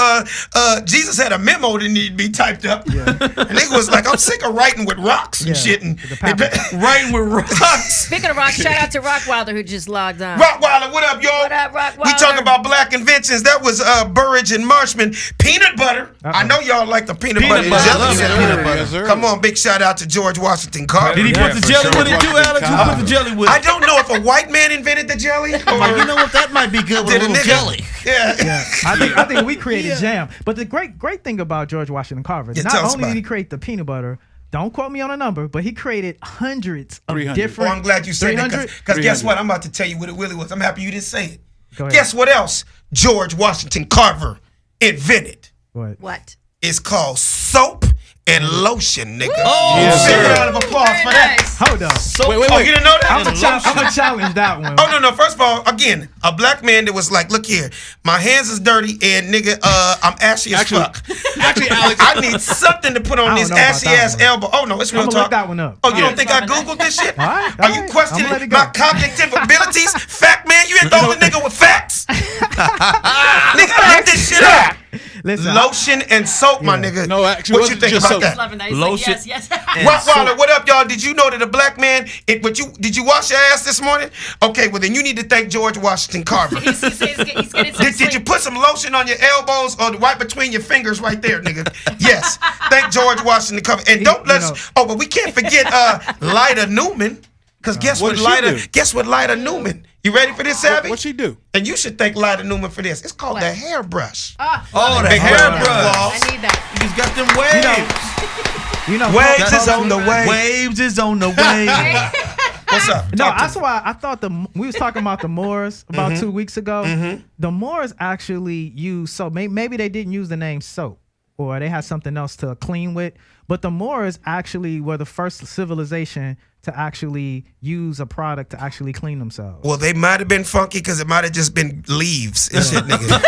Speaker 1: Jesus had a memo that needed to be typed up. And nigga was like, I'm sick of writing with rocks and shit. And writing with rocks.
Speaker 11: Speaking of rock, shout out to Rockwilder who just logged on.
Speaker 1: Rockwilder, what up, y'all?
Speaker 11: What up, Rockwilder?
Speaker 1: We talking about black inventions. That was Burridge and Marshman. Peanut butter. I know y'all like the peanut butter.
Speaker 5: Love it.
Speaker 6: Peanut butter. Yes, sir.
Speaker 1: Come on, big shout out to George Washington Carver.
Speaker 5: Did he put the jelly with it too, Alex? Who put the jelly with it?
Speaker 1: I don't know if a white man invented the jelly. Or
Speaker 5: You know what? That might be good with a
Speaker 1: did a
Speaker 5: little
Speaker 1: nigga-
Speaker 5: jelly.
Speaker 1: Yeah.
Speaker 4: I think we created jam. But the great thing about George Washington Carver,
Speaker 1: Yeah, tell
Speaker 4: not
Speaker 1: us
Speaker 4: only
Speaker 1: about
Speaker 4: did he
Speaker 1: it.
Speaker 4: create the peanut butter, don't quote me on a number, but he created hundreds of
Speaker 6: 300.
Speaker 4: different.
Speaker 1: Oh, I'm glad you said that
Speaker 4: 300?
Speaker 1: because guess what? I'm about to tell you what it really was. I'm happy you didn't say it.
Speaker 4: Go ahead.
Speaker 1: Guess what else George Washington Carver invented?
Speaker 11: What?
Speaker 1: It's called soap and lotion, nigga.
Speaker 5: Oh,
Speaker 6: Yes,
Speaker 1: Big
Speaker 6: sir.
Speaker 1: round of applause for that.
Speaker 4: Hold up.
Speaker 1: Oh, you didn't know that?
Speaker 4: I'm gonna challenge that one.
Speaker 1: Oh no! First of all, again, a black man that was like, "Look here, my hands is dirty, and nigga, I'm ashy as fuck.
Speaker 6: Actually, Alex,
Speaker 1: I need something to put
Speaker 4: I
Speaker 1: on
Speaker 4: don't
Speaker 1: this
Speaker 4: know about
Speaker 1: ashy
Speaker 4: that
Speaker 1: ass
Speaker 4: one.
Speaker 1: elbow. Oh no, it's real
Speaker 4: I'm gonna
Speaker 1: talk.
Speaker 4: look that one up.
Speaker 1: Oh, you don't think I googled this shit?
Speaker 4: All right,
Speaker 1: Are
Speaker 4: all
Speaker 1: you
Speaker 4: right.
Speaker 1: questioning
Speaker 4: I'ma let it go.
Speaker 1: my cognitive abilities? Fact man, you ain't the only nigga with facts. Nigga, I looked this shit up.
Speaker 4: Listen,
Speaker 1: Lotion and soap, my nigga.
Speaker 6: No, actually,
Speaker 1: what you
Speaker 6: it wasn't
Speaker 1: think
Speaker 6: just
Speaker 1: about
Speaker 6: soap.
Speaker 1: that?
Speaker 11: Loving that. He's
Speaker 5: Lotion.
Speaker 11: like, yes.
Speaker 1: Rottweiler, what up, y'all? Did you know that a black man? Did you wash your ass this morning? Okay, well then you need to thank George Washington Carver.
Speaker 11: He's getting some
Speaker 1: Did you put some lotion on your elbows or right between your fingers right there, nigga? Yes. Thank George Washington Carver. And don't let us. Oh, but we can't forget Lyda Newman. Because guess
Speaker 6: What
Speaker 1: what,
Speaker 6: did she
Speaker 1: Lyda?
Speaker 6: do?
Speaker 1: Guess what, Lyda Newman? You ready for this, Savvy?
Speaker 6: What'd she do?
Speaker 1: And you should thank Lyda Newman for this. It's called the hairbrush.
Speaker 5: Oh, the
Speaker 1: Big round of
Speaker 5: hairbrush.
Speaker 1: applause.
Speaker 11: I need that.
Speaker 5: You just got them waves.
Speaker 4: you know,
Speaker 1: Waves is on the way.
Speaker 5: Waves is on the way.
Speaker 1: What's up?
Speaker 4: No,
Speaker 1: Talk to
Speaker 4: that's
Speaker 1: me.
Speaker 4: why I thought we was talking about the Moors about 2 weeks ago. The Moors actually use soap. Maybe they didn't use the name soap, or they had something else to clean with. But the Moors actually were the first civilization to actually use a product to actually clean themselves.
Speaker 1: Well, they might have been funky because it might have just been leaves and shit, nigga.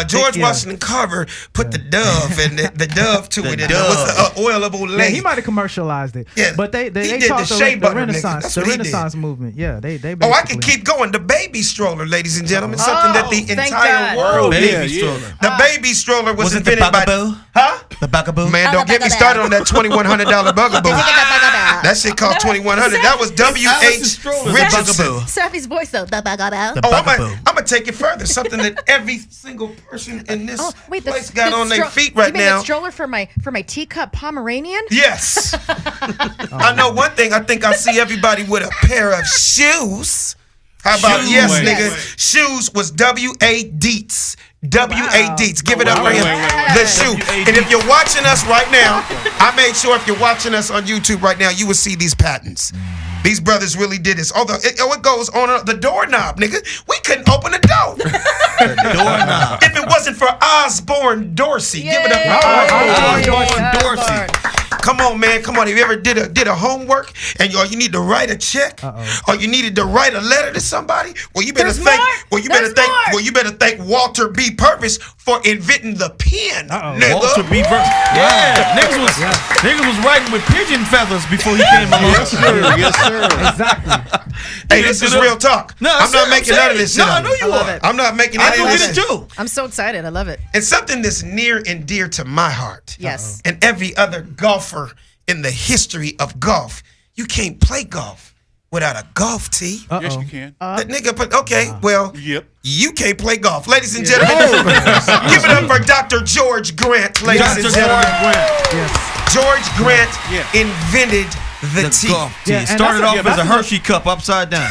Speaker 1: George Washington Carver put the dove and the dove to it. And what's the oilable
Speaker 4: Yeah,
Speaker 1: lady?
Speaker 4: he might have commercialized it.
Speaker 1: Yeah,
Speaker 4: but they
Speaker 1: did
Speaker 4: taught
Speaker 1: the shea
Speaker 4: the
Speaker 1: butter, nigga.
Speaker 4: Renaissance,
Speaker 1: That's
Speaker 4: the
Speaker 1: what he did.
Speaker 4: Renaissance movement. Yeah, they
Speaker 1: Oh, I
Speaker 4: basically.
Speaker 1: can keep going. The baby stroller, ladies and gentlemen, something that the
Speaker 11: thank
Speaker 1: entire
Speaker 11: God.
Speaker 1: world
Speaker 5: Baby
Speaker 1: needed.
Speaker 5: stroller.
Speaker 1: The baby stroller was
Speaker 5: Was it the
Speaker 1: invented by
Speaker 5: Bugaboo?
Speaker 1: huh?
Speaker 5: The Bugaboo.
Speaker 1: Man, don't get me started on that $2,100 Bugaboo. That shit cost $2,100. That was W.H.
Speaker 5: stroller.
Speaker 1: Richardson.
Speaker 5: Bugaboo.
Speaker 11: Sappy's voice though.
Speaker 5: The
Speaker 1: Oh, I'm
Speaker 5: Bugaboo.
Speaker 1: gonna take it further. Something that every single person in this place got
Speaker 11: the
Speaker 1: on their
Speaker 11: stro-
Speaker 1: feet
Speaker 11: you
Speaker 1: right
Speaker 11: mean
Speaker 1: now.
Speaker 11: the stroller for my teacup Pomeranian?
Speaker 1: Yes. I know one thing. I think I see everybody with a pair of shoes. How about
Speaker 5: Shoes.
Speaker 1: yes,
Speaker 6: Wait,
Speaker 1: nigga?
Speaker 6: wait.
Speaker 1: Shoes was W.A. Dietz. W.A. Dietz. Give it up for him. The shoe.
Speaker 5: W.A.
Speaker 1: And if you're watching us right now, I made sure if you're watching us on YouTube right now, you will see these patents. These brothers really did this. Although it goes on the doorknob, nigga. We couldn't open the door.
Speaker 5: Doorknob.
Speaker 1: If it wasn't for Osborne Dorsey. Give it up for
Speaker 5: Osborne Dorsey.
Speaker 1: Come on, man. Come on. Have you ever did a homework and you need to write a check, or you needed to write a letter to somebody? Well, you better
Speaker 11: There's
Speaker 1: thank.
Speaker 11: more.
Speaker 1: Well, you
Speaker 11: There's
Speaker 1: better thank.
Speaker 11: more.
Speaker 1: Well, you better thank Walter B. Purvis for inventing the pen, nigga.
Speaker 5: Walter B. Purvis. Yeah, niggas was writing with pigeon feathers before he came along.
Speaker 6: Yes, sir. Yes, sir.
Speaker 4: Exactly.
Speaker 1: Hey, this is real talk.
Speaker 5: No,
Speaker 1: I'm not making none of this shit.
Speaker 5: No, I
Speaker 1: up.
Speaker 5: know you
Speaker 11: love
Speaker 5: are.
Speaker 11: it.
Speaker 1: I'm not making
Speaker 5: I
Speaker 1: any
Speaker 5: do
Speaker 1: of
Speaker 5: get
Speaker 1: this.
Speaker 5: it too.
Speaker 11: I'm so excited. I love it.
Speaker 1: It's something that's near and dear to my heart.
Speaker 11: Yes.
Speaker 1: And every other golfer in the history of golf. You can't play golf without a golf tee.
Speaker 6: Yes, you can.
Speaker 1: That nigga put, okay, well,
Speaker 6: Yep.
Speaker 1: you can't play golf. Ladies and gentlemen, give it up for Dr. George Grant, ladies and gentlemen. George Grant invented the tee.
Speaker 5: golf tee.
Speaker 4: Yeah,
Speaker 5: It
Speaker 4: and
Speaker 5: started
Speaker 4: that's a-
Speaker 5: off as a Hershey cup upside down,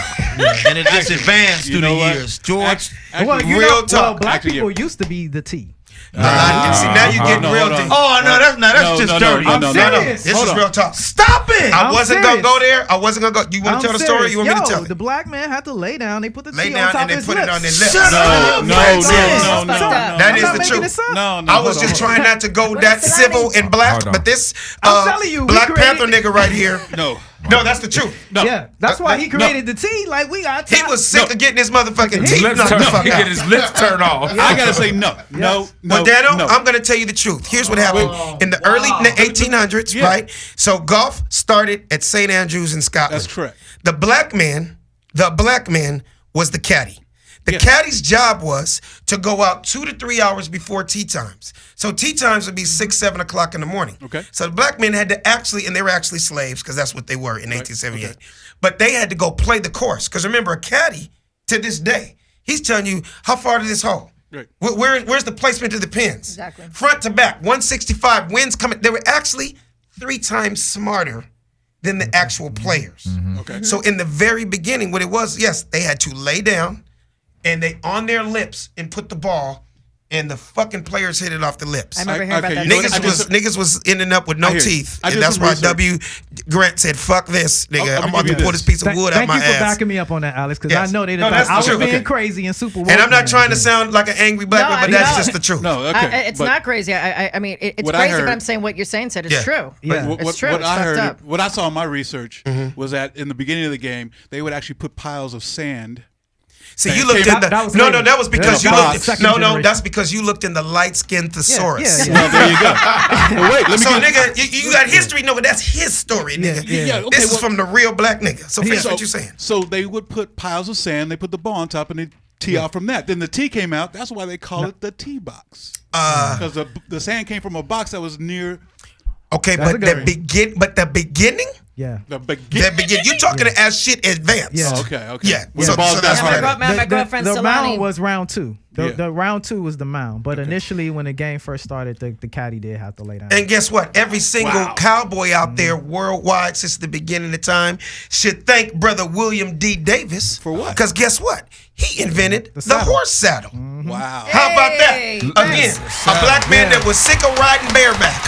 Speaker 5: and it just advanced
Speaker 6: You
Speaker 5: through
Speaker 6: know
Speaker 5: the
Speaker 6: what?
Speaker 5: years. George,
Speaker 4: Well,
Speaker 1: Real talk.
Speaker 4: black
Speaker 6: Actually,
Speaker 4: people used to be the T.
Speaker 1: See, now you're getting real deep.
Speaker 5: Oh no, that's just dirty.
Speaker 4: I'm serious.
Speaker 1: This is real talk.
Speaker 5: Stop it!
Speaker 1: I wasn't gonna go there. I wasn't gonna go. You want to tell the story? Or you want me to tell it?
Speaker 4: The black man had to lay down. They put the
Speaker 1: Lay
Speaker 4: tea
Speaker 1: down
Speaker 4: on top
Speaker 1: and they
Speaker 4: of his
Speaker 1: put
Speaker 4: lips.
Speaker 1: it on their lips.
Speaker 6: No.
Speaker 1: That is the truth. I was just trying not to go that civil and black, but this
Speaker 4: I'm telling you, we
Speaker 1: Black
Speaker 4: created-
Speaker 1: Panther nigga right here. No, that's the truth.
Speaker 4: Yeah, that's why he created the tea. Like we got.
Speaker 1: He was sick of getting his motherfucking teeth knocked the fuck
Speaker 8: He
Speaker 1: out.
Speaker 8: get his lips turned off.
Speaker 6: I gotta say no.
Speaker 1: But Dano, I'm gonna tell you the truth. Here's what happened in the early 1800s, right? So golf started at St. Andrews in Scotland.
Speaker 6: That's correct.
Speaker 1: The black man was the caddy. The caddy's job was to go out 2 to 3 hours before tee times. So tee times would be 6, 7 o'clock in the morning.
Speaker 6: Okay.
Speaker 1: So the black men had to actually, and they were actually slaves because that's what they were in 1878. Okay. But they had to go play the course because remember, a caddy to this day, he's telling you how far to this hole.
Speaker 6: Right.
Speaker 1: Where's the placement of the pins?
Speaker 11: Exactly.
Speaker 1: Front to back, 165 winds coming. They were actually 3 times smarter than the actual players.
Speaker 6: Okay.
Speaker 1: So in the very beginning, what it was, yes, they had to lay down and they on their lips and put the ball, and the fucking players hit it off the lips.
Speaker 11: I remember hearing about that.
Speaker 1: Niggas was ending up with no teeth,
Speaker 6: I
Speaker 1: and
Speaker 6: did
Speaker 1: that's
Speaker 6: some
Speaker 1: why
Speaker 6: research.
Speaker 1: W. Grant said, "Fuck this, nigga. I'm about to pull this piece of wood out
Speaker 4: Thank
Speaker 1: my
Speaker 4: you for
Speaker 1: ass."
Speaker 4: backing me up on that, Alex, because I know they
Speaker 1: that's
Speaker 4: I was
Speaker 1: the truth.
Speaker 4: being crazy and super woke.
Speaker 1: And I'm not
Speaker 4: man.
Speaker 1: trying to sound like an angry black man, but that's just the truth.
Speaker 6: No, okay.
Speaker 11: It's not crazy. I mean, it's
Speaker 6: what I
Speaker 11: crazy,
Speaker 6: heard-
Speaker 11: but I'm saying what you're saying is true.
Speaker 4: Yeah.
Speaker 11: It's true.
Speaker 6: What
Speaker 11: It's
Speaker 6: I
Speaker 11: fucked
Speaker 6: heard,
Speaker 11: up.
Speaker 6: what I saw in my research was that in the beginning of the game, they would actually put piles of sand.
Speaker 1: See, you looked in the
Speaker 4: that was
Speaker 1: no,
Speaker 4: later.
Speaker 1: that was because
Speaker 4: Yeah,
Speaker 1: you looked.
Speaker 4: second
Speaker 1: No,
Speaker 4: generation.
Speaker 1: that's because you looked in the light-skinned thesaurus.
Speaker 6: Well, there you go. Well, wait, let me
Speaker 1: So,
Speaker 6: get,
Speaker 1: nigga, you got history. No, but that's his story, nigga.
Speaker 6: Yeah, okay,
Speaker 1: This is
Speaker 6: well-
Speaker 1: from the real black nigga. So finish what you're saying.
Speaker 6: So they would put piles of sand, they put the ball on top, and they tee out from that. Then the tee came out. That's why they call it the tee box. Because the sand came from a box that was near.
Speaker 1: Okay,
Speaker 4: That's
Speaker 1: but
Speaker 4: a good
Speaker 1: the beginning.
Speaker 4: Yeah.
Speaker 6: The beginning.
Speaker 1: You talking as shit advanced.
Speaker 4: Yeah.
Speaker 6: Oh, okay.
Speaker 1: Yeah.
Speaker 6: When the ball's
Speaker 1: that's
Speaker 6: down.
Speaker 1: right.
Speaker 11: My girlfriend
Speaker 4: the
Speaker 11: Solani.
Speaker 4: mound was round 2.
Speaker 6: Yeah.
Speaker 4: The round 2 was the mound, but initially when the game first started, the caddy did have to lay down.
Speaker 1: And guess what? Every single cowboy out there worldwide since the beginning of time should thank brother William D. Davis.
Speaker 6: For what?
Speaker 1: Because guess what? He invented the
Speaker 4: saddle.
Speaker 1: horse saddle.
Speaker 6: Wow.
Speaker 1: How about that?
Speaker 11: Hey,
Speaker 1: Again, a black man that was sick of riding bareback.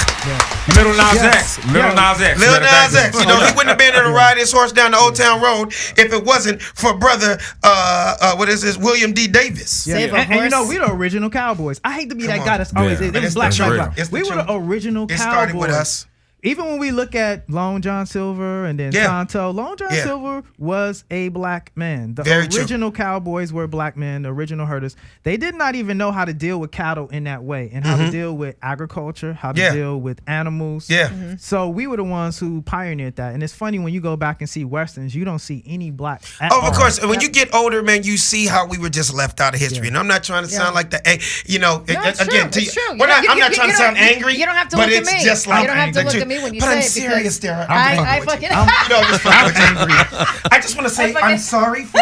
Speaker 8: Little Nas X. Little Nas X.
Speaker 1: Lil
Speaker 8: Better
Speaker 1: Nas
Speaker 8: thank
Speaker 1: X, you know, he wouldn't have been able to ride his horse down the Old Town Road if it wasn't for brother, what is this, William D. Davis.
Speaker 4: Yeah.
Speaker 11: Save a
Speaker 4: And you know,
Speaker 11: horse.
Speaker 4: we the original cowboys. I hate to be that
Speaker 1: on.
Speaker 4: guy that's always
Speaker 8: Yeah.
Speaker 4: it was
Speaker 1: It's
Speaker 4: black,
Speaker 1: the
Speaker 4: black,
Speaker 1: truth.
Speaker 4: black.
Speaker 1: It's the
Speaker 4: We were the
Speaker 1: truth.
Speaker 4: original
Speaker 1: It
Speaker 4: cowboys.
Speaker 1: started with us.
Speaker 4: Even when we look at Lone John Silver and then Tonto, Lone John Silver was a black man. The
Speaker 1: Very true.
Speaker 4: original cowboys were black men, the original herders. They did not even know how to deal with cattle in that way and how to deal with agriculture, how to deal with animals.
Speaker 1: Yeah.
Speaker 4: So we were the ones who pioneered that. And it's funny when you go back and see Westerns, you don't see any black at
Speaker 1: Oh,
Speaker 4: all.
Speaker 1: of course. When you get older, man, you see how we were just left out of history. And I'm not trying to sound like the, you know,
Speaker 11: it's
Speaker 1: again,
Speaker 11: true.
Speaker 1: to
Speaker 11: It's true.
Speaker 1: We're not,
Speaker 11: You
Speaker 1: I'm not
Speaker 11: don't-
Speaker 1: trying to
Speaker 11: you
Speaker 1: sound
Speaker 11: don't-
Speaker 1: angry.
Speaker 11: you don't have to
Speaker 1: but
Speaker 11: look at
Speaker 1: it's
Speaker 11: me.
Speaker 1: just like
Speaker 11: You don't have to
Speaker 1: the
Speaker 11: look
Speaker 1: truth.
Speaker 11: at me when you
Speaker 1: but
Speaker 11: say
Speaker 1: I'm
Speaker 11: it
Speaker 1: serious,
Speaker 11: because
Speaker 1: Tara.
Speaker 11: I
Speaker 1: I'm
Speaker 11: fucking-
Speaker 1: you know, I'm just fucking angry. I just want to say I'm sorry for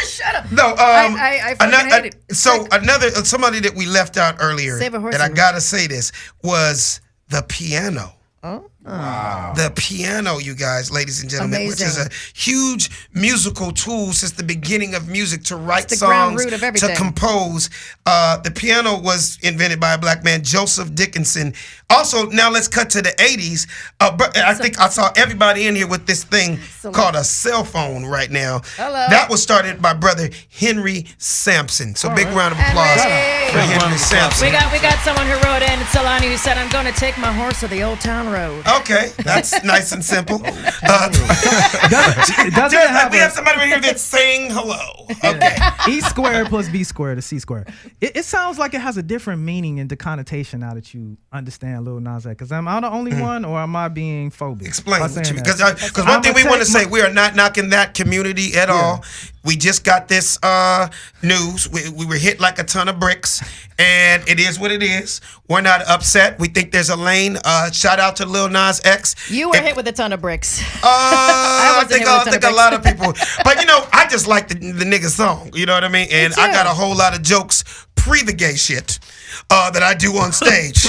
Speaker 11: Shut up.
Speaker 1: No,
Speaker 11: I fucking hate it.
Speaker 1: So another somebody that we left out earlier,
Speaker 11: Save a horse
Speaker 1: and I
Speaker 11: in me.
Speaker 1: gotta say this was the piano.
Speaker 11: Oh.
Speaker 1: Wow. The piano, you guys, ladies and gentlemen, which is
Speaker 11: Amazing.
Speaker 1: a huge musical tool since the beginning of music to write
Speaker 11: It's the ground
Speaker 1: songs,
Speaker 11: root of
Speaker 1: to
Speaker 11: everything.
Speaker 1: compose. The piano was invented by a black man, Joseph Dickinson. Also, now let's cut to the 80s. I think I saw everybody in here with this thing called a cell phone right now.
Speaker 11: Hello.
Speaker 1: That was started by brother Henry Sampson. So big round of applause
Speaker 11: Henry.
Speaker 1: for Henry Sampson.
Speaker 11: We got someone who wrote in, Solani, who said, "I'm going to take my horse to the Old Town Road."
Speaker 1: Okay, that's nice and simple.
Speaker 4: Doesn't
Speaker 1: we have somebody right here that's saying hello. Okay.
Speaker 4: E squared plus B squared is C squared. It sounds like it has a different meaning and the connotation now that you understand Lil Nas X. Because am I the only one, or am I being phobic?
Speaker 1: Explain
Speaker 4: by
Speaker 1: what
Speaker 4: saying
Speaker 1: you
Speaker 4: that?
Speaker 1: because one thing we want to say, we are not knocking that community at all. We just got this news. We were hit like a ton of bricks, and it is what it is. We're not upset. We think there's a lane. Shout out to Lil Nas X.
Speaker 11: You were hit with a ton of bricks.
Speaker 1: I
Speaker 11: wasn't
Speaker 1: think
Speaker 11: hit with a ton of
Speaker 1: a lot of people. But you know, I just like the nigga song. You know what I mean? And I got a whole lot of jokes pre the gay shit that I do on stage.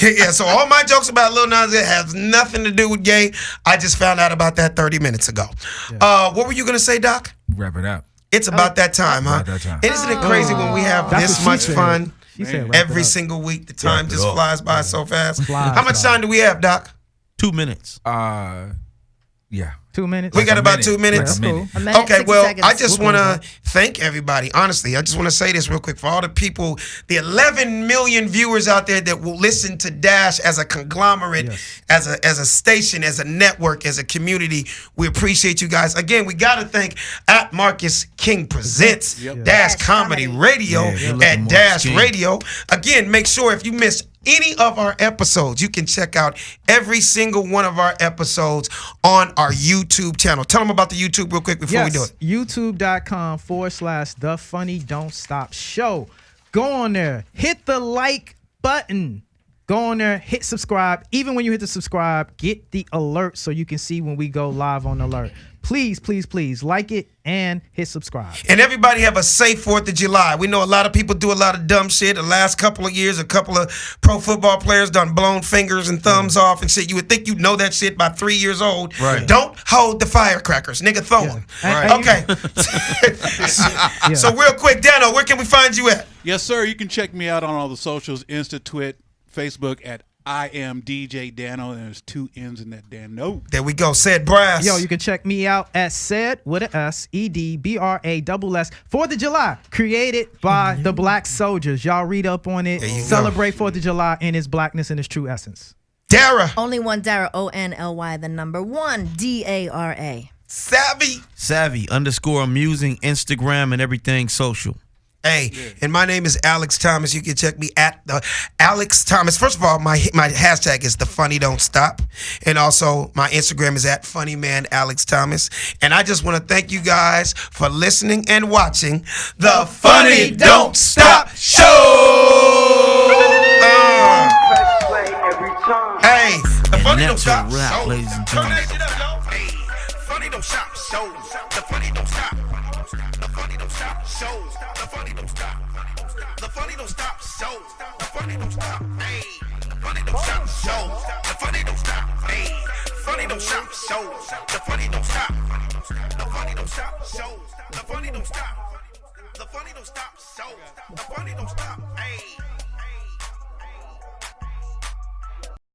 Speaker 1: Yeah, so all my jokes about Lil Nas X has nothing to do with gay. I just found out about that 30 minutes ago. What were you gonna say, Doc?
Speaker 8: Wrap it up.
Speaker 1: It's about that time, huh?
Speaker 8: About that time.
Speaker 1: And isn't it crazy when we have
Speaker 4: That's
Speaker 1: this
Speaker 4: what she
Speaker 1: much
Speaker 4: said.
Speaker 1: fun?
Speaker 4: She said wrap
Speaker 1: every
Speaker 4: it up.
Speaker 1: single week. The time
Speaker 5: Wrap it
Speaker 1: just
Speaker 5: up.
Speaker 1: flies by so fast.
Speaker 4: Flies
Speaker 1: How much
Speaker 4: by.
Speaker 1: time do we have, Doc?
Speaker 5: 2 minutes.
Speaker 8: Yeah.
Speaker 4: 2 minutes.
Speaker 1: We got about 2 minutes.
Speaker 4: That's cool.
Speaker 11: A minute,
Speaker 1: Okay,
Speaker 11: 60
Speaker 1: well,
Speaker 11: seconds.
Speaker 1: I just want to thank everybody. Honestly, I just want to say this real quick for all the people, the 11 million viewers out there that will listen to Dash as a conglomerate, as a station, as a network, as a community. We appreciate you guys. Again, we got to thank at Marcus King Presents Dash Comedy Radio at Dash Radio. Again, make sure if you missed any of our episodes, you can check out every single one of our episodes on our YouTube channel. Tell them about the YouTube real quick before we do it.
Speaker 4: YouTube.com/The Funny Don't Stop Show. Go on there, hit the like button. Go on there, hit subscribe. Even when you hit the subscribe, get the alert so you can see when we go live on alert. Please, please, please like it and hit subscribe.
Speaker 1: And everybody have a safe 4th of July. We know a lot of people do a lot of dumb shit. The last couple of years, a couple of pro football players done blown fingers and thumbs off and shit. You would think you know that shit by 3 years old.
Speaker 5: Right.
Speaker 1: Don't hold the firecrackers. Nigga, throw them.
Speaker 5: Right.
Speaker 1: Okay. So real quick, Dano, where can we find you at?
Speaker 6: Yes, sir. You can check me out on all the socials, Insta, Twit, Facebook at I am DJ Dano, and there's 2 N's in that Dano.
Speaker 1: There we go. Said Brass.
Speaker 4: Yo, you can check me out at Said with a S, EDBRASS. 4th of July, created by the Black Soldiers. Y'all read up on it. Celebrate 4th of July in its blackness and its true essence.
Speaker 1: Dara.
Speaker 11: Only one Dara, ONLY, the number 1, DARA.
Speaker 1: Savvy.
Speaker 5: Savvy_amusing, Instagram and everything social.
Speaker 1: Hey, and my name is Alex Thomas. You can check me at the Alex Thomas. First of all, my hashtag is the Funny Don't Stop, and also my Instagram is at Funnyman Alex Thomas. And I just want to thank you guys for listening and watching the Funny Don't Stop Show. Hey, the Funny Don't Stop Show.
Speaker 5: Ladies and
Speaker 1: Turn
Speaker 5: gentlemen.
Speaker 1: that shit up, yo. Hey, Funny Don't Stop Show. The Funny Don't Stop. The Funny Don't Stop Show. The Funny Don't Stop. The Funny Don't Stop Show. The Funny Don't Stop. Hey, Funny Don't Stop Show. The Funny Don't Stop. Hey, Funny Don't Stop Show. The Funny Don't Stop. The Funny Don't Stop Show. The Funny Don't Stop. The Funny Don't Stop Show. The Funny Don't Stop. Hey.